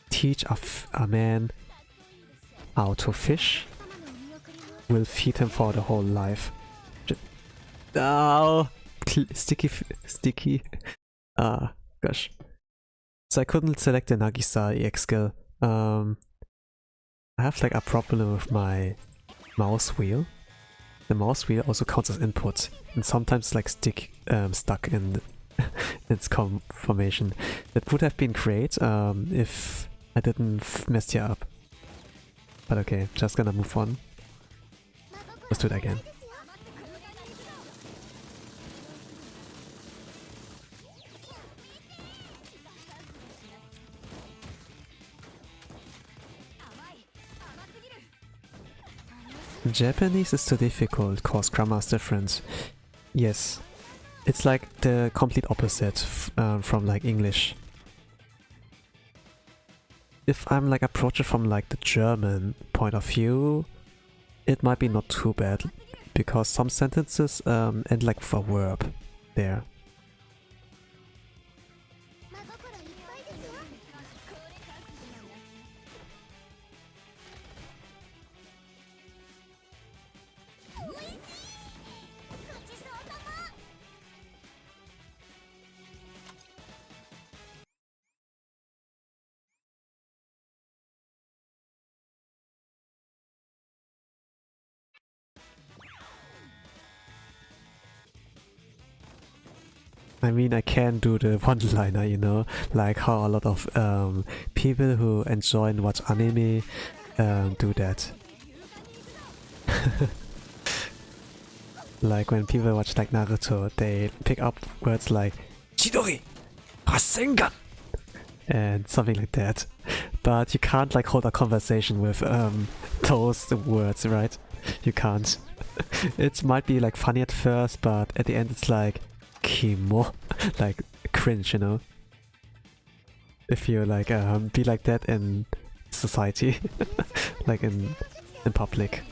Teach a man how to fish will feed him for the whole life. Oh, sticky. Ah, gosh. So I couldn't select the Nagisa EX skill. I have like a problem with my mouse wheel. The mouse wheel also counts as input, and sometimes like stuck in its conformation. That would have been great if I didn't mess you up. But okay, just gonna move on. Let's do it again. Japanese is too difficult cause grammar is different. Yes, it's like the complete opposite from like English. If I'm like approach it from like the German point of view, it might be not too bad because some sentences end like with a verb there. I mean, I can do the one-liner, you know, like how a lot of people who enjoy and watch anime do that. Like when people watch like Naruto, they pick up words like Chidori, Rasengan, and something like that. But you can't like hold a conversation with those words, right? You can't. It might be like funny at first, but at the end it's like Kimo, like cringe, you know? If you like be like that in society, like in public.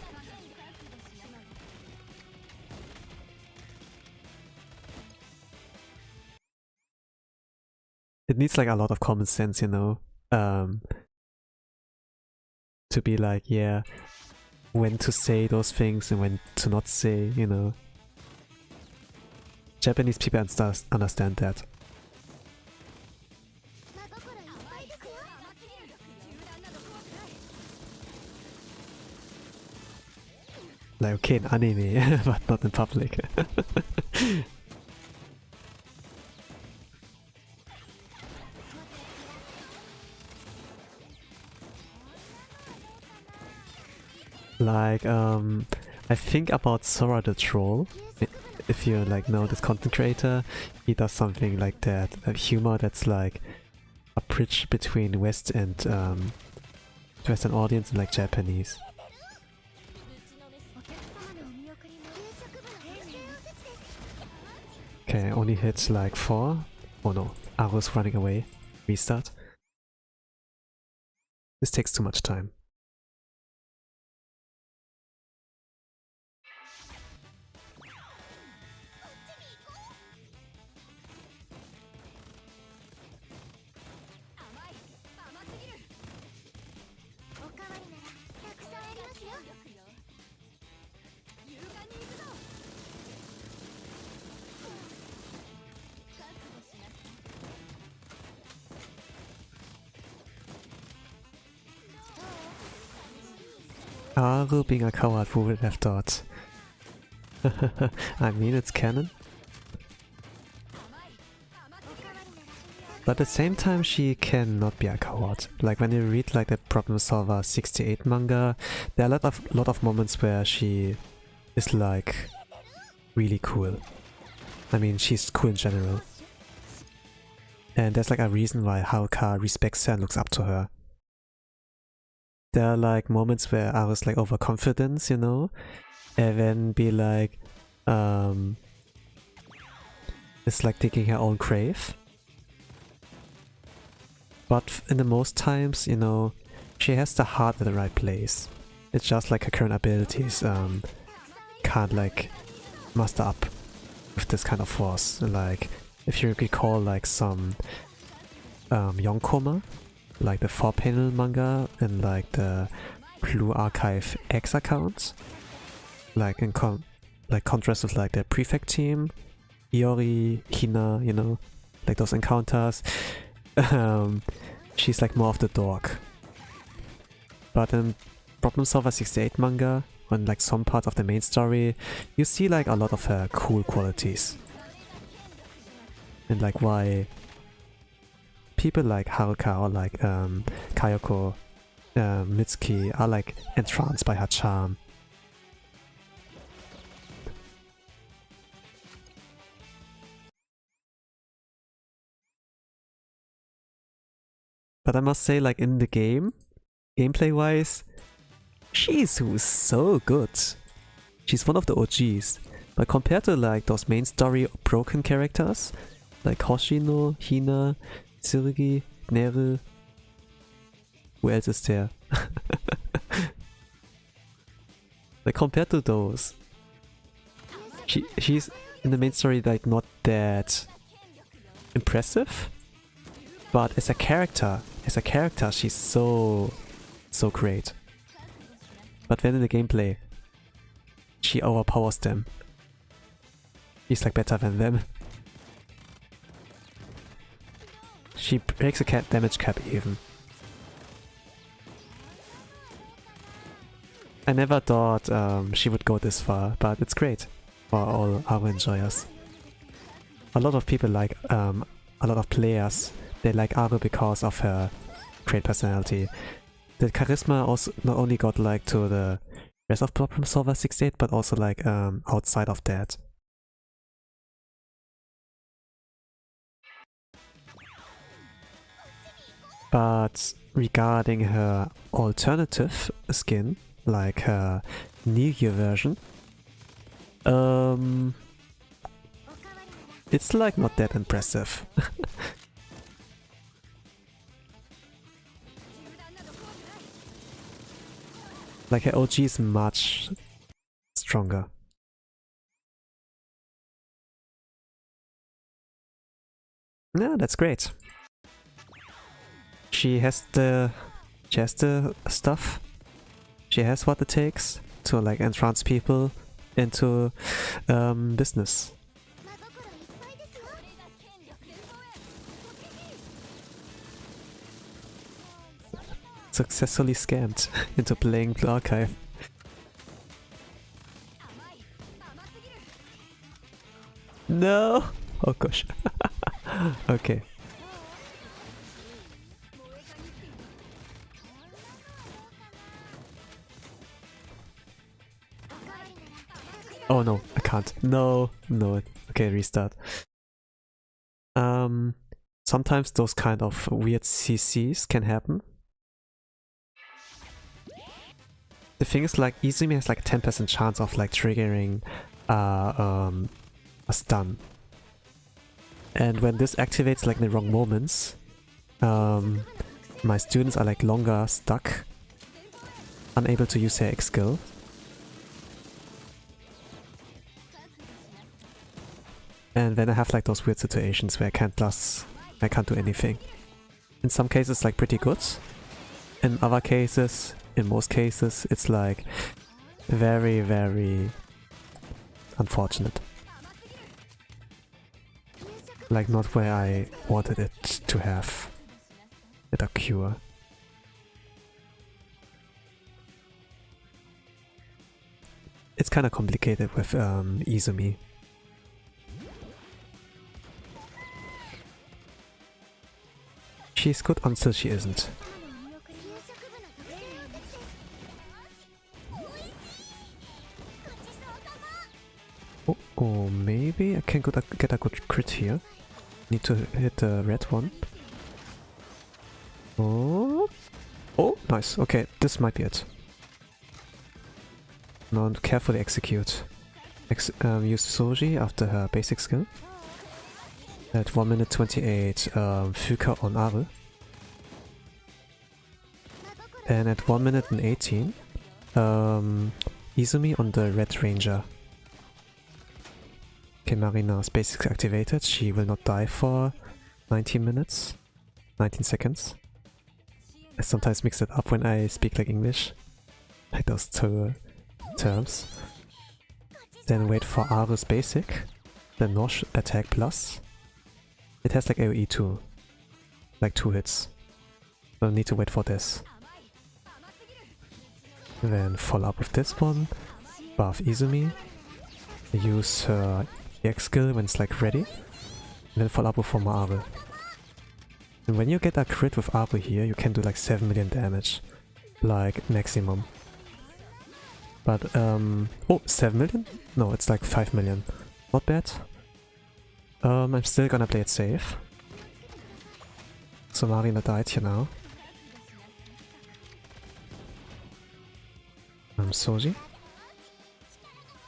It needs like a lot of common sense, you know, to be like, yeah, when to say those things and when to not say, you know. Japanese people understand that. Like, okay, in anime, but not in public. Like, I think about Sora the Troll. If you like know this content creator, he does something like that. A humor that's like a bridge between West and Western audience and like Japanese. Okay, only hits like 4. Oh no, Aru's running away. Restart. This takes too much time. Aru being a coward, who would have thought? I mean, it's canon. But at the same time, she cannot be a coward. Like when you read like the Problem Solver 68 manga, there are a lot of moments where she is like really cool. I mean, she's cool in general. And there's like a reason why Haruka respects her and looks up to her. There are like moments where I was like overconfident, you know, and then be like, it's like digging her own grave. But in the most times, you know, she has the heart at the right place. It's just like her current abilities can't like muster up with this kind of force. Like if you recall like some Yonkoma, like the 4-panel manga and like the Blue Archive X accounts, like in contrast with like the Prefect team, Iori, Hina, you know, like those encounters. She's like more of the dog. But in Problem Solver 68 manga, on like some part of the main story, you see like a lot of her cool qualities. And like why people like Haruka or like Kayoko, Mitsuki are like entranced by her charm. But I must say, like in the game, gameplay wise, she's so good. She's one of the OGs. But compared to like those main story broken characters, like Hoshino, Hina, Tsurugi, Neru, who else is there? Like compared to those, she's in the main story like not that impressive. But as a character, she's so great. But then in the gameplay, she overpowers them. She's like better than them. She breaks a damage cap even. I never thought she would go this far, but it's great for all our enjoyers. a lot of people like, a lot of players, they like Aru because of her great personality. The charisma also not only got like to the rest of Problem Solver 68, but also like outside of that. But regarding her alternative skin, like her New Year version, it's like not that impressive. Like her OG is much stronger. Yeah, that's great. She has the stuff. She has what it takes to like entrance people into business. Successfully scammed into playing Blue Archive. No! Oh gosh. Okay. Oh no, I can't. No, no. Okay, restart. Sometimes those kind of weird CCs can happen. The thing is, like, Izumi has like a 10% chance of like triggering a stun. And when this activates like in the wrong moments, my students are like longer stuck, unable to use their X skill. And then I have like those weird situations where I can't do anything. In some cases like pretty good. In other cases, in most cases, it's like very, very unfortunate. Like not where I wanted it to have it occur. It's kind of complicated with Izumi. She's good until she isn't. Oh, maybe I can get a good crit here. Need to hit the red one. Oh, oh, nice. Okay, this might be it. Now carefully execute. Use Soji after her basic skill. At 1 minute 28, Fuka on Aru. And at 1 minute and 18, Izumi on the Red Ranger. Okay, Marina's basics activated. She will not die for 19 minutes. 19 seconds. I sometimes mix it up when I speak like English. Like those two terms. Then wait for Aru's basic. Then Nosh attack plus. It has like AoE too. Like 2 hits. So need to wait for this. Then follow up with this one. Buff Izumi. Use her EX skill when it's like ready. And then follow up with for Aru. And when you get a crit with Aru here, you can do like 7 million damage. Like maximum. But oh, 7 million? No, it's like 5 million. Not bad. I'm still gonna play it safe. So Marina died here now. Soji.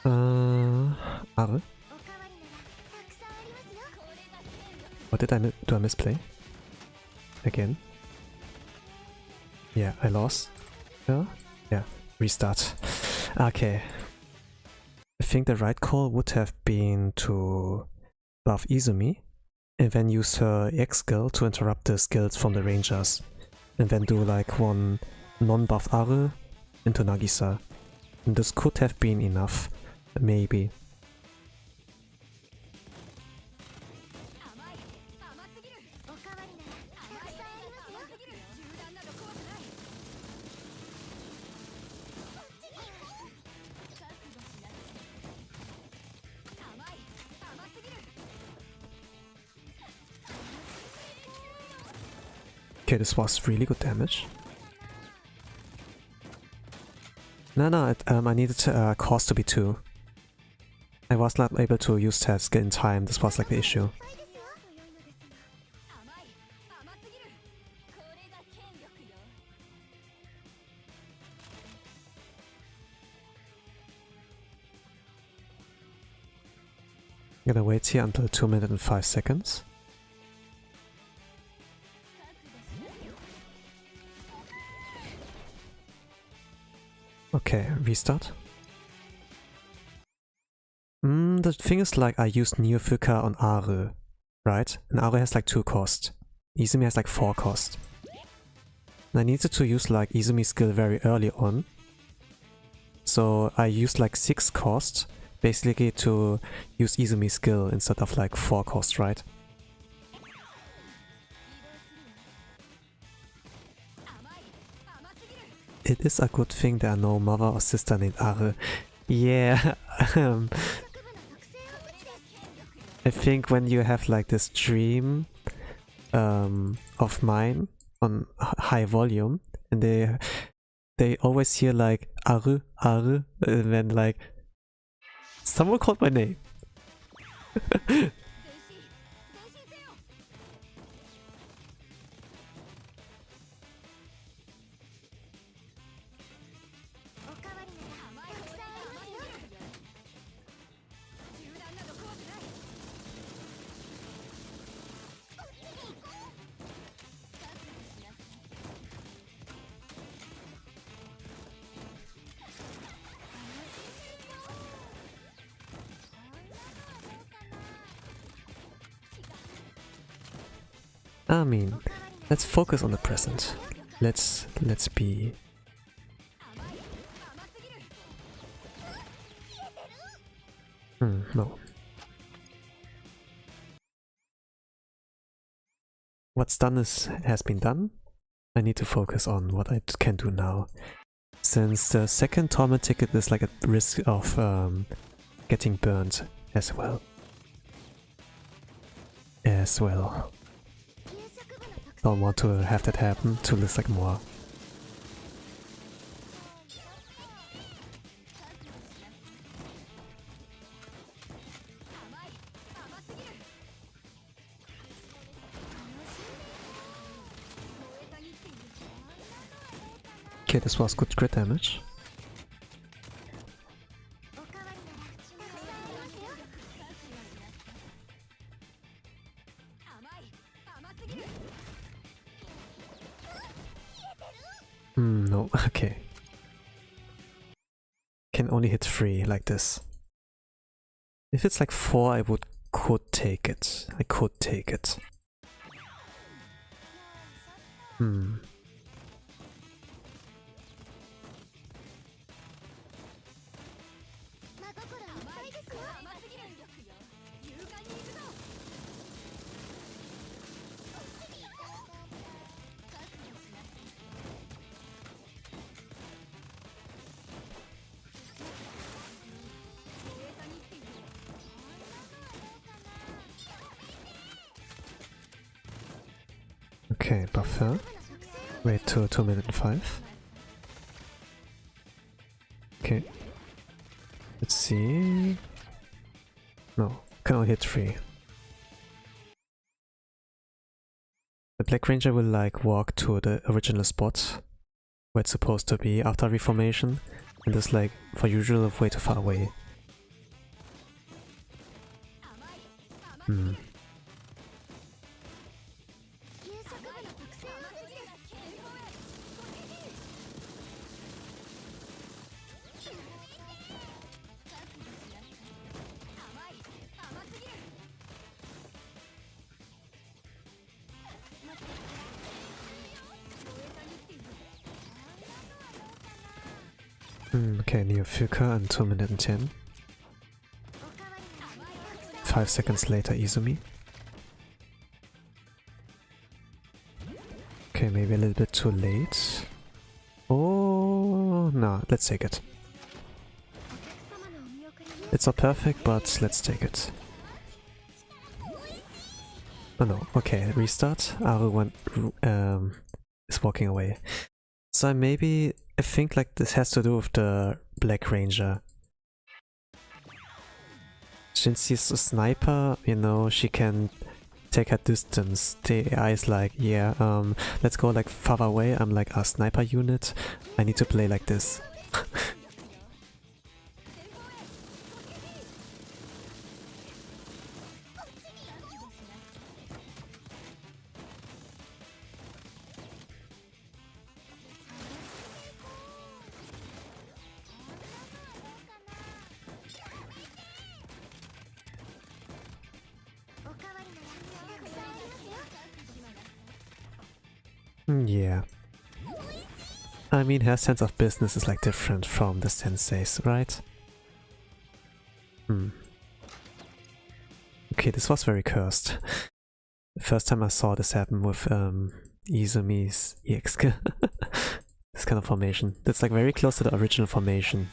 Aru. What did do I misplay? Again? Yeah, I lost. Yeah, restart. Okay. I think the right call would have been to buff Izumi and then use her EX skill to interrupt the skills from the rangers. And then do like one non-buff Aru into Nagisa. And this could have been enough. Maybe. Okay, this was really good damage. No, I needed cost to be 2. I was not able to use that skill in time, this was like the issue. I'm gonna wait here until 2 minutes and 5 seconds. Okay, restart. The thing is, like, I used Neofuka on Aru, right? And Aru has like 2 cost. Izumi has like 4 cost. And I needed to use like Izumi's skill very early on. So I used like 6 cost, basically to use Izumi's skill instead of like 4 cost, right? It is a good thing there are no mother or sister named Aru. Yeah, I think when you have like this dream of mine on high volume, and they always hear like Aru, Aru, and then like someone called my name. I mean, let's focus on the present. Let's be... no. What's done has been done. I need to focus on what I can do now. Since the second Torment ticket is like a risk of getting burned as well. Don't want to have that happen to lose like more. Okay, this was good crit damage. No, okay. Can only hit 3 like this. If it's like 4, I could take it. I could take it. Okay, buffer. Wait till 2 minutes and 5. Okay. Let's see. No, can only hit 3. The Black Ranger will like walk to the original spot where it's supposed to be after reformation, and is like, for usual, way too far away. Okay, Neofuka and 2 minutes and 10. 5 seconds later, Izumi. Okay, maybe a little bit too late. Oh, no, let's take it. It's not perfect, but let's take it. Oh no, okay, restart. Aru is walking away. So I think like this has to do with the Black Ranger. Since she's a sniper, you know, she can take her distance. The AI is like, yeah, let's go like far away. I'm like a sniper unit. I need to play like this. Yeah. I mean, her sense of business is like different from the sensei's, right? Okay, this was very cursed. The first time I saw this happen with Izumi's EX skill. This kind of formation. That's like very close to the original formation.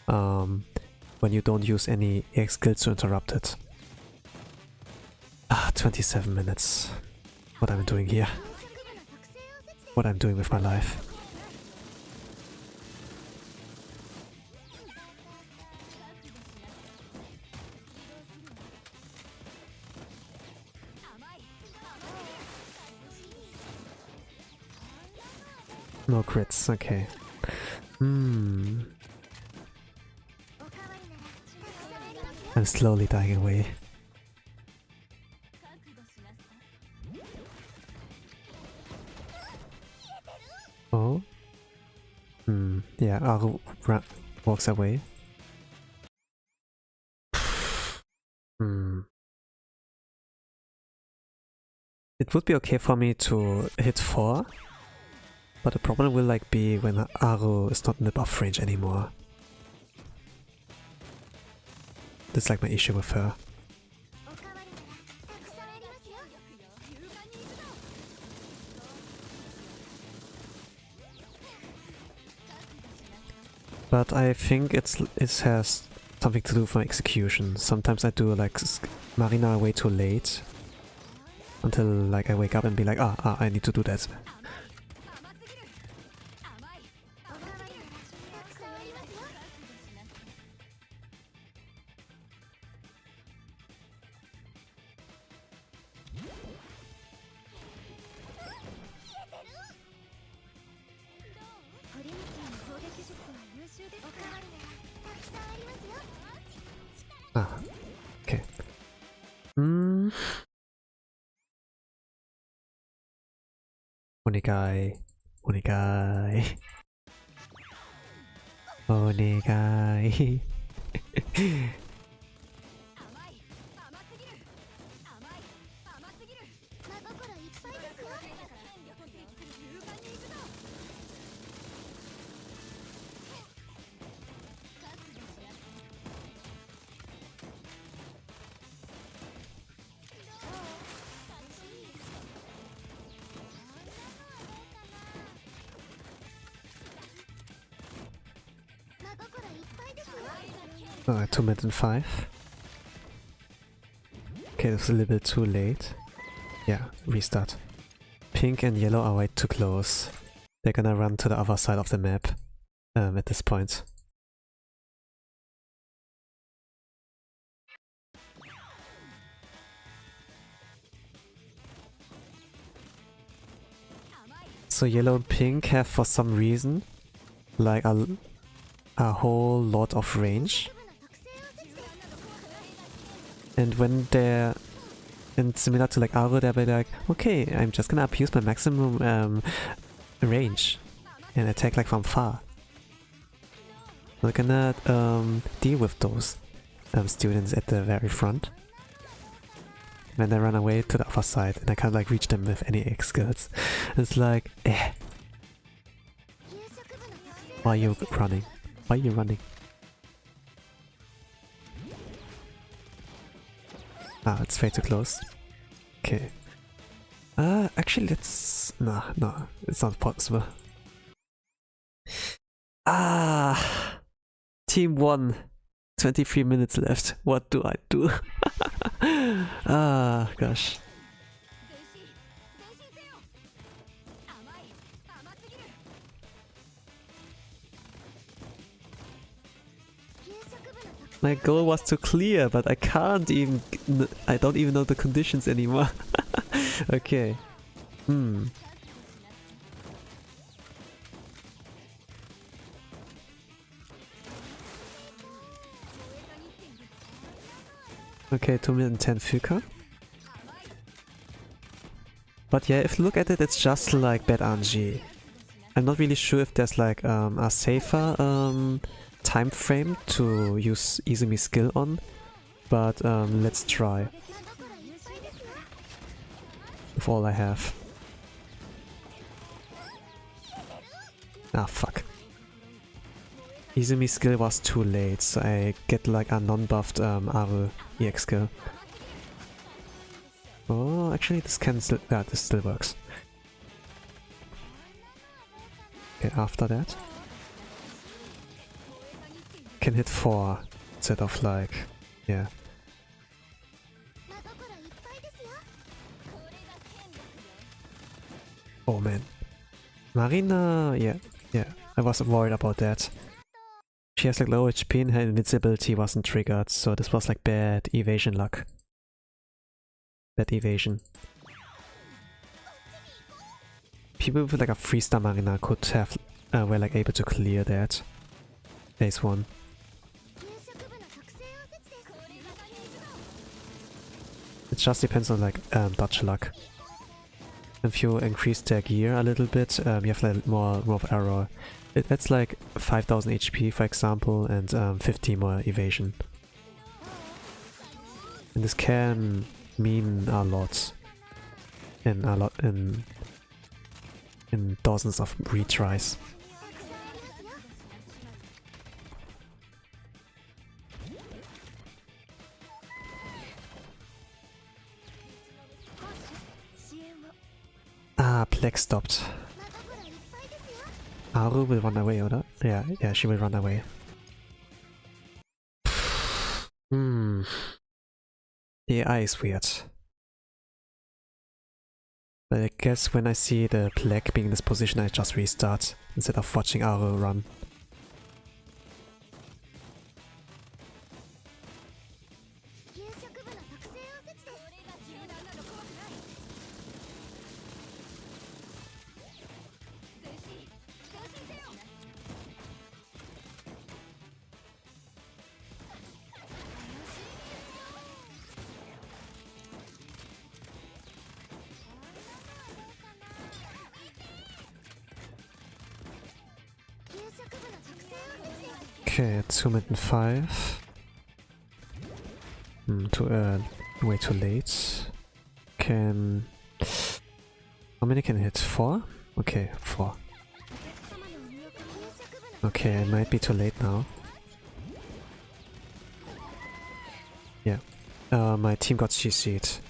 When you don't use any EX skills to interrupt it. 27 minutes. What am I doing here? What I'm doing with my life. No crits, okay. I'm slowly dying away. Oh? Yeah, Aru walks away. It would be okay for me to hit 4, but the problem will like be when Aru is not in the buff range anymore. That's like my issue with her. But I think it has something to do with my execution. Sometimes I do like Marina way too late. Until like I wake up and be like, I need to do that. Okay. Onegai. Onegai. Onegai. Alright, 2 minutes and 5. Okay, that's a little bit too late. Yeah, restart. Pink and yellow are way too close. They're gonna run to the other side of the map at this point. So yellow and pink have for some reason like a whole lot of range. And when they're similar to like Aru, they'll be like, okay, I'm just gonna abuse my maximum range and attack like from far. We're gonna deal with those students at the very front. When they run away to the other side and I can't like reach them with any X skills. It's like, why are you running? Why are you running? It's way too close. Okay. Actually let's... No, it's not possible. Team 1. 23 minutes left. What do I do? Gosh. My goal was to clear, but I can't even... I don't even know the conditions anymore. Okay. Okay, 2 minute and 10 Fuka. But yeah, if you look at it, it's just like bad RNG. I'm not really sure if there's like a safer time frame to use Izumi's skill on, but let's try. With all I have. Ah, fuck. Izumi's skill was too late, so I get like a non-buffed Aru EX skill. Oh, actually this can still... yeah, this still works. Okay, after that... can hit 4 instead of like... yeah. Oh man. Marina... yeah, I was worried about that. She has like low HP and her invincibility wasn't triggered, so this was like bad evasion luck. Bad evasion. People with like a 3-star Marina could have were like able to clear that. Phase 1. It just depends on like dodge luck. If you increase their gear a little bit, you have like more of error. That's like 5000 HP for example, and 50 more evasion. And this can mean a lot in dozens of retries. Ah, Plex stopped. Aru will run away, oder? Yeah, she will run away. The AI is weird. But I guess when I see the Plague being in this position, I just restart instead of watching Aru run. Okay, 2 minute and 5. Way too late. Can... how many can hit? 4? Okay, 4. Okay, it might be too late now. Yeah. My team got CC'd.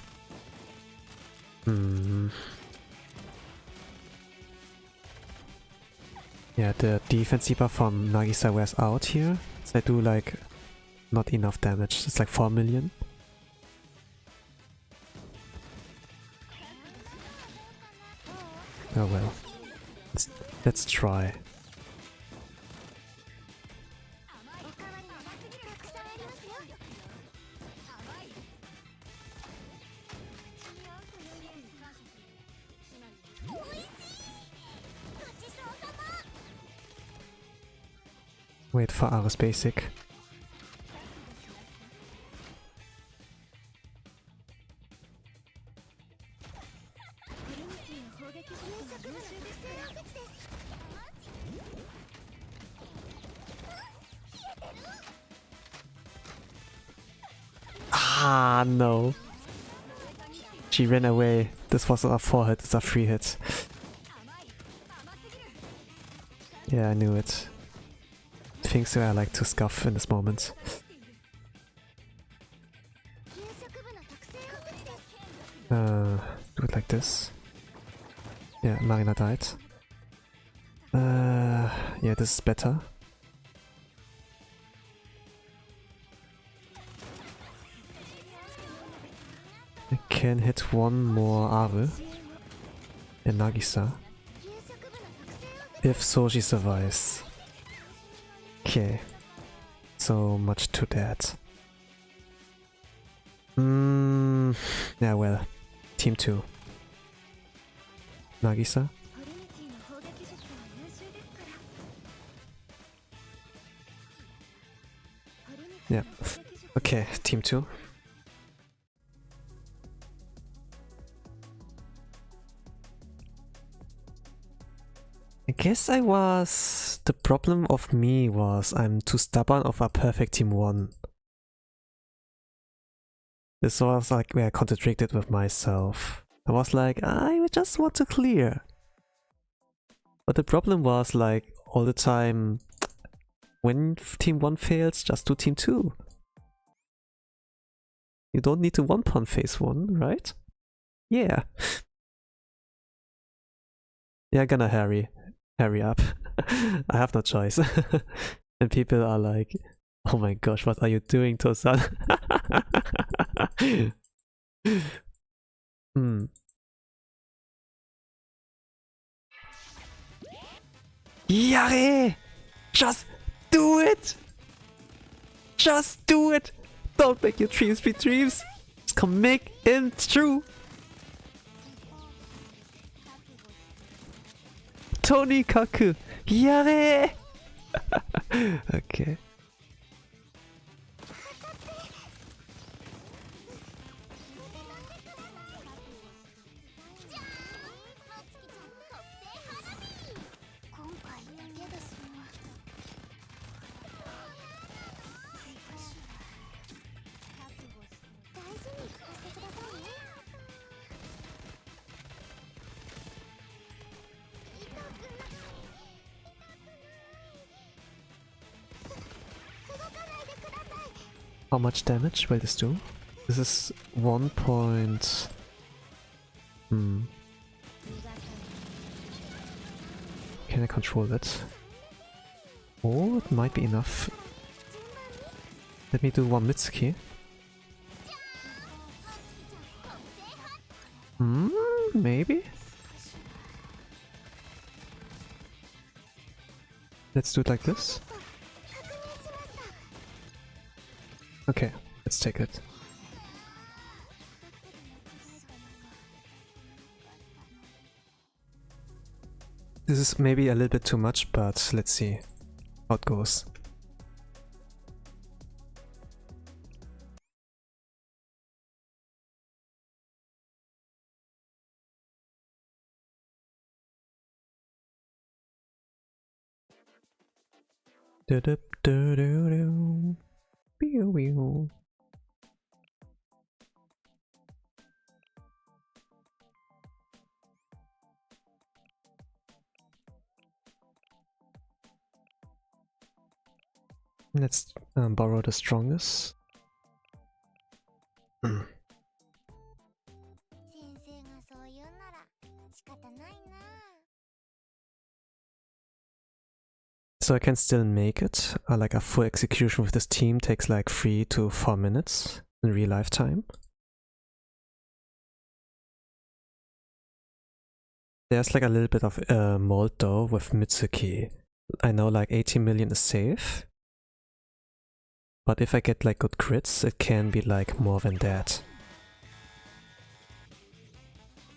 Yeah, the defense debuff from Nagisa wears out here, so I do like not enough damage. It's like 4 million. Oh well. Let's try. Wait for Aru's basic. Ah, no. She ran away. This was not a 4 hit, it's a 3 hit. Yeah, I knew it. Things that I like to scuff in this moment. Do it like this. Yeah, Marina died. Yeah, this is better. I can hit one more Aru and Nagisa. If Soji survives. Okay. so much to that. Yeah, well, Team 2. Nagisa? Yeah. Okay, Team 2. I guess I was... The problem of me was I'm too stubborn of a perfect Team 1. This was like where I contradicted with myself. I was like, I just want to clear. But the problem was like all the time, when Team 1 fails, just do Team 2. You don't need to one-pawn phase 1, right? Yeah. Yeah, gonna hurry up. I have no choice. And people are like, oh my gosh, what are you doing, Tosan? Yare! Just do it! Just do it! Don't make your dreams be dreams! Just come make it true! Tony Kaku! Yare! Okay. How much damage will this do? This is 1 point... Can I control it? Oh, it might be enough. Let me do one Mitsuki. Maybe? Let's do it like this. Okay, let's take it. This is maybe a little bit too much, but let's see how it goes. Let's borrow the strongest. So I can still make it. Like a full execution with this team takes like 3 to 4 minutes in real life time. There's like a little bit of mold though with Mitsuki. I know like 80 million is safe. But if I get like good crits, it can be like more than that.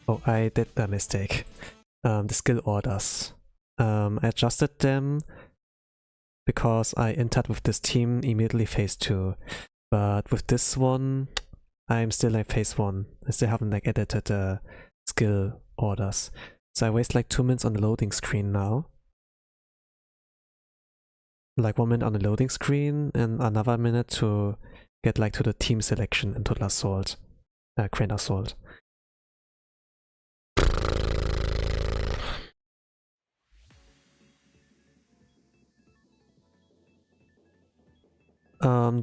Oh, I did a mistake. The skill orders. I adjusted them because I entered with this team immediately phase 2. But with this one, I'm still in phase 1. I still haven't like edited the skill orders. So I waste like 2 minutes on the loading screen now. Like 1 minute on the loading screen and another minute to get like to the team selection in Total Assault. Grand Assault.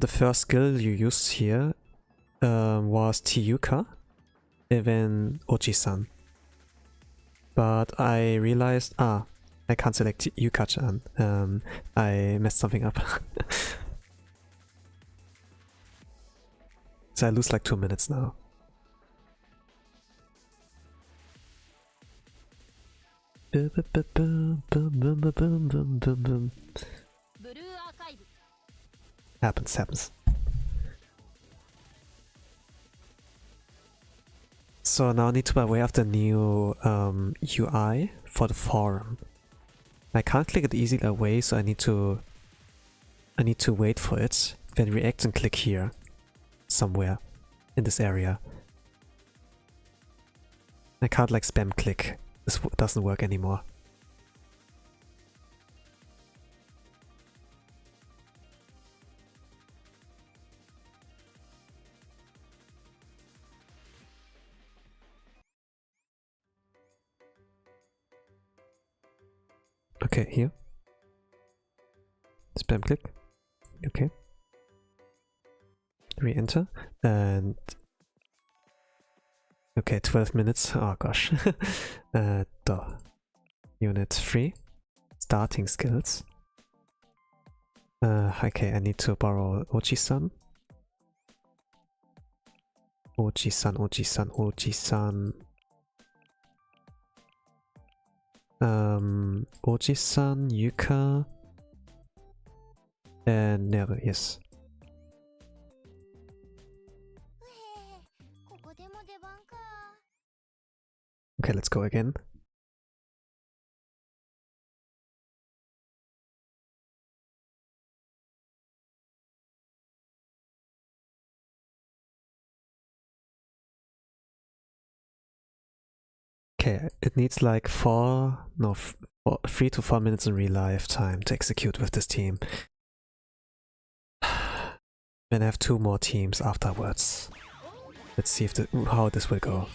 The first skill you used here was Tiyuka, and then Oji-san. But I realized, I can't select Yuka-chan. I messed something up. So I lose like 2 minutes now. Happens. So now I need to be aware of the new UI for the forum. I can't click it easily away, so I need to wait for it, then react and click here somewhere in this area. I can't like spam click. This doesn't work anymore. Okay, here. Spam click. Okay. Re-enter. And... okay, 12 minutes. Oh gosh. Unit 3. Starting skills. Okay, I need to borrow Oji-san. Oji-san. Oji-san, Yuka, and Nero, yes. Okay, let's go again. Okay, it needs like 3 to 4 minutes in real life time to execute with this team. Then I have 2 more teams afterwards. Let's see if how this will go.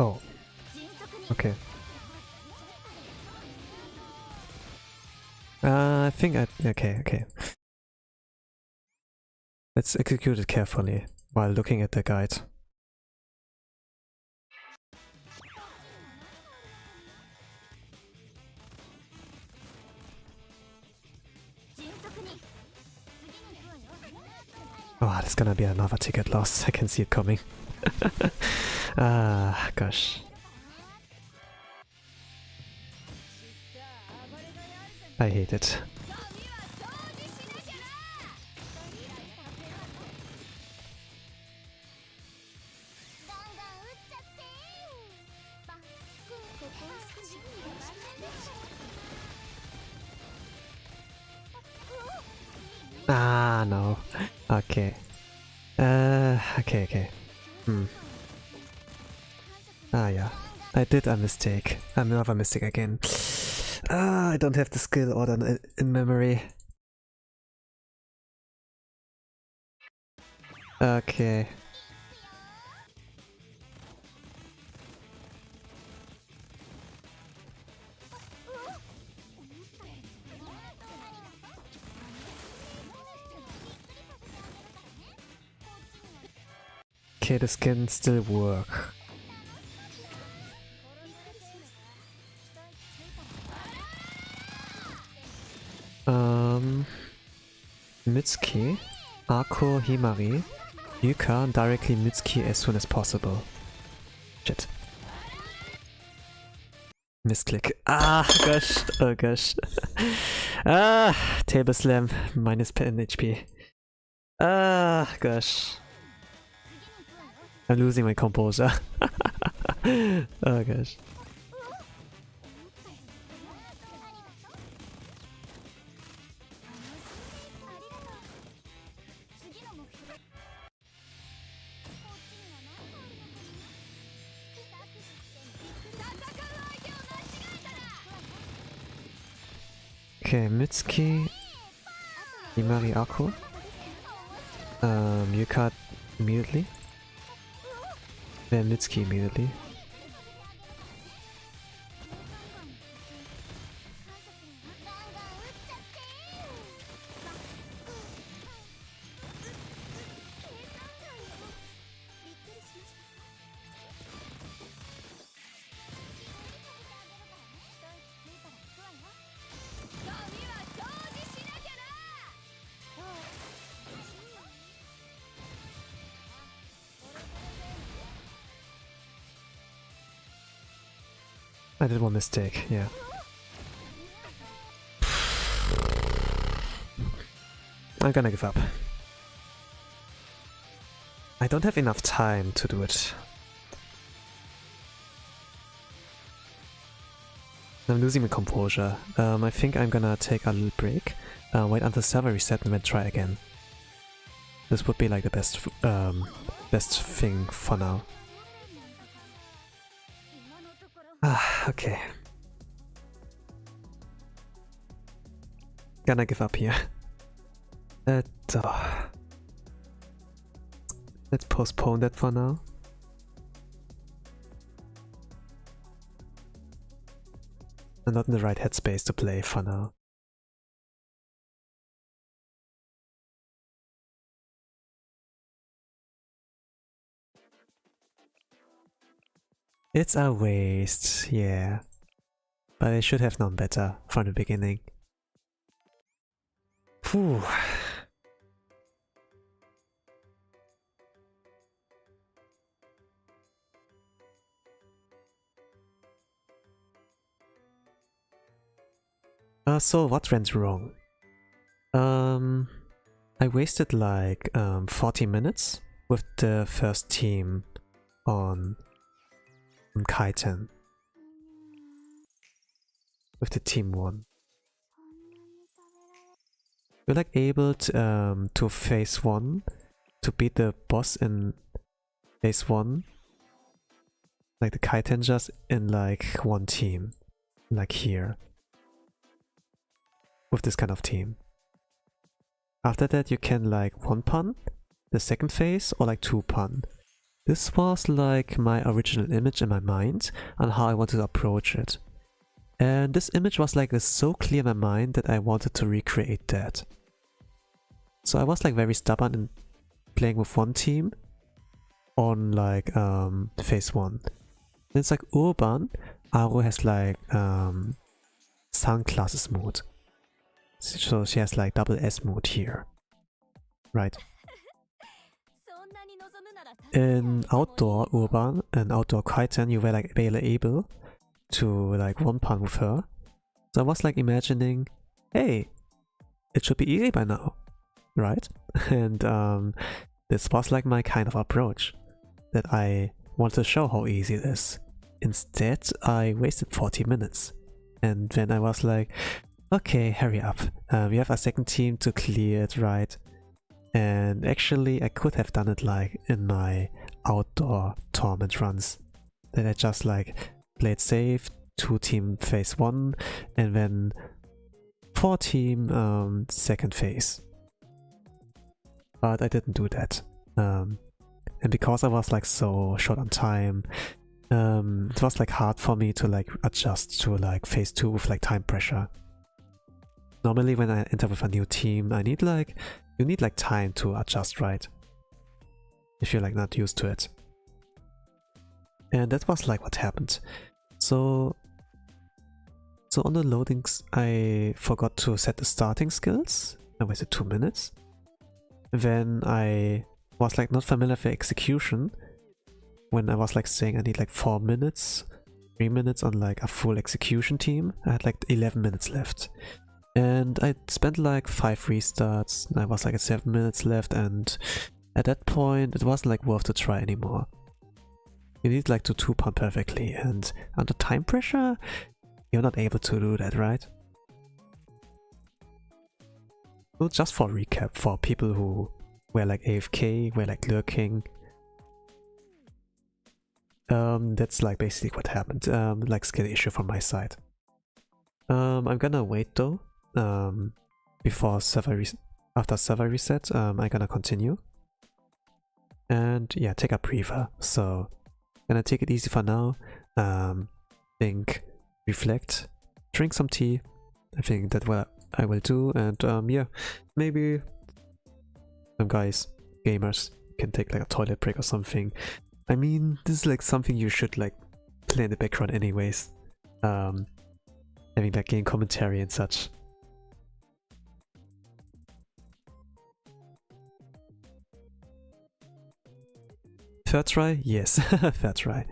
Oh, okay. I think okay. Let's execute it carefully while looking at the guide. Oh, there's gonna be another ticket loss. I can see it coming. Ah, gosh. I hate it. Ah, no. Okay. Okay. Ah, yeah. I did a mistake. Another mistake again. Ah, I don't have the skill order in memory. Okay. Okay, this can still work. Mitsuki, Ako, Himari, Yuka, directly Mitsuki as soon as possible. Shit. Misclick. Ah, gosh. Oh, gosh. Ah, table slam, minus 10 HP. Ah, gosh. I'm losing my composure. Oh gosh. Okay, Mitsuki, Imari Ako. You cut immediately. Then Mitsuki immediately. I did one mistake, yeah. I'm gonna give up. I don't have enough time to do it. I'm losing my composure. I think I'm gonna take a little break, wait until server reset and then try again. This would be like the best thing for now. Ah, okay. Gonna give up here. Let's postpone that for now. I'm not in the right headspace to play for now. It's a waste, yeah. But I should have known better from the beginning. Phew. So what went wrong? I wasted like 40 minutes with the first team on Kaiten. With the team 1. We're like able to phase 1 to beat the boss in phase 1. Like the Kaiten just in like one team. Like here. With this kind of team. After that you can like 1 pun the second phase or like 2 pun. This was like my original image in my mind on how I wanted to approach it. And this image was like so clear in my mind that I wanted to recreate that. So I was like very stubborn in playing with one team on like phase 1. Then it's like Urban, Aro has like sunglasses mode. So she has like double S mode here. Right. In outdoor Urban and outdoor Kaiten, you were like barely able to like 1 pun with her. So I was like imagining, hey, it should be easy by now, right? And this was like my kind of approach, that I wanted to show how easy it is. Instead, I wasted 40 minutes. And then I was like, okay, hurry up. We have a second team to clear it, right? And actually I could have done it like in my outdoor Torment runs. That I just like played safe, 2 team phase 1 and then 4 team second phase. But I didn't do that. And because I was like so short on time, it was like hard for me to like adjust to like phase 2 with like time pressure. Normally when I enter with a new team, you need like time to adjust, right? If you're like not used to it. And that was like what happened. So on the loadings I forgot to set the starting skills. I wasted 2 minutes. Then I was like not familiar with execution. When I was like saying I need like 4 minutes, 3 minutes on like a full execution team, I had like 11 minutes left. And I spent like 5 restarts, I was like at 7 minutes left and at that point, it wasn't like worth to try anymore. You need like to two-pun perfectly, and under time pressure, you're not able to do that, right? So just for recap, for people who were like AFK, were like lurking, that's like basically what happened. Like skill issue from my side. I'm gonna wait though. Before after server reset, I'm gonna continue. And yeah, take a breather. So gonna take it easy for now. Think, reflect, drink some tea. I think that's what I will do. And yeah, maybe some guys, gamers, can take like a toilet break or something. I mean, this is like something you should like play in the background anyways. Having like game commentary and such. Third try? Yes, third try.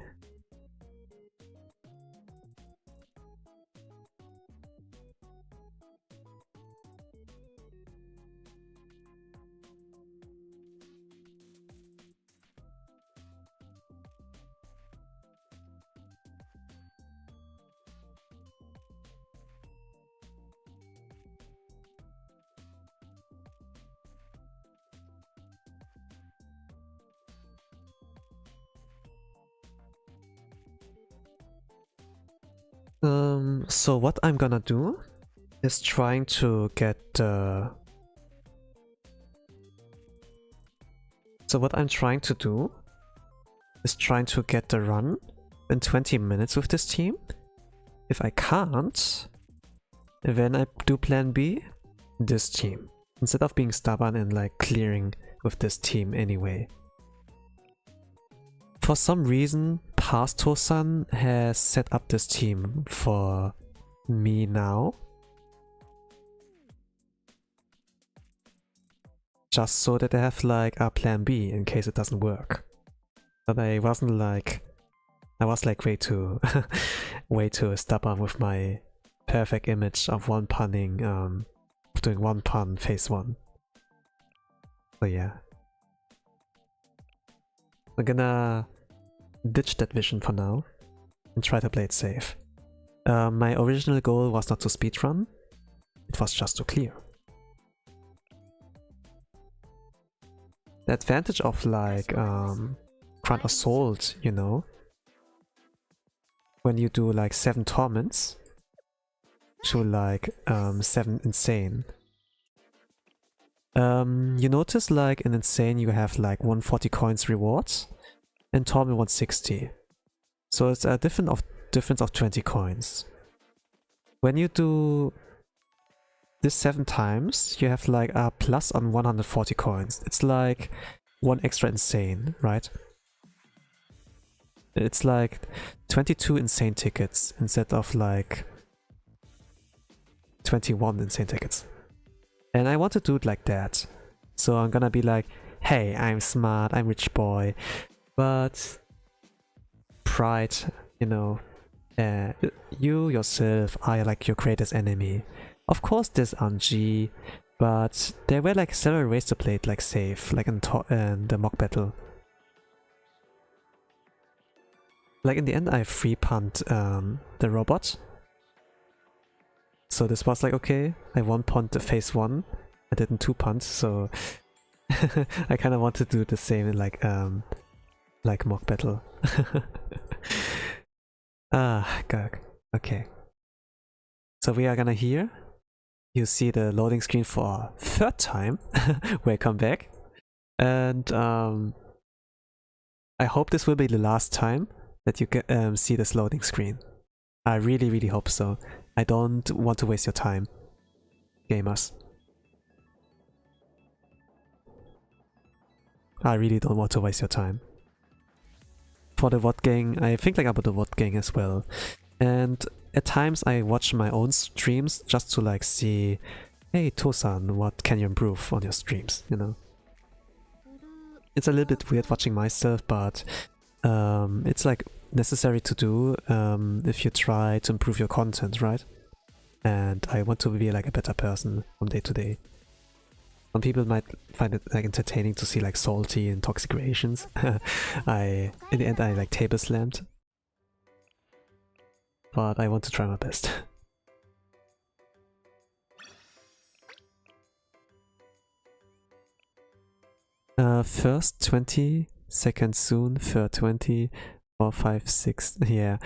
So what I'm gonna do is trying to get So what I'm trying to do is trying to get the run in 20 minutes with this team. If I can't, then I do plan B, this team, instead of being stubborn and like clearing with this team anyway. For some reason, Pasto-san has set up this team for me now. Just so that I have like a plan B in case it doesn't work. But I wasn't like... I was like way too way too stubborn with my perfect image of one punning, doing one pun phase 1. So yeah. I'm gonna ditch that vision for now and try to play it safe. My original goal was not to speedrun, it was just to clear. The advantage of like Grand Assault, you know, when you do like 7 Torments to like 7 Insane. You notice like in Insane you have like 140 coins rewards and Torment 160. So it's a difference of 20 coins. When you do this 7 times, you have like a plus on 140 coins. It's like 1 extra Insane, right? It's like 22 Insane tickets instead of like 21 Insane tickets. And I want to do it like that. So I'm gonna be like, hey, I'm smart, I'm rich boy. But pride, you know, you yourself are like your greatest enemy. Of course there's RNG, but there were like several ways to play it like safe, like in the mock battle. Like in the end I free punt the robot. So this was like, okay, I 1-punt the phase 1, I didn't 2-punt, so I kind of want to do the same in like mock battle. God. Okay. So we are gonna hear. You see the loading screen for a 3rd time. Welcome back. And I hope this will be the last time that you get, see this loading screen. I really, really hope so. I don't want to waste your time, gamers. I really don't want to waste your time. For the VOD gang, I think like about the VOD gang as well. And at times I watch my own streams just to like see, hey Tosan, what can you improve on your streams, you know? It's a little bit weird watching myself, but it's like necessary to do if you try to improve your content, right? And I want to be like a better person from day to day. Some people might find it like entertaining to see like salty and toxic reactions. In the end I like table slammed. But I want to try my best. First 20, second soon, third 20, 4, 5, 6, yeah.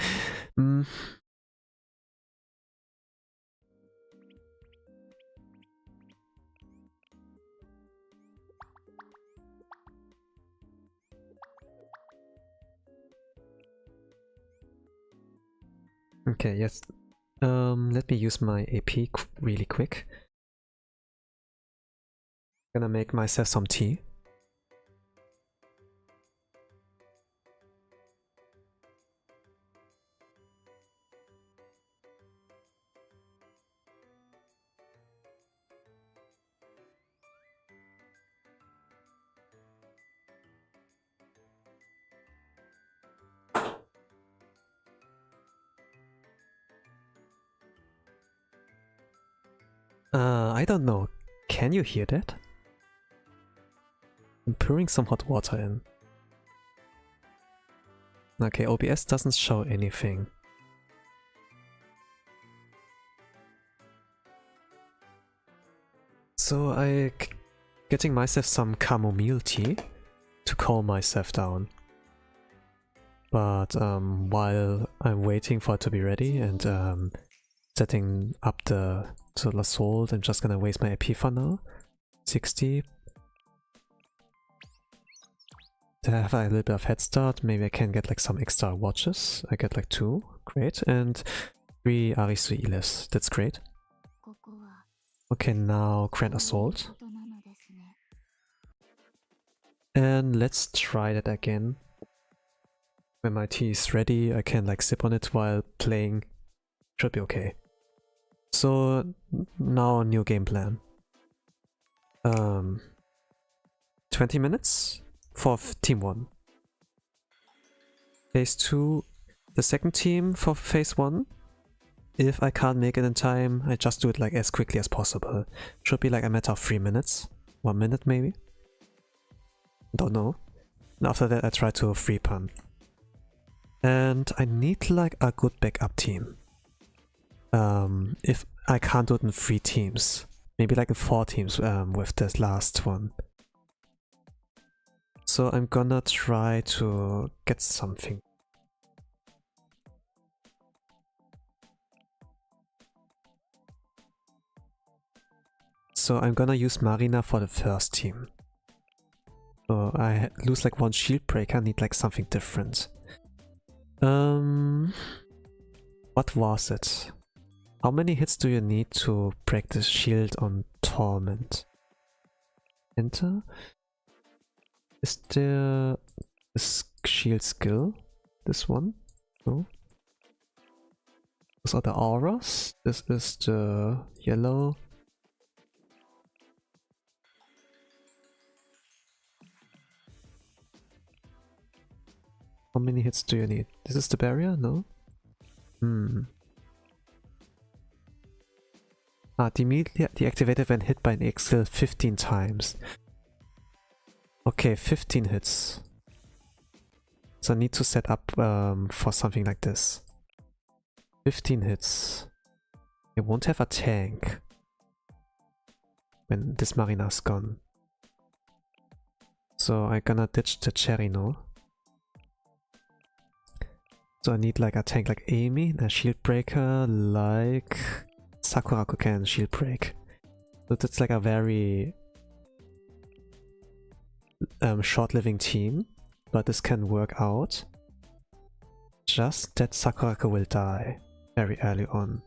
Okay, yes. Let me use my AP really quick. Gonna make myself some tea. I don't know. Can you hear that? I'm pouring some hot water in. Okay, OBS doesn't show anything. So getting myself some chamomile tea to calm myself down. But while I'm waiting for it to be ready and setting up the salt, I'm just gonna waste my AP for now. 60. To have a little bit of head start, maybe I can get like some extra watches. I get like 2, great, and 3 Arisu Iles, that's great. Okay, now Grand Assault. And let's try that again. When my tea is ready, I can like sip on it while playing. Should be okay. So now new game plan. 20 minutes for team 1. Phase 2, the second team for phase 1. If I can't make it in time, I just do it like as quickly as possible. Should be like a matter of 3 minutes. 1 minute maybe? Don't know. And after that I try to free pun. And I need like a good backup team. If I can't do it in 3 teams, maybe like in 4 teams with this last one. So I'm gonna try to get something. So I'm gonna use Marina for the first team. So I lose like 1 shield breaker, need like something different. What was it? How many hits do you need to break the shield on Torment? Enter? Is there a shield skill? This one? No? Those are the auras. This is the yellow. How many hits do you need? This is the barrier? No? Deactivated when hit by an X skill 15 times. Okay, 15 hits. So I need to set up for something like this. 15 hits. I won't have a tank when this Marina's gone. So I'm gonna ditch the Cherino. So I need like a tank like Amy, and a shield breaker like Sakurako can shield break. So that's like a very short-living team, but this can work out. Just that Sakurako will die very early on.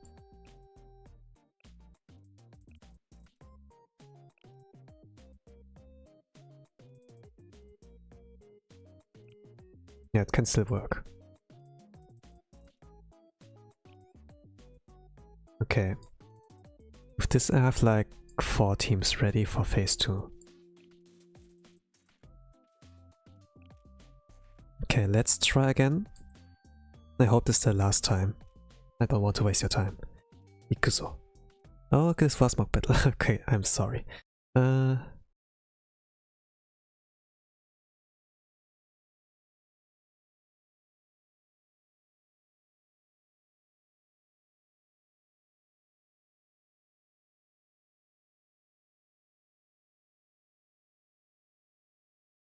Yeah, it can still work. Okay. With this I have like 4 teams ready for phase 2. Okay, let's try again. I hope this is the last time. I don't want to waste your time. Ikuzo. Oh, this was mock battle. Okay, I'm sorry. Uh,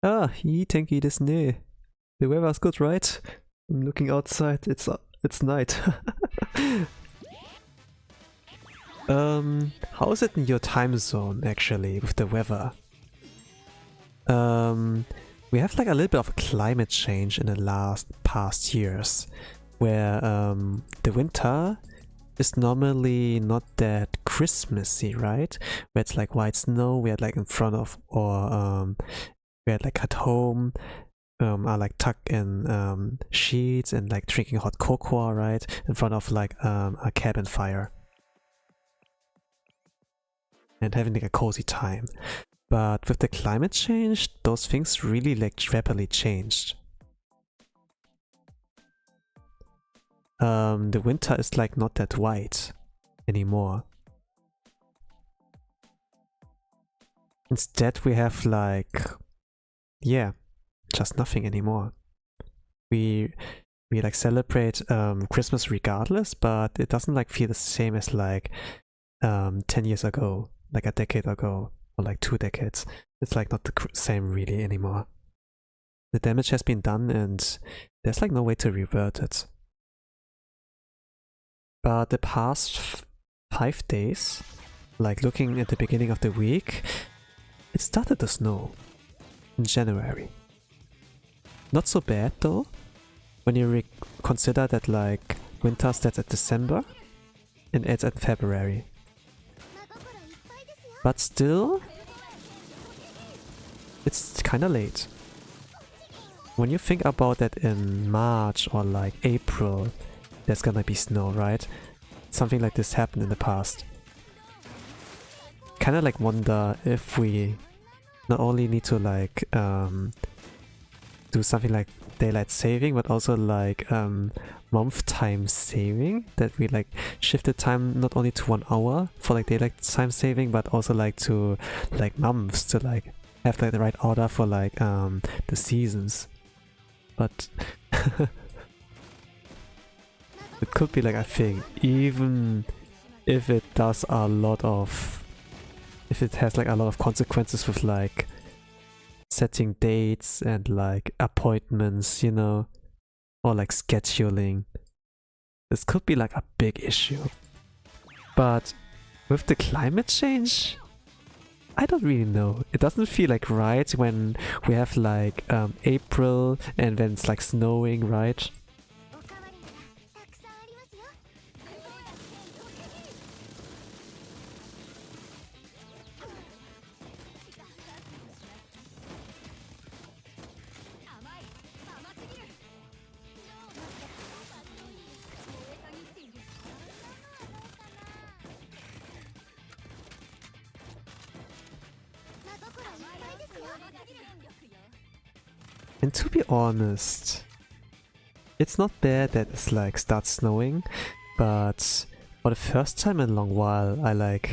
Iいい天気ですね. The weather's good, right? I'm looking outside, it's night. How is it in your time zone actually with the weather? We have like a little bit of a climate change in the past years, where the winter is normally not that Christmassy, right? Where it's like white snow, we had like in front of, or we had like at home, are like tucked in sheets and like drinking hot cocoa, right? In front of like a cabin fire. And having like a cozy time. But with the climate change, those things really like rapidly changed. The winter is like not that white anymore. Instead we have like, yeah, just nothing anymore. We like celebrate Christmas regardless, but it doesn't like feel the same as like 10 years ago, like a decade ago, or like 2 decades. It's like not the same really anymore. The damage has been done and there's like no way to revert it. But the past 5 days, like looking at the beginning of the week, it started to snow in January. Not so bad though, when you consider that like winter starts at December and ends at February. But still, it's kinda late. When you think about that in March or like April, there's gonna be snow, right? Something like this happened in the past. Kinda like wonder if we not only need to like do something like daylight saving, but also like month time saving, that we like shifted time not only to 1 hour for like daylight time saving, but also like to like months to like have like the right order for like the seasons. But it could be like a thing, even if it does a lot of, if it has like a lot of consequences with like setting dates and like appointments, you know, or like scheduling. This could be like a big issue. But with the climate change, I don't really know. It doesn't feel like right when we have like April and then it's like snowing, right? And to be honest, it's not bad that it's like starts snowing, but for the first time in a long while, I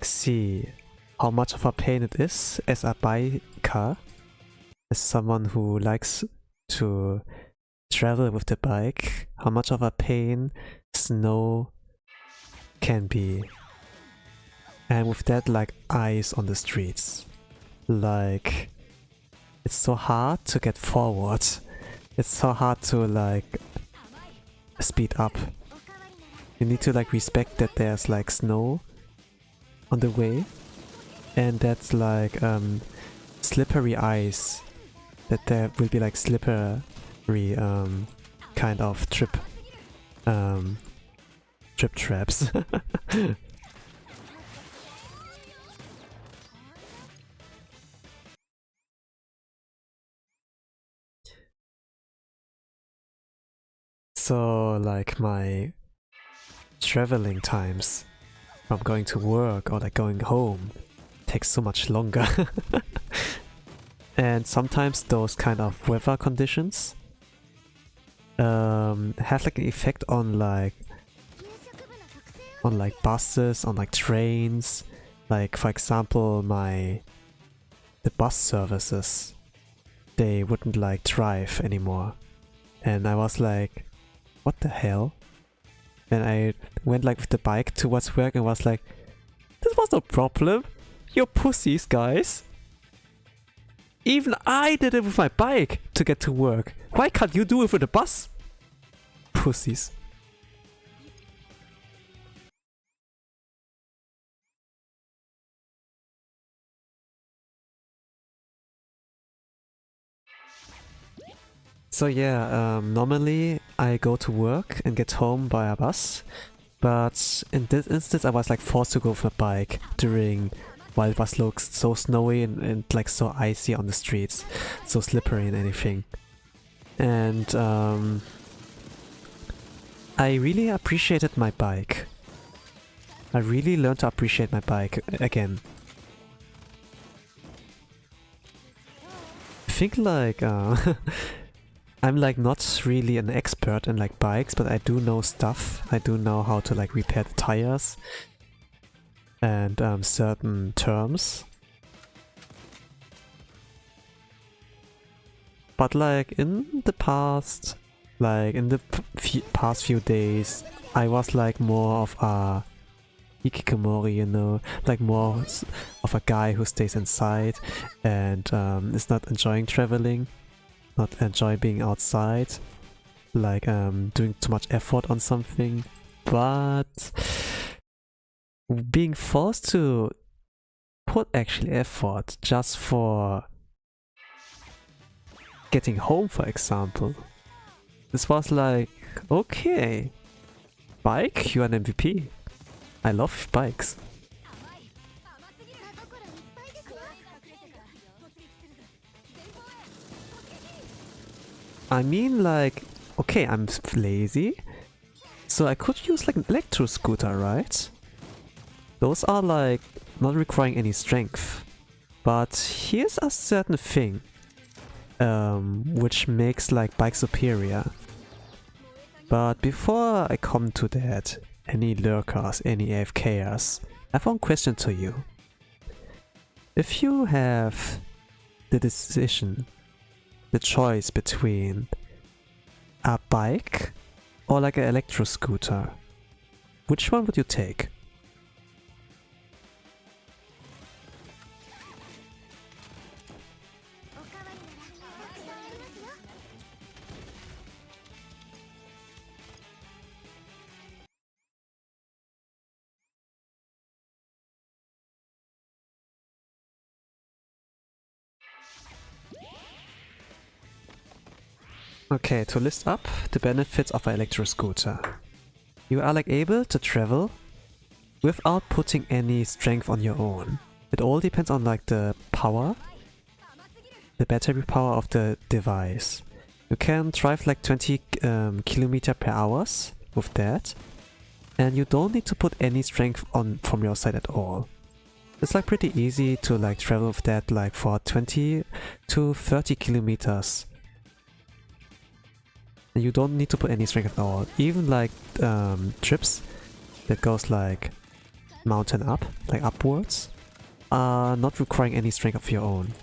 see how much of a pain it is as a biker, as someone who likes to travel with the bike, how much of a pain snow can be. And with that, like ice on the streets, like it's so hard to get forward. It's so hard to like speed up. You need to like respect that there's like snow on the way, and that's like slippery ice, that there will be like slippery kind of trip traps. So like my traveling times from going to work or like going home takes so much longer. And sometimes those kind of weather conditions have like an effect on like buses, on like trains, Like for example, the bus services, they wouldn't like drive anymore. And I was like, what the hell? And I went like with the bike towards work and was like, this was no problem. You're pussies, guys. Even I did it with my bike to get to work. Why can't you do it with the bus? Pussies. So yeah, normally I go to work and get home by a bus, but in this instance I was like forced to go with a bike while it was looks so snowy and like so icy on the streets, so slippery and anything. And I really appreciated my bike. I really learned to appreciate my bike again. I think like I'm like not really an expert in like bikes, but I do know stuff. I do know how to like repair the tires and certain terms. But like in the past, past few days, I was like more of a hikikomori, you know, like more of a guy who stays inside and is not enjoying traveling, not enjoy being outside, like doing too much effort on something. But being forced to put actually effort just for getting home, for example, this was like, okay, bike, you're an MVP. I love bikes. I mean, like, okay, I'm lazy, so I could use like an electro scooter, right? Those are like not requiring any strength. But here's a certain thing which makes like bike superior. But before I come to that, any lurkers, any AFKers, I have one question to you. If you have the decision, the choice between a bike or like an electro scooter, which one would you take? Okay, to list up the benefits of an electro scooter. You are like able to travel without putting any strength on your own. It all depends on like the power, the battery power of the device. You can drive like 20 km per hour with that, and you don't need to put any strength on from your side at all. It's like pretty easy to like travel with that like for 20 to 30 kilometers. And you don't need to put any strength at all. Even like trips that goes like mountain up, like upwards, are not requiring any strength of your own.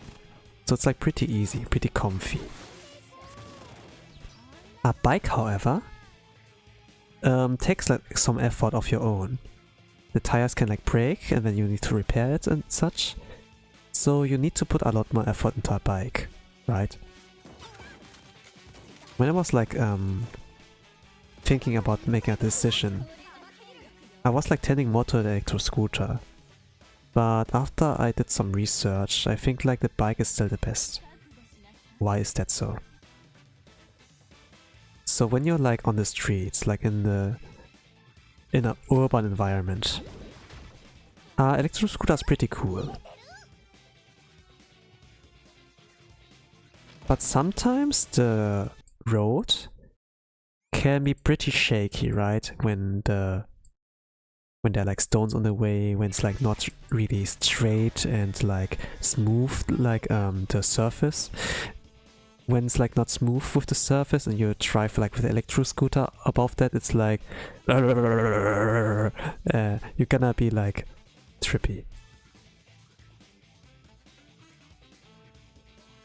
So it's like pretty easy, pretty comfy. A bike, however, takes like some effort of your own. The tires can like break and then you need to repair it and such. So you need to put a lot more effort into a bike, right? When I was like thinking about making a decision, I was like tending more to the electro scooter. But after I did some research, I think like the bike is still the best. Why is that so? So when you're like on the streets, like in an urban environment, electro scooter is pretty cool. But sometimes the road can be pretty shaky, right? When there are like stones on the way, when it's like not really straight and like smooth, like the surface. When it's like not smooth with the surface and you drive like with the electro scooter above that, it's like you're gonna be like trippy.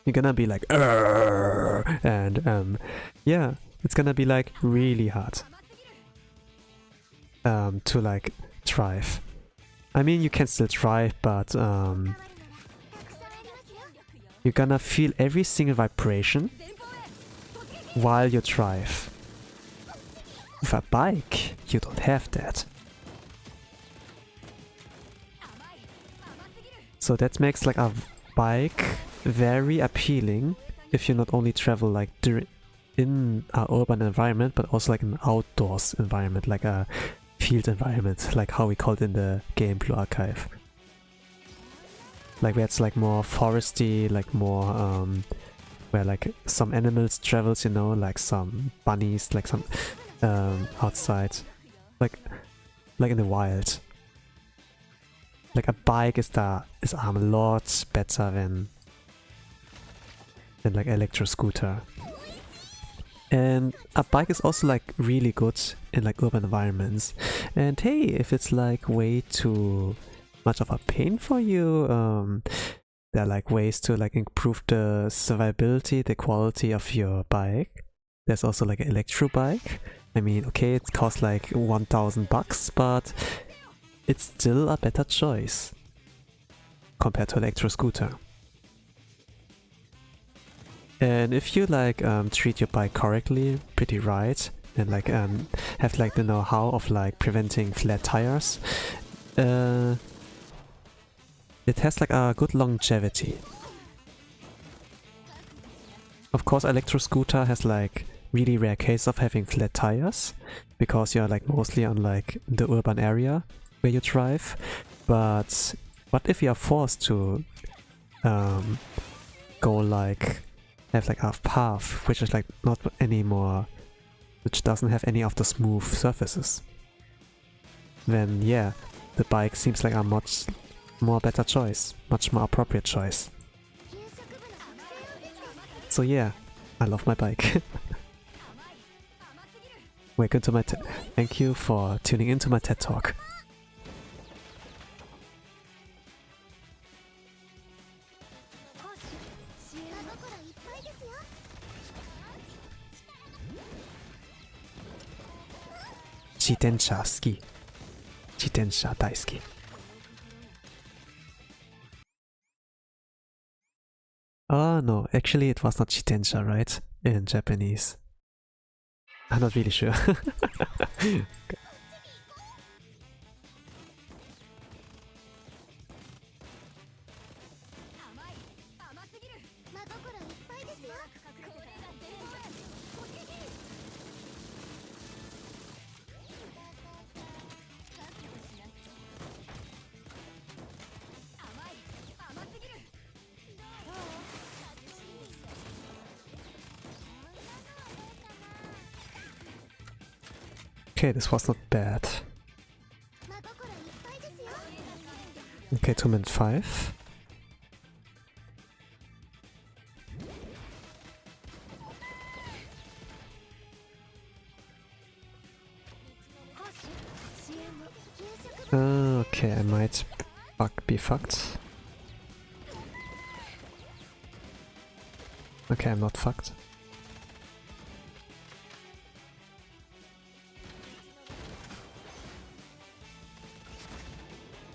You're gonna be like, "Arr!" And yeah, it's gonna be like really hard to like drive. I mean, you can still drive, but you're gonna feel every single vibration while you drive. With a bike, you don't have that. So that makes like a bike very appealing if you not only travel like in an urban environment, but also like an outdoors environment, like a field environment, like how we call it in the game Blue Archive. Like where it's like more foresty, like more where like some animals travels, you know, like some bunnies, like some outside, like in the wild. Like a bike is a lot better than like electro scooter. And a bike is also like really good in like urban environments. And hey, if it's like way too much of a pain for you, there are like ways to like improve the survivability, the quality of your bike. There's also like an electro bike. I mean, okay, it costs like $1,000, but it's still a better choice compared to electro scooter. And if you like treat your bike correctly, pretty right, and like have like the know-how of like preventing flat tires, it has like a good longevity. Of course, electro scooter has like really rare case of having flat tires because you're like mostly on like the urban area where you drive. But what if you are forced to go like have like a path which is like not anymore, which doesn't have any of the smooth surfaces, then yeah, the bike seems like a much more better choice, much more appropriate choice. So yeah, I love my bike. Welcome to my thank you for tuning into my TED Talk. Jitensha 好き。自転車大好き。Oh no, actually it was not jitensha, right? In Japanese. I'm not really sure. Okay, this was not bad. Okay, 2 minutes 5. Okay, I might be fucked. Okay, I'm not fucked.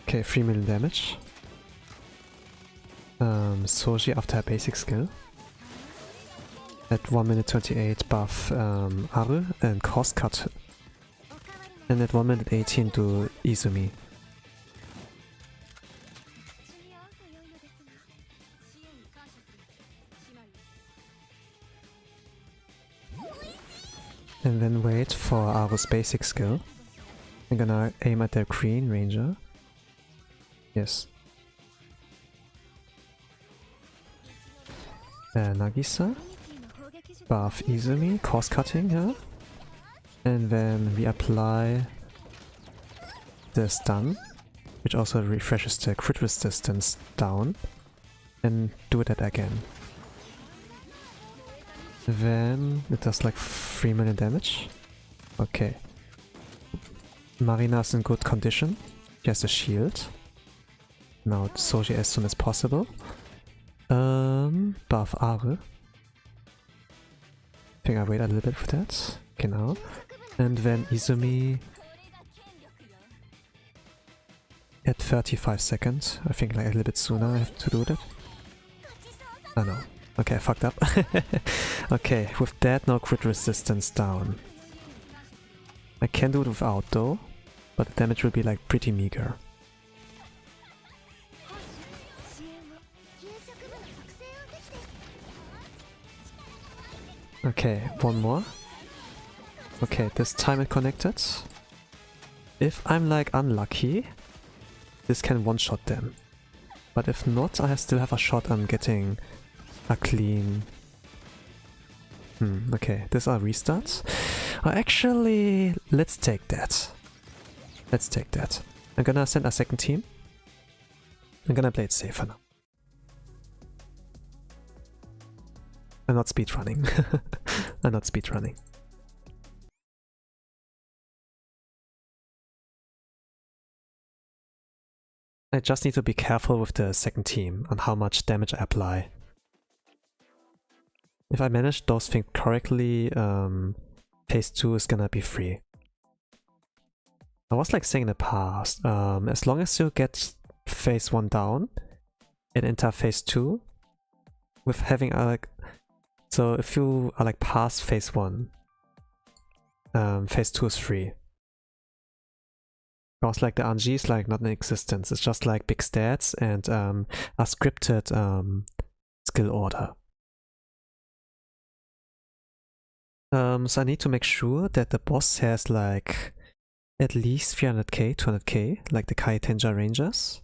Okay, 3 million damage. Soji after her basic skill. At 1 minute 28 buff Aru and cross cut. And at 1 minute 18 do Izumi. And then wait for Aru's basic skill. I'm gonna aim at the green ranger. Yes. Nagisa. Buff Izumi, cross cutting her. And then we apply the stun, which also refreshes the crit resistance down. And do that again. Then it does like 3 million damage. Okay. Marina's in good condition. She has a shield. Now Soji as soon as possible. Buff Are. I think I wait a little bit for that. Genau. And then Izumi at 35 seconds. I think like a little bit sooner I have to do that. Oh no. Okay, I fucked up. Okay, with that, now crit resistance down. I can do it without though, but the damage will be like pretty meager. Okay, one more. Okay, this time it connected. If I'm like unlucky, this can one-shot them. But if not, I still have a shot on getting a clean... okay, these are restarts. Actually, let's take that. Let's take that. I'm gonna send a second team. I'm gonna play it safe for now. I'm not speedrunning. I'm not speedrunning. I just need to be careful with the second team on how much damage I apply. If I manage those things correctly, phase 2 is gonna be free. I was like saying in the past, as long as you get phase 1 down and enter phase 2, with having like... So if you are like past phase 1, phase 2 is free. Because like the RNG is like not in existence, it's just like big stats and a scripted skill order. So I need to make sure that the boss has like at least 300k, 200k, like the Kaiten Rangers,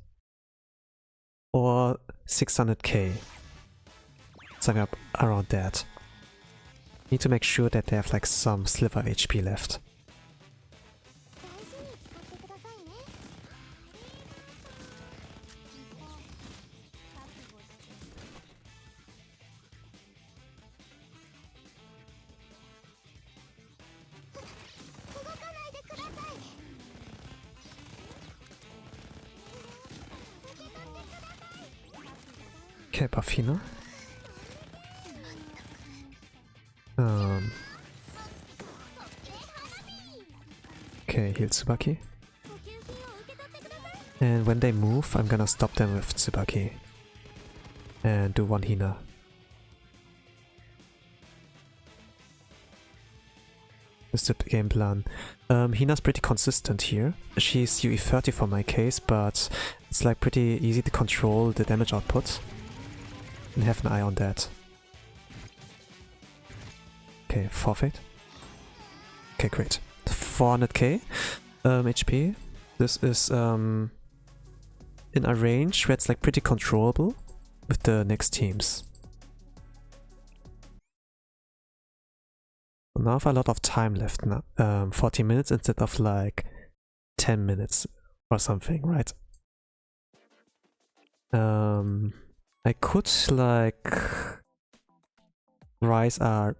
or 600k, something up around that. Need to make sure that they have like some sliver of HP left. Okay, Buffino. Okay, heal Tsubaki. And when they move, I'm gonna stop them with Tsubaki. And do one Hina. That's the game plan. Hina's pretty consistent here. She's UE 30 for my case, but it's like pretty easy to control the damage output. And have an eye on that. Okay, forfeit. Okay, great. 400k HP. This is in a range where it's like pretty controllable with the next teams. Now I have a lot of time left now. 40 minutes instead of like 10 minutes or something, right? I could like rise a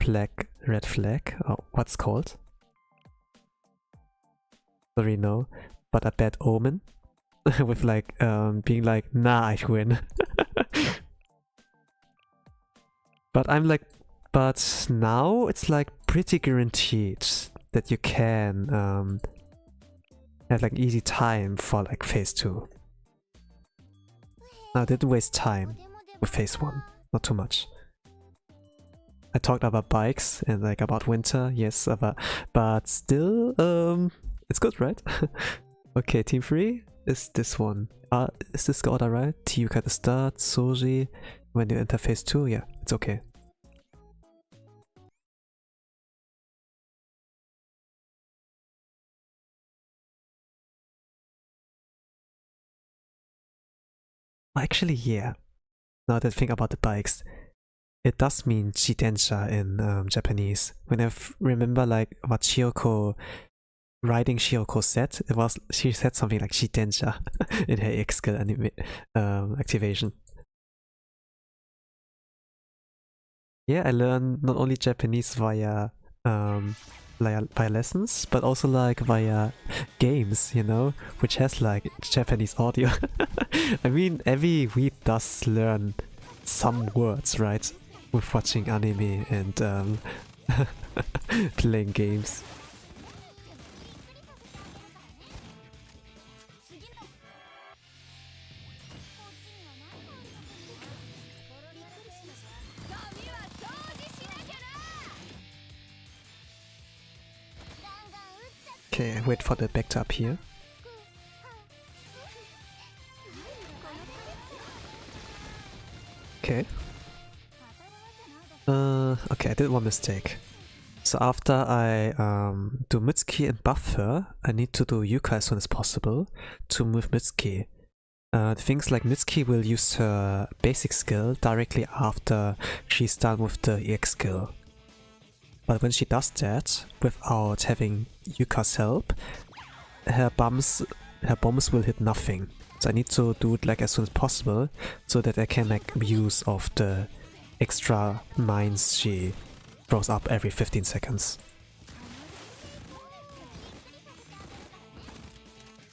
red flag, or what's called? Sorry, no, but a bad omen with like being like, nah, I win. But I'm like, but now it's like pretty guaranteed that you can have like easy time for like phase 2. I didn't waste time with phase 1, not too much. I talked about bikes and like about winter, yes, but still, it's good, right? Okay, team 3 is this one. Is this the order right? Tiyuka at the start, Soji when you enter phase 2, yeah, it's okay. Actually, yeah. Now that I think about the bikes, it does mean Jitensha in Japanese. When I remember like what Shiyoko, riding Shiyoko said, she said something like Jitensha in her X skill activation. Yeah, I learned not only Japanese via via lessons, but also like via games, you know, which has like Japanese audio. I mean, every weeb does learn some words, right, with watching anime and playing games. Okay, wait for the back to appear. Okay. Okay, I did one mistake. So after I do Mitsuki and buff her, I need to do Yuka as soon as possible to move Mitsuki. Things like Mitsuki will use her basic skill directly after she's done with the EX skill. But when she does that, without having Yuka's help, her bombs will hit nothing. So I need to do it like as soon as possible, so that I can make use of the extra mines she throws up every 15 seconds.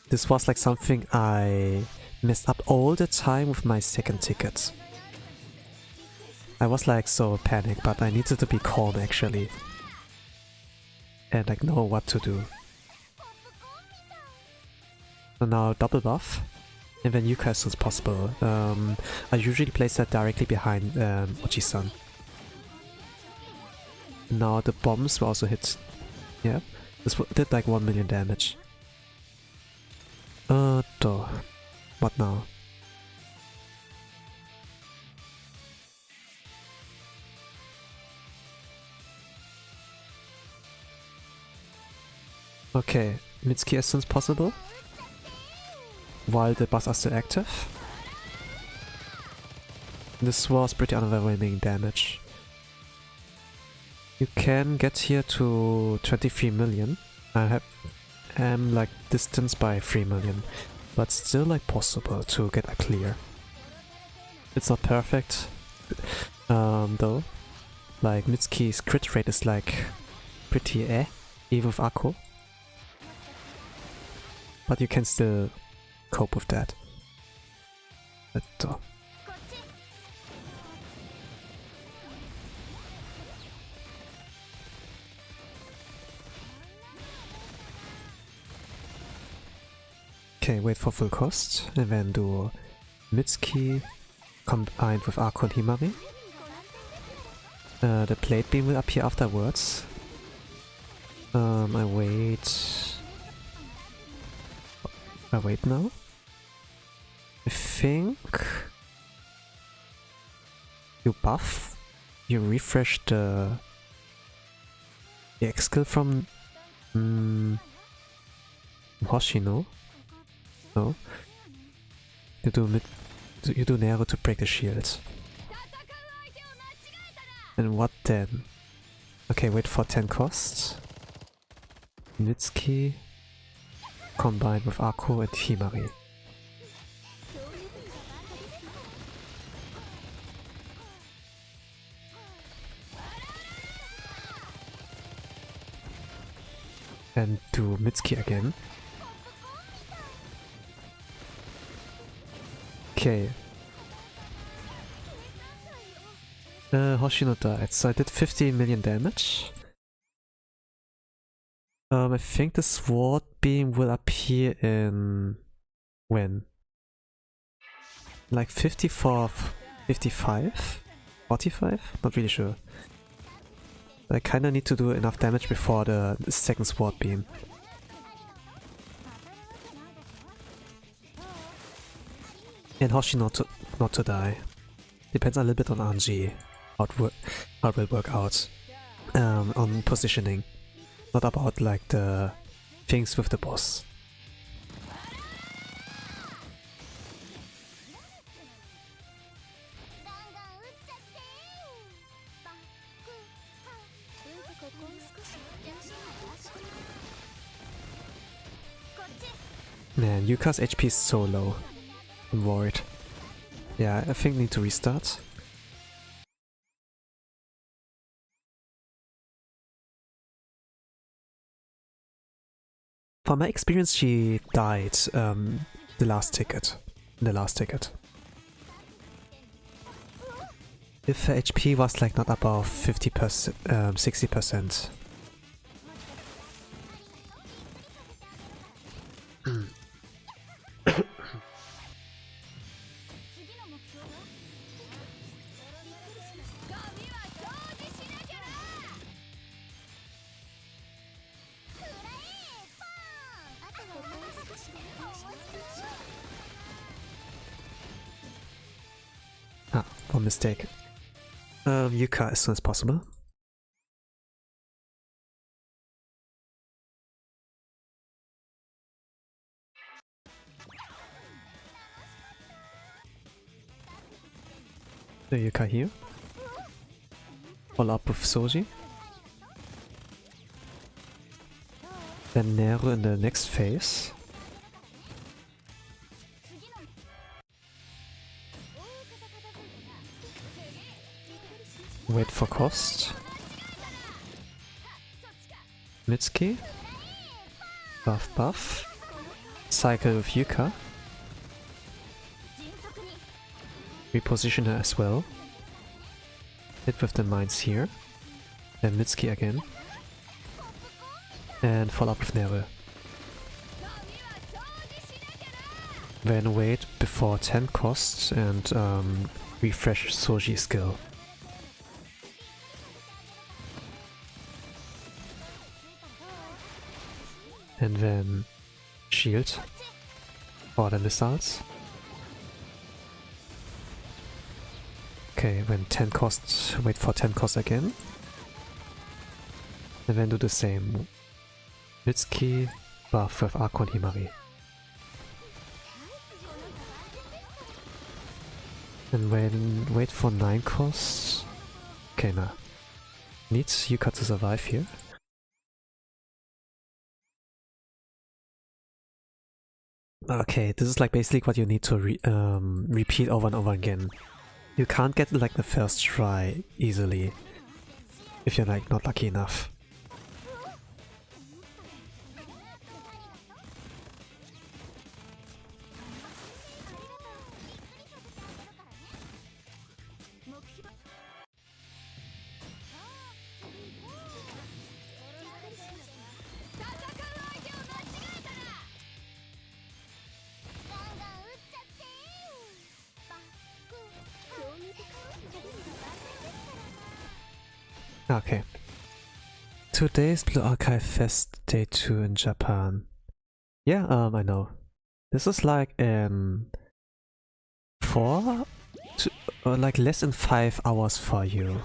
This was like something I messed up all the time with my second ticket. I was like so panicked, but I needed to be calm actually. And like know what to do. So now double buff. And then Yuka as soon as possible. I usually place that directly behind Ochi-san. Now the bombs will also hit. Yeah, this did like 1 million damage. What now? Okay, Mitsuki as soon as possible. While the buffs are still active. This was pretty underwhelming damage. You can get here to 23 million. I am like distanced by 3 million, but still like possible to get a clear. It's not perfect, though. Like Mitsuki's crit rate is like pretty even with Akko. But you can still cope with that. Okay, wait for full cost, and then do Mitsuki combined with Akko and Himari. The plate beam will appear afterwards. I wait now. I think you buff, you refresh the EX skill from Hoshino. No, you do Nero to break the shield. And what then? Okay, wait for 10 costs. Mitsuki combined with Akko and Himari. And do Mitsuki again. Okay. Hoshino died, so I did 15 million damage. I think the sword beam will appear in... when? Like 54, 55? 45? Not really sure. I kinda need to do enough damage before the second sword beam. And Hoshi not to die. Depends a little bit on Anji, how it will work out on positioning. Not about like the things with the boss. Man, Yuka's HP is so low. I'm worried. Yeah, I think I need to restart. From my experience, she died the last ticket. If her HP was like not above 50%, 60%. Ah, one mistake. Yuka as soon as possible. The Yuka here. Follow up with Soji. Then Nero in the next phase. Wait for cost. Mitsuki. Buff. Cycle with Yuka. Reposition her as well. Hit with the mines here. Then Mitsuki again. And follow up with Nero. Then wait before 10 costs and refresh Soji's skill. And then shield for the missiles. Okay, when 10 costs, wait for 10 costs again. And then do the same. Mitsuki, buff with Archon Himari. And when wait for 9 costs. Okay, nah. Needs Yuka to survive here. Okay, this is like basically what you need to repeat over and over again. You can't get like the first try easily if you're like not lucky enough. Okay. Today's Blue Archive Fest Day 2 in Japan. Yeah, I know. This is like in 4 or like less than 5 hours for you.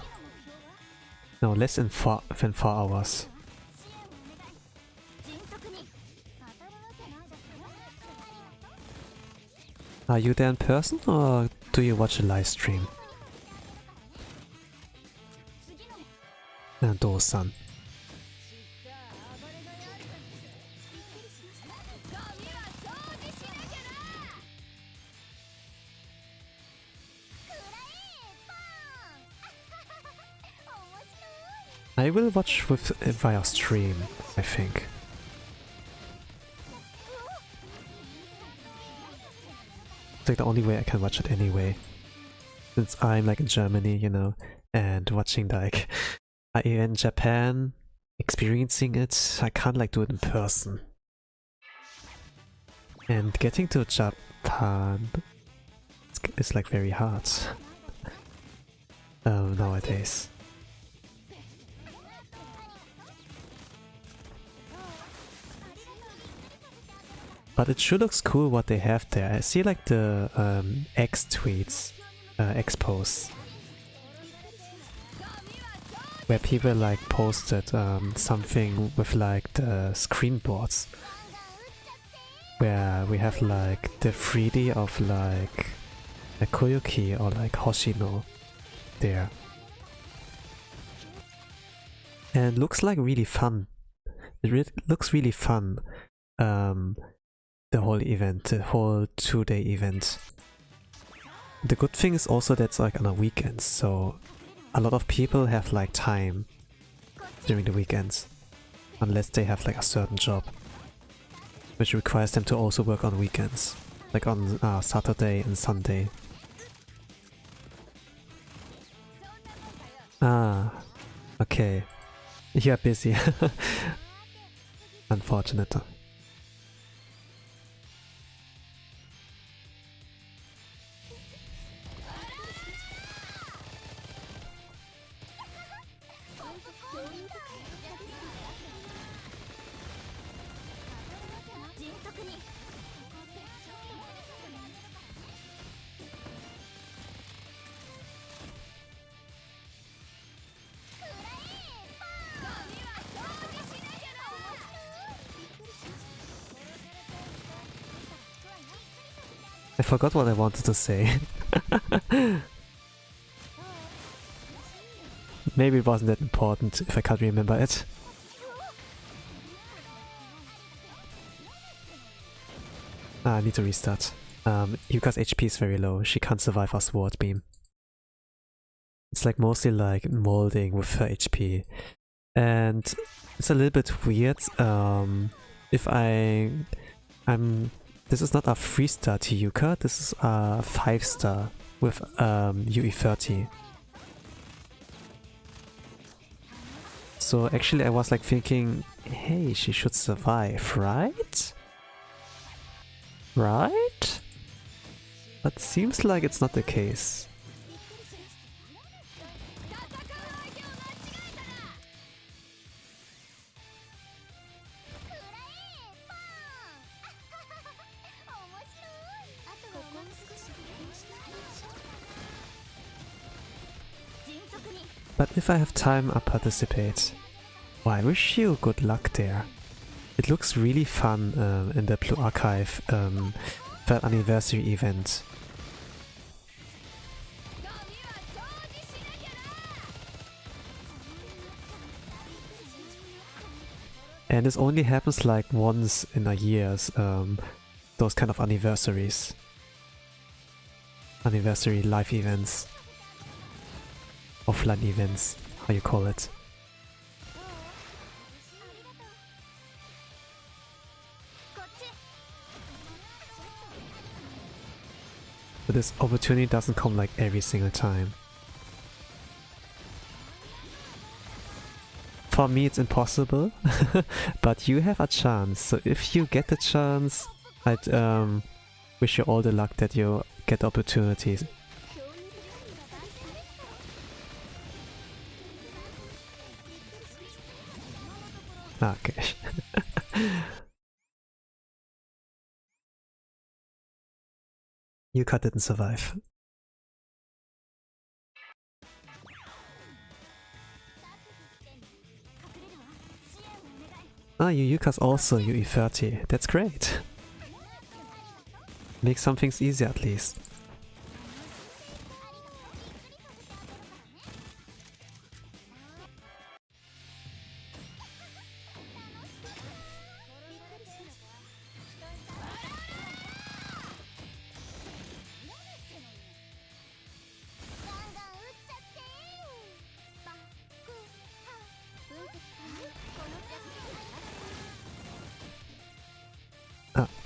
No, less than 4 hours. Are you there in person or do you watch a live stream? Do-san. I will watch with via stream, I think. It's like the only way I can watch it anyway. Since I'm like in Germany, you know, and watching like in Japan, experiencing it, I can't like do it in person. And getting to Japan is like very hard nowadays. But it sure looks cool what they have there. I see like the X tweets, X posts, where people like posted something with like the screen boards, where we have like the 3D of like a Koyuki or like Hoshino there. And looks like really fun. It looks really fun. The whole event, the whole 2-day event. The good thing is also that's like on a weekend, so a lot of people have like time during the weekends, unless they have like a certain job. which requires them to also work on weekends, like on Saturday and Sunday. Ah, okay. You're busy. Unfortunate. I forgot what I wanted to say. Maybe it wasn't that important if I can't remember it. I need to restart. Yuka's HP is very low, she can't survive our sword beam. It's like mostly like molding with her HP. And it's a little bit weird. If this is not a 3-star to Yuka, this is a 5-star with UE30. So actually I was like thinking, hey, she should survive, right? Right? But seems like it's not the case. But if I have time, I'll participate. Well, I wish you good luck there. It looks really fun in the Blue Archive 3rd anniversary event. And this only happens like once in a year, those kind of anniversaries. Anniversary live events. Offline events, how you call it. But this opportunity doesn't come like every single time. For me it's impossible, but you have a chance, so if you get the chance, I'd wish you all the luck that you get opportunities. Okay. Yuka didn't survive. Ah, Yuka's also UE30. That's great. Make some things easier at least.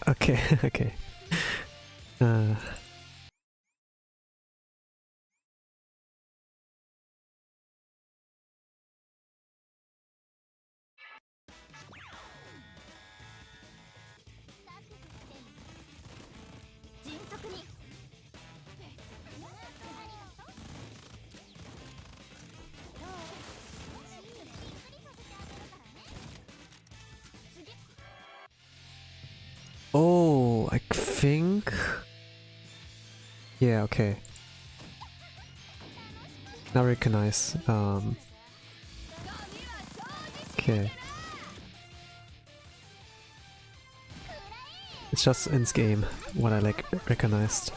Okay, okay. Oh, I think... Yeah, okay. Now recognize. Okay. It's just in this game what I like recognized.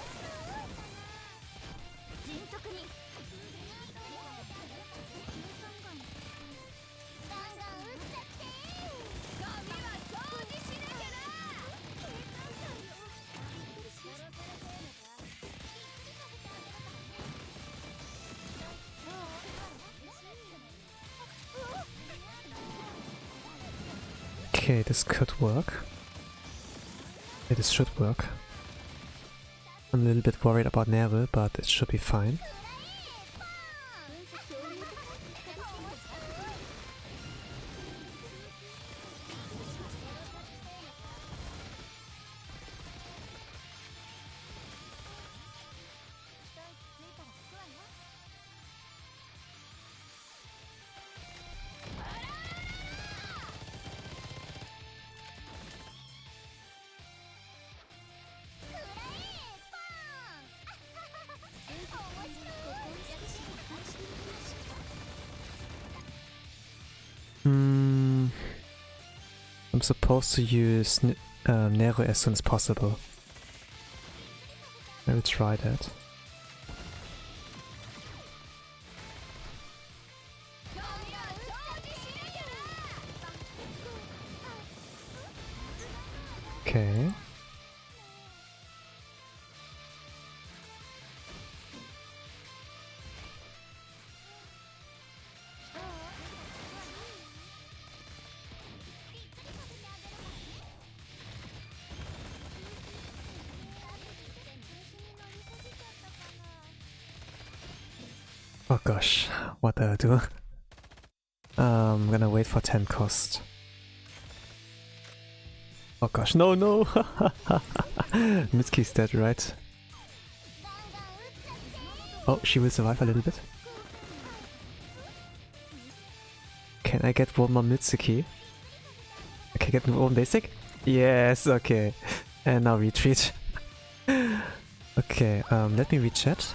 Okay, this could work. This should work. I'm a little bit worried about Nere, but it should be fine. I'm supposed to use Nero as soon as possible. I will try that. Okay. Oh gosh, what do I do? I'm gonna wait for 10 cost. Oh gosh, no, no! Mitsuki's dead, right? Oh, she will survive a little bit. Can I get one more Mitsuki? Can I get one basic? Yes, okay. And now retreat. Okay, let me rechat.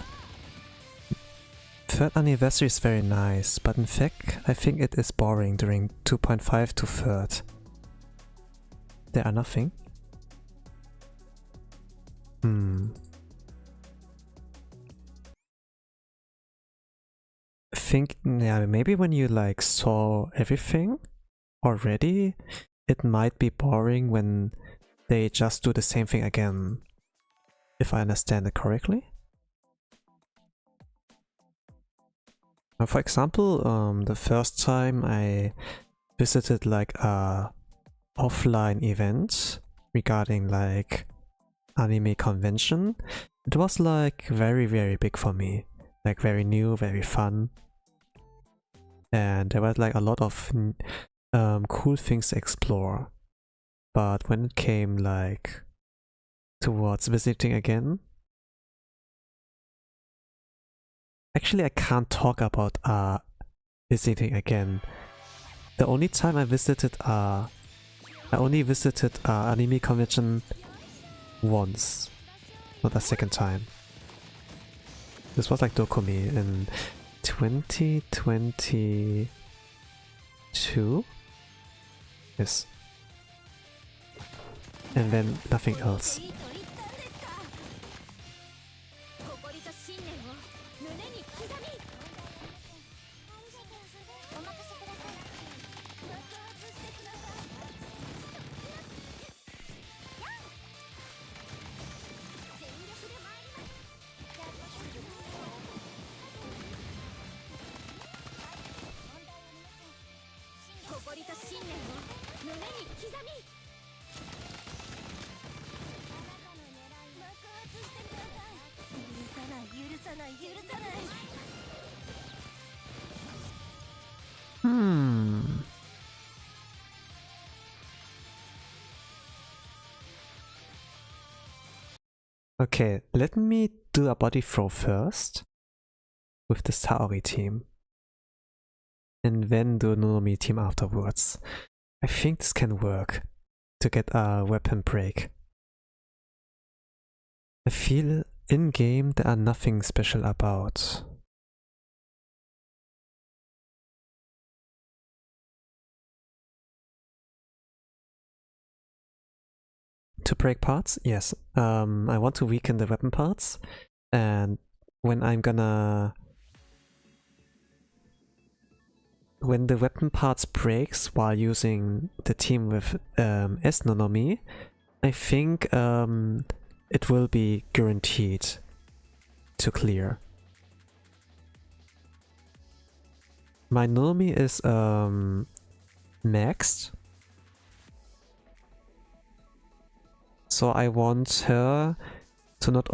Third anniversary is very nice, but in fact, I think it is boring during 2.5 to third. There are nothing. Think, yeah, maybe when you like saw everything already, it might be boring when they just do the same thing again. If I understand it correctly. For example, the first time I visited like a offline event regarding like anime convention, it was like very big for me, like very new, very fun, and there was like a lot of cool things to explore. But when it came like towards visiting again, actually I can't talk about visiting again. The only time I only visited anime convention once, not a second time. This was like Dokumi in 2022? Yes. And then nothing else. Okay, let me do a body throw first with the Saori team. And then do Nonomi team afterwards. I think this can work to get a weapon break. I feel in-game there are nothing special about. To break parts? Yes. I want to weaken the weapon parts, and when the weapon parts breaks while using the team with S Nonomi, I think it will be guaranteed to clear. My Nonomi is maxed, So I want her to not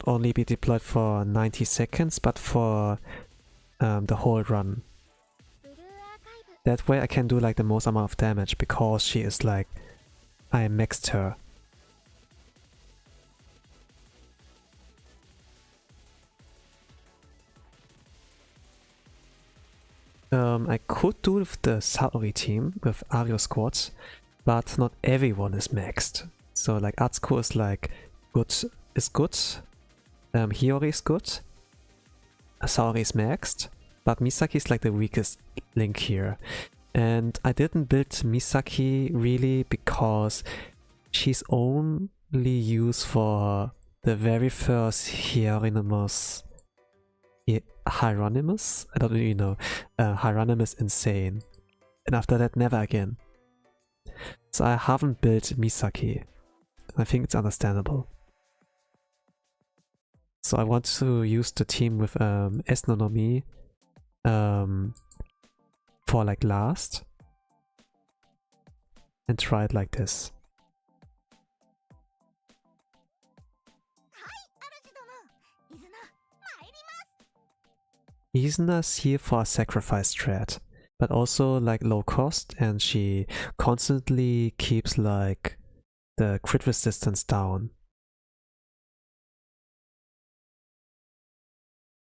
only be deployed for 90 seconds, but for the whole run. That way I can do like the most amount of damage, because she is like, I maxed her. I could do with the Saori team with Ario squads, but not everyone is maxed. So like Atsuko is like good, Hiyori is good, Saori is maxed, but Misaki is like the weakest link here. And I didn't build Misaki really because she's only used for the very first Hieronymus. Hieronymus? I don't really know. Hieronymus Insane. And after that, never again. So I haven't built Misaki. I think it's understandable. So I want to use the team with Esnonomi for like last. And try it like this. Izuna's here for a sacrifice strat, but also like low cost, and she constantly keeps like the crit resistance down.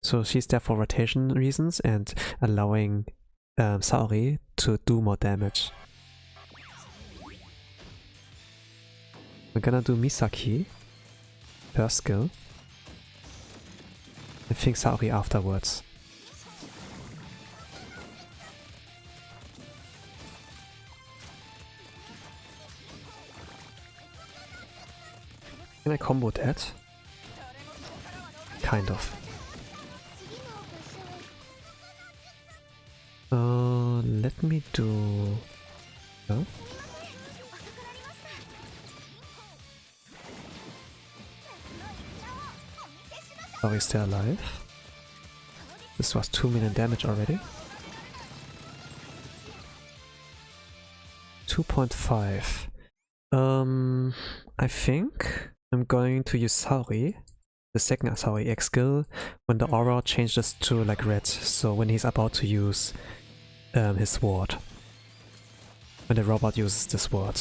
So she's there for rotation reasons and allowing Saori to do more damage. We're gonna do Misaki, first skill. I think Saori afterwards. Can I combo that? Kind of. Let me do... Huh? Are we still alive? This was 2 million damage already. 2.5. I think I'm going to use Saori, the second Saori X skill, when the aura changes to like red, so when he's about to use his sword. When the robot uses the sword.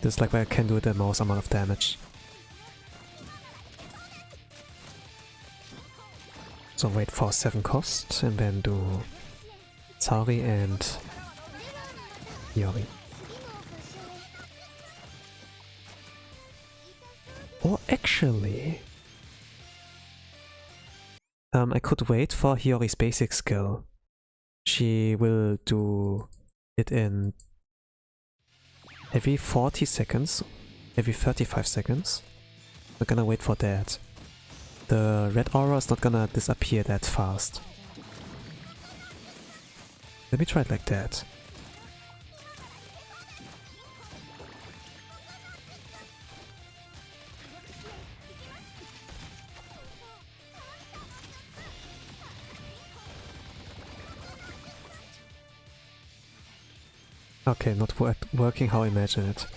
This is like where I can do the most amount of damage. So wait for 7 cost and then do Saori and Hiyori. Or actually... I could wait for Hiyori's basic skill. She will do it in every 40 seconds, every 35 seconds. We're gonna wait for that. The red aura is not gonna disappear that fast. Let me try it like that. Okay, not working how I imagine it.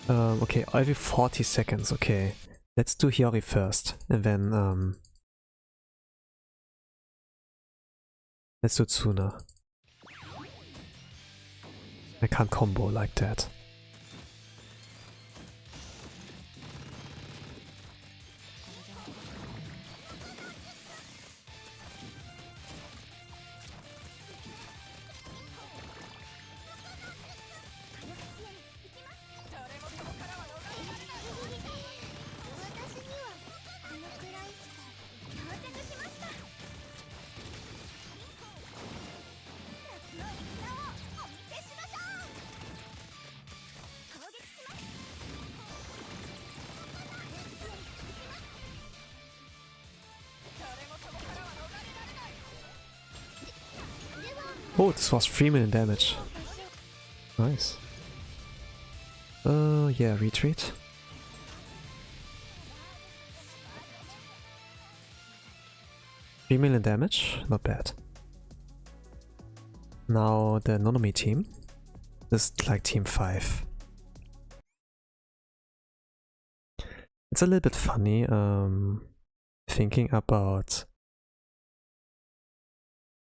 Okay, every 40 seconds, okay. Let's do Hiyori first, and then let's do Tsuna. I can't combo like that. Oh, this was 3 million damage. Nice. Yeah, retreat. $3 million damage, not bad. Now the Nonomi team. This is like team 5. It's a little bit funny thinking about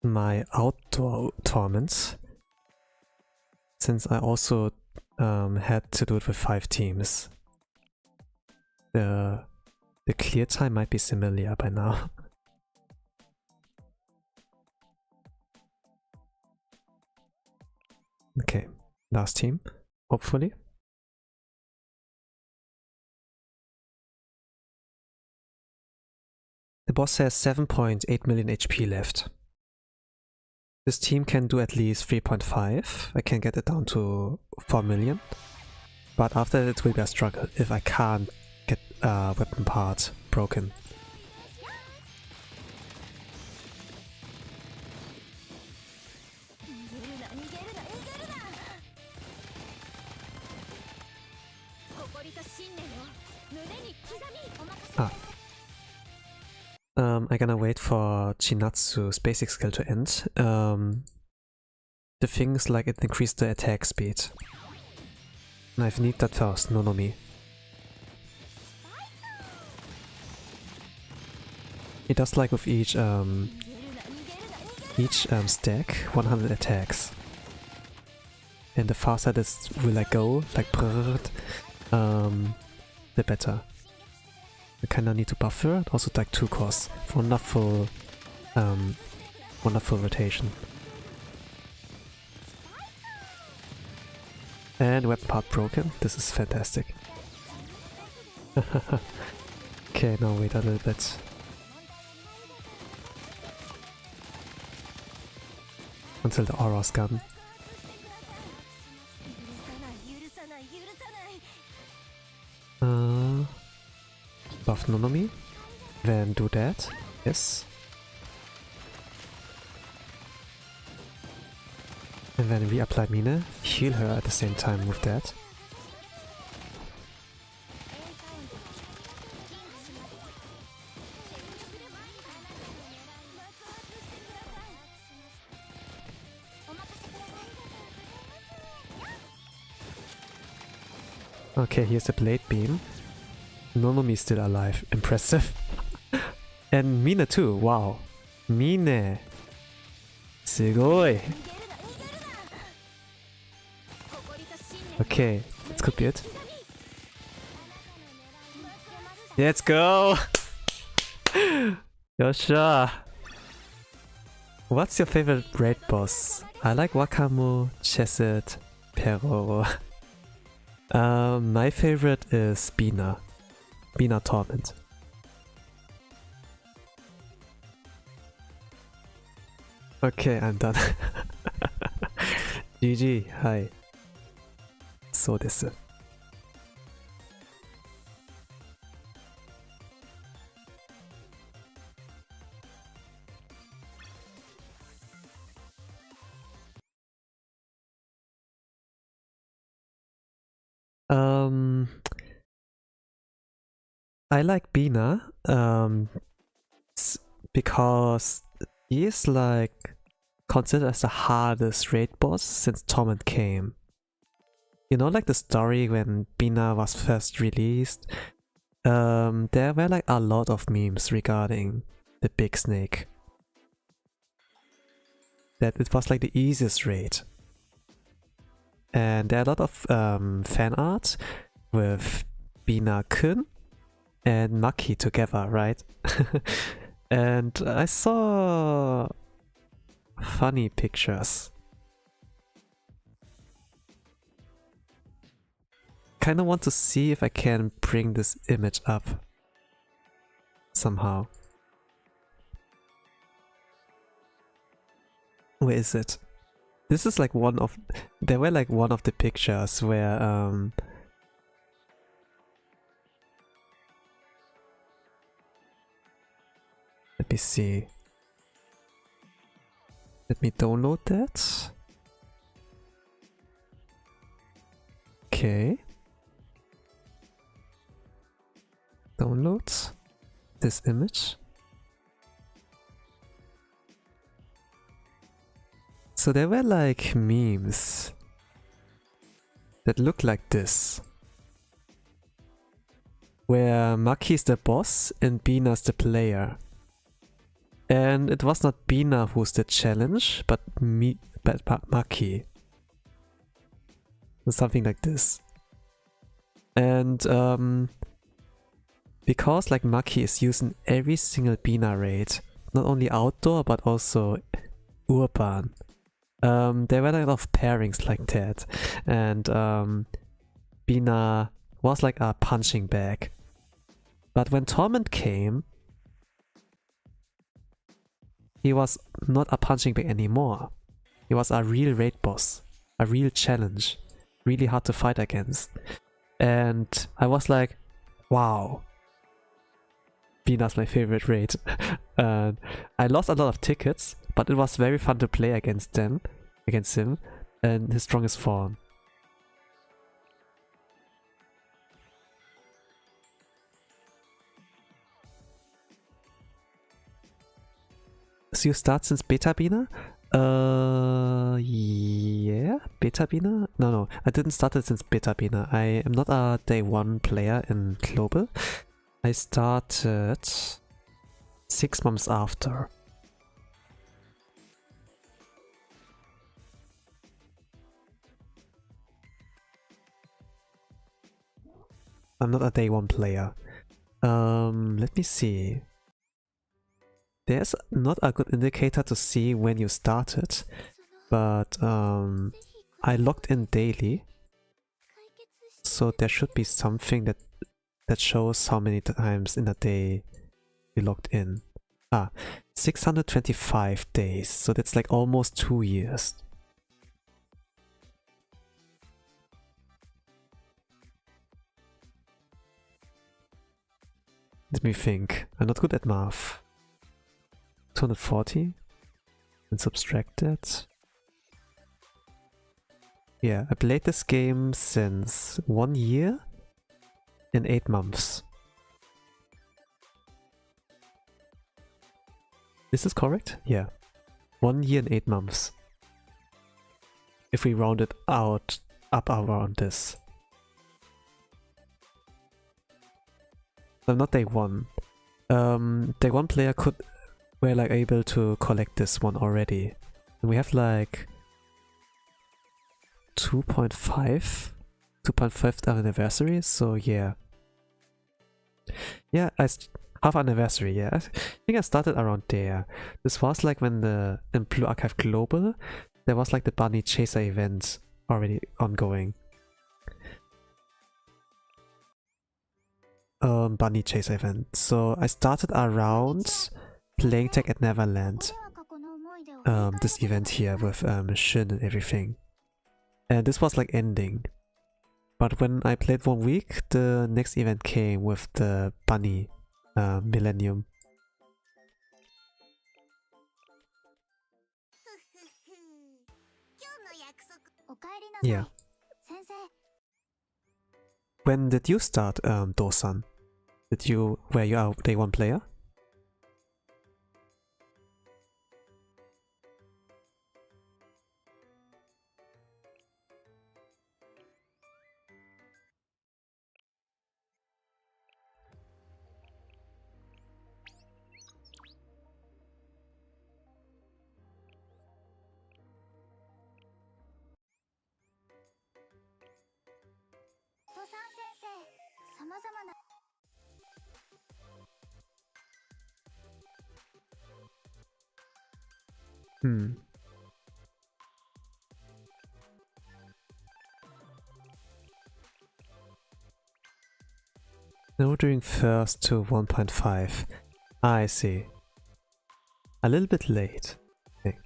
my outdoor tournaments, since I also had to do it with 5 teams. The clear time might be similar by now. Okay, last team, hopefully. The boss has 7.8 million HP left. This team can do at least 3.5. I can get it down to 4 million. But after that it will be a struggle if I can't get a weapon part broken. I'm gonna wait for Chinatsu's basic skill to end. The thing is, like, it increased the attack speed. And I need that first, Nonomi. It does, like, with each stack, 100 attacks. And the faster this will, like, go, like, brrrt, the better. I kinda need to buffer, also like 2 costs. Wonderful, wonderful rotation. And weapon part broken, this is fantastic. Okay, now wait a little bit. Until the aura's gone. Buff Nonomi, then do that, yes. And then reapply Mine, heal her at the same time with that. Okay, here's the blade beam. Nonomi is still alive. Impressive. And Mine too. Wow. Mine. Sugoi. Okay, this could be it. Let's go! Yosha! What's your favorite raid boss? I like Wakamu, Chesed, Pero. My favorite is Bina. Bina Torment. Okay, I'm done. GG, hi. So this. I like Bina, because he is like considered as the hardest raid boss since Torment came. You know, like the story when Bina was first released, there were like a lot of memes regarding the big snake. That it was like the easiest raid. And there are a lot of fan art with Bina-kun and Maki together, right? And I saw funny pictures. Kinda want to see if I can bring this image up somehow. Where is it? This is like one of... There were like one of the pictures where let me see. Let me download that. Okay. Download this image. So there were like memes that look like this. where Maki's the boss and Bina's the player. And it was not Bina who's the challenge, but Maki. Something like this. And because like Maki is using every single Bina raid, not only outdoor but also urban, there were a lot of pairings like that, and Bina was like a punching bag. But when Torment came, he was not a punching bag anymore. He was a real raid boss, a real challenge, really hard to fight against. And I was like, wow, Bina's my favorite raid. And I lost a lot of tickets, but it was very fun to play against him, and his strongest form. So you start since Beta Bina? Yeah, Beta Bina? No, I didn't start it since Beta Bina. I am not a day one player in Global. I started 6 months after. I'm not a day one player. Let me see. There's not a good indicator to see when you started, but I logged in daily, so there should be something that shows how many times in a day you logged in. 625 days, so that's like almost 2 years. Let me think. I'm not good at math. 240 and subtract that. Yeah, I played this game since 1 year and 8 months. Is this correct? Yeah. 1 year and 8 months. If we round it out up around this. I'm not day one. Day one player were like able to collect this one already. And we have like 2.5th anniversary, so yeah. Yeah, half anniversary, yeah. I think I started around there. This was like when in Blue Archive Global, there was like the Bunny Chaser event already ongoing. Bunny Chaser event. So I started around playing tech at Neverland. This event here with Shin and everything. And this was like ending. But when I played 1 week, the next event came with the Bunny Millennium. Yeah. When did you start, Do-san? Were you a day one player? No, during first to 1.5. I see. A little bit late. Okay.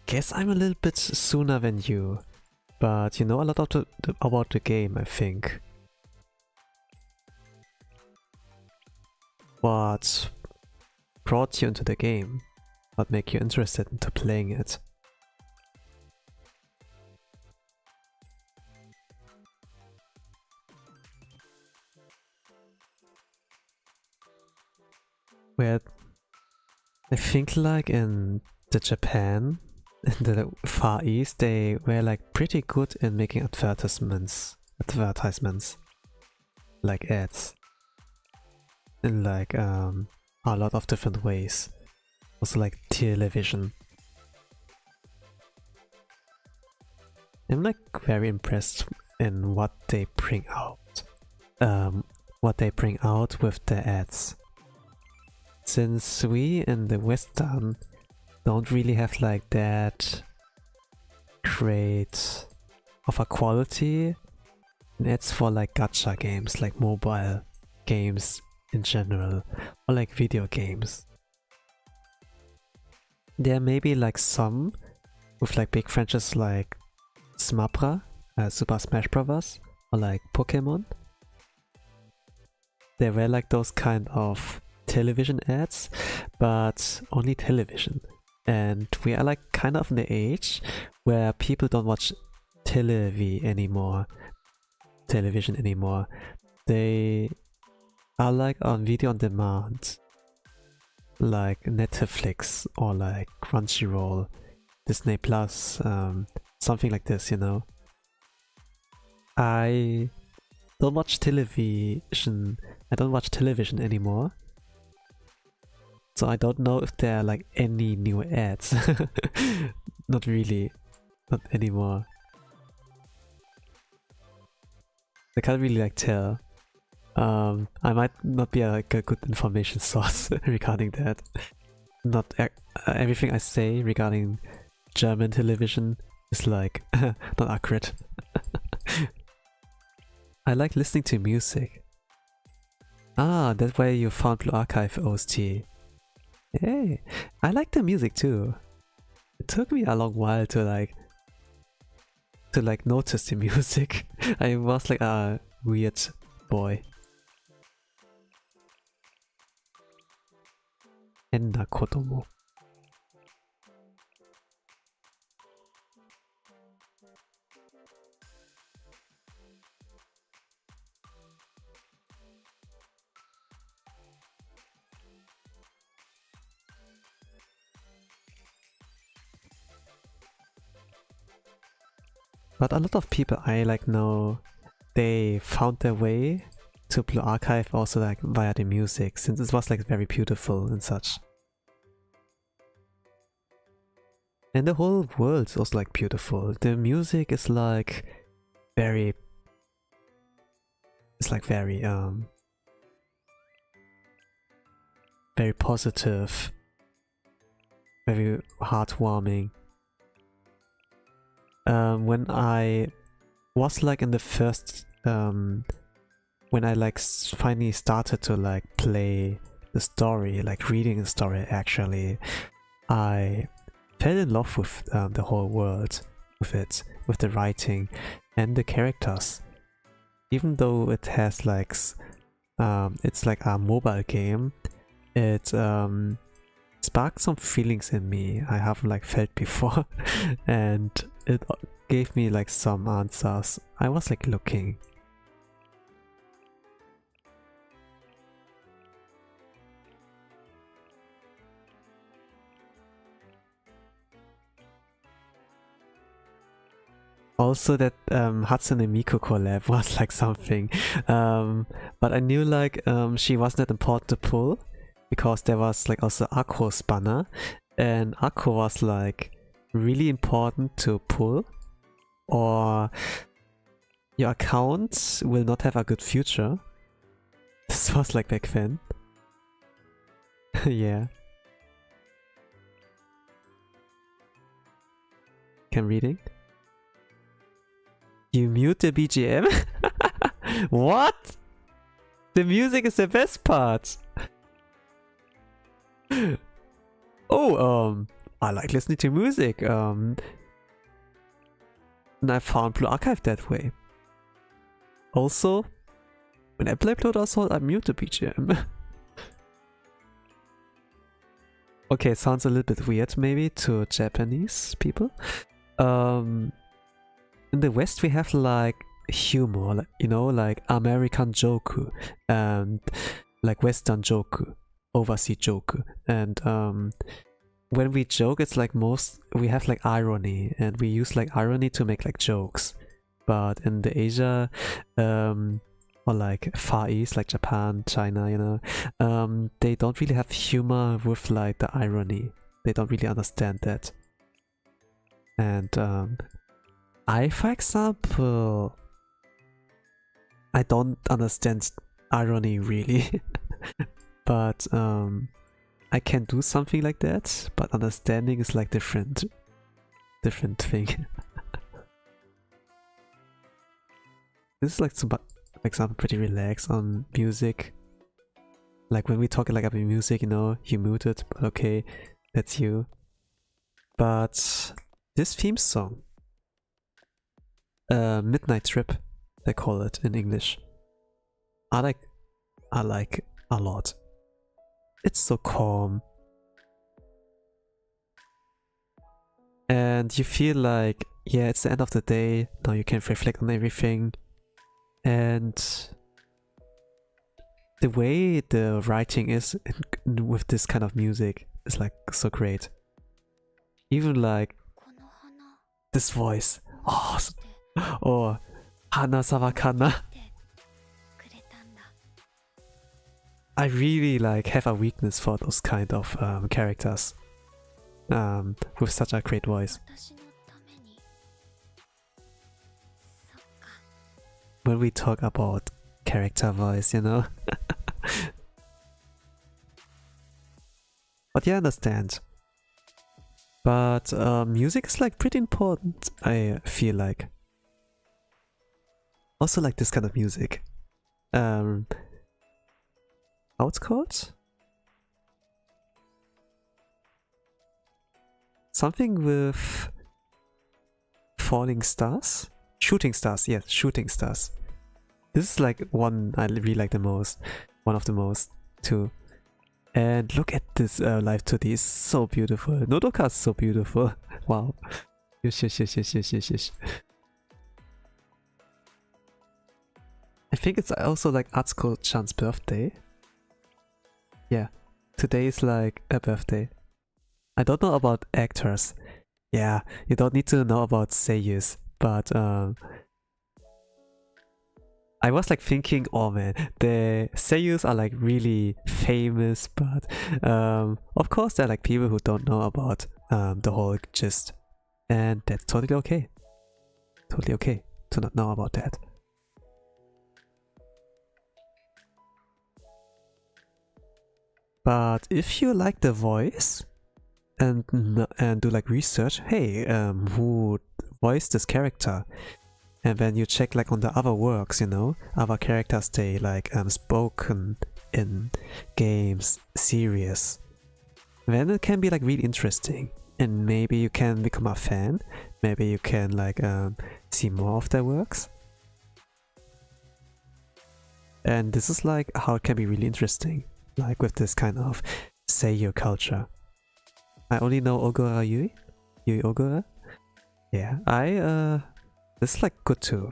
Guess I'm a little bit sooner than you, but you know a lot about the game, I think. What brought you into the game? What made you interested into playing it? Well, I think like in the Japan, in the Far East, they were like pretty good in making advertisements. like ads in like a lot of different ways. Also like television. I'm like very impressed in what they bring out. With the ads. Since we in the Western don't really have like that great of a quality in ads for like gacha games, like mobile games in general, or like video games. There may be like some with like big franchises like Smapra, Super Smash Bros. Or like Pokemon. There were like those kind of television ads, but only television. And we are like kind of in the age where people don't watch television anymore. They are like on video on demand, like Netflix or like Crunchyroll, Disney Plus, something like this, you know. I don't watch television anymore, so I don't know if there are like any new ads. Not really, not anymore. I can't really like tell. I might not be a good information source regarding that. Not everything I say regarding German television is like not accurate. I like listening to music. Ah, that's why you found Blue Archive OST. Hey, I like the music too. It took me a long while to notice the music. I was like a weird boy. Enda kodomo. But a lot of people I like know, they found their way to Blue Archive also like via the music, since it was like very beautiful and such. And the whole world is also like beautiful. The music is like very very positive, very heartwarming. When I was like in the first when I like finally started to like play the story, like reading the story actually, I fell in love with the whole world, with the writing and the characters. Even though it has like it's like a mobile game, it sparked some feelings in me I haven't like felt before, and it gave me like some answers I was like looking. Also that Hatsune Miku collab was like something, but I knew like she wasn't that important to pull, because there was like also Akko's banner, and Akko was like really important to pull, or your account will not have a good future. This was like back then. Yeah. Can reading? You mute the BGM? What? The music is the best part. Oh, I like listening to music. And I found Blue Archive that way. Also, when I play Blood Assault, I mute the BGM. Okay, it sounds a little bit weird maybe to Japanese people. In the West we have like humor, like, you know, like American joke and like Western joke, overseas joke, and when we joke it's like we have like irony, and we use like irony to make like jokes. But in the Asia or like Far East, like Japan, China, you know, they don't really have humor with like the irony. They don't really understand that. And I, for example, I don't understand irony really, but I can do something like that. But understanding is like different thing. This is like some, for example, pretty relaxed on music. Like when we talk like about music, you know, you muted, but okay, that's you. But this theme song, Midnight Trip, they call it in English. I like a lot. It's so calm. And you feel like, yeah, it's the end of the day, now you can reflect on everything. And the way the writing is with this kind of music is like so great. Even like this voice. Oh, Hana Sawakana. I really like have a weakness for those kind of characters with such a great voice. When we talk about character voice, you know. But yeah, I understand. But music is like pretty important, I feel like. Also like this kind of music. How it's called? Something with falling stars? Shooting stars, yes, shooting stars. This is like one I really like the most. One of the most, too. And look at this live 2D, it's so beautiful. Nodoka is so beautiful. Wow. Yes. I think it's also like Atsuko-chan's birthday. Yeah, today is like a birthday. I don't know about actors. Yeah, you don't need to know about seiyus, but I was like thinking, oh man, the seiyus are like really famous, but of course there are like people who don't know about the whole gist, and that's totally okay. Totally okay to not know about that. But if you like the voice and do like research, hey, who voiced this character? And then you check like on the other works, you know, other characters they like spoken in games, series. Then it can be like really interesting, and maybe you can become a fan. Maybe you can like see more of their works. And this is like how it can be really interesting, like with this kind of seiyu culture. I only know Ogura Yui Ogura. Yeah, this is like good too.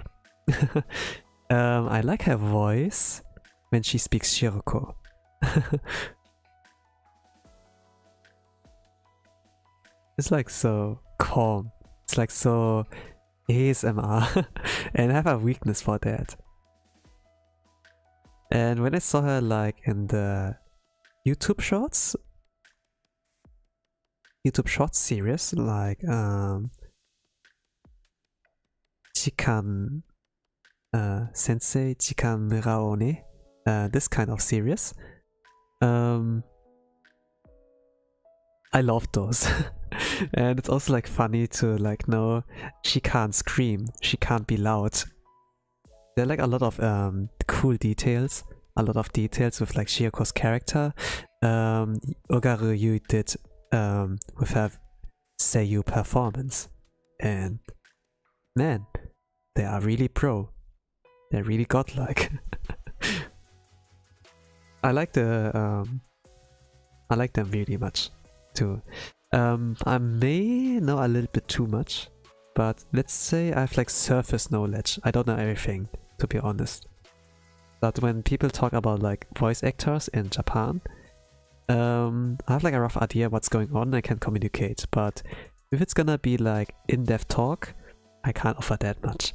I like her voice when she speaks Shiroko. It's like so calm. It's like so ASMR. And I have a weakness for that. And when I saw her like in the YouTube Shorts series, like Chikan Sensei, Chikan Muraone, this kind of series, I love those. And it's also like funny to like know she can't scream, she can't be loud. There are like a lot of cool details, a lot of details with like Shiroko's character. Ogaru Yui did with her seiyuu performance, and man, they are really pro. They're really godlike. I like them really much too. I may know a little bit too much, but let's say I have like surface knowledge. I don't know everything, to be honest. But when people talk about like voice actors in Japan, I have like a rough idea what's going on. I can communicate, but if it's gonna be like in-depth talk, I can't offer that much.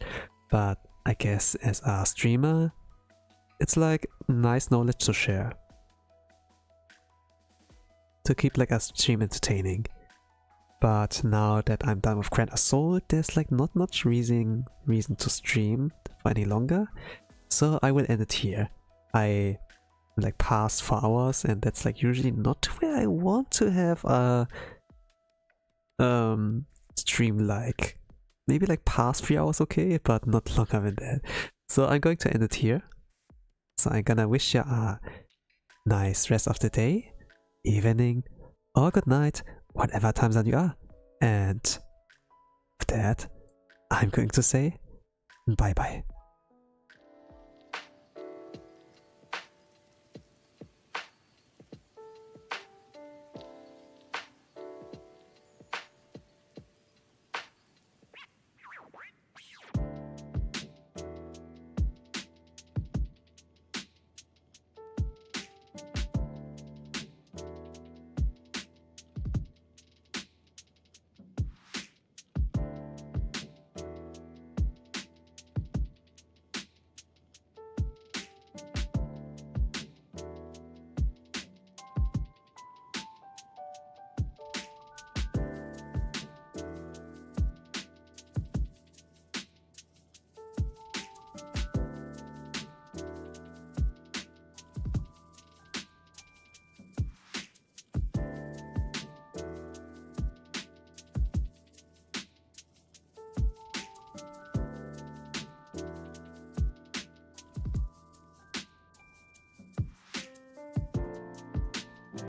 But I guess as a streamer, it's like nice knowledge to share. To keep like a stream entertaining. But now that I'm done with Grand Assault, there's like not much reason to stream for any longer. So I will end it here. I like past 4 hours, and that's like usually not where I want to have a stream. Like maybe like past 3 hours okay, but not longer than that. So I'm going to end it here. So I'm gonna wish you a nice rest of the day, evening, or good night, whatever time zone you are. And with that, I'm going to say bye bye.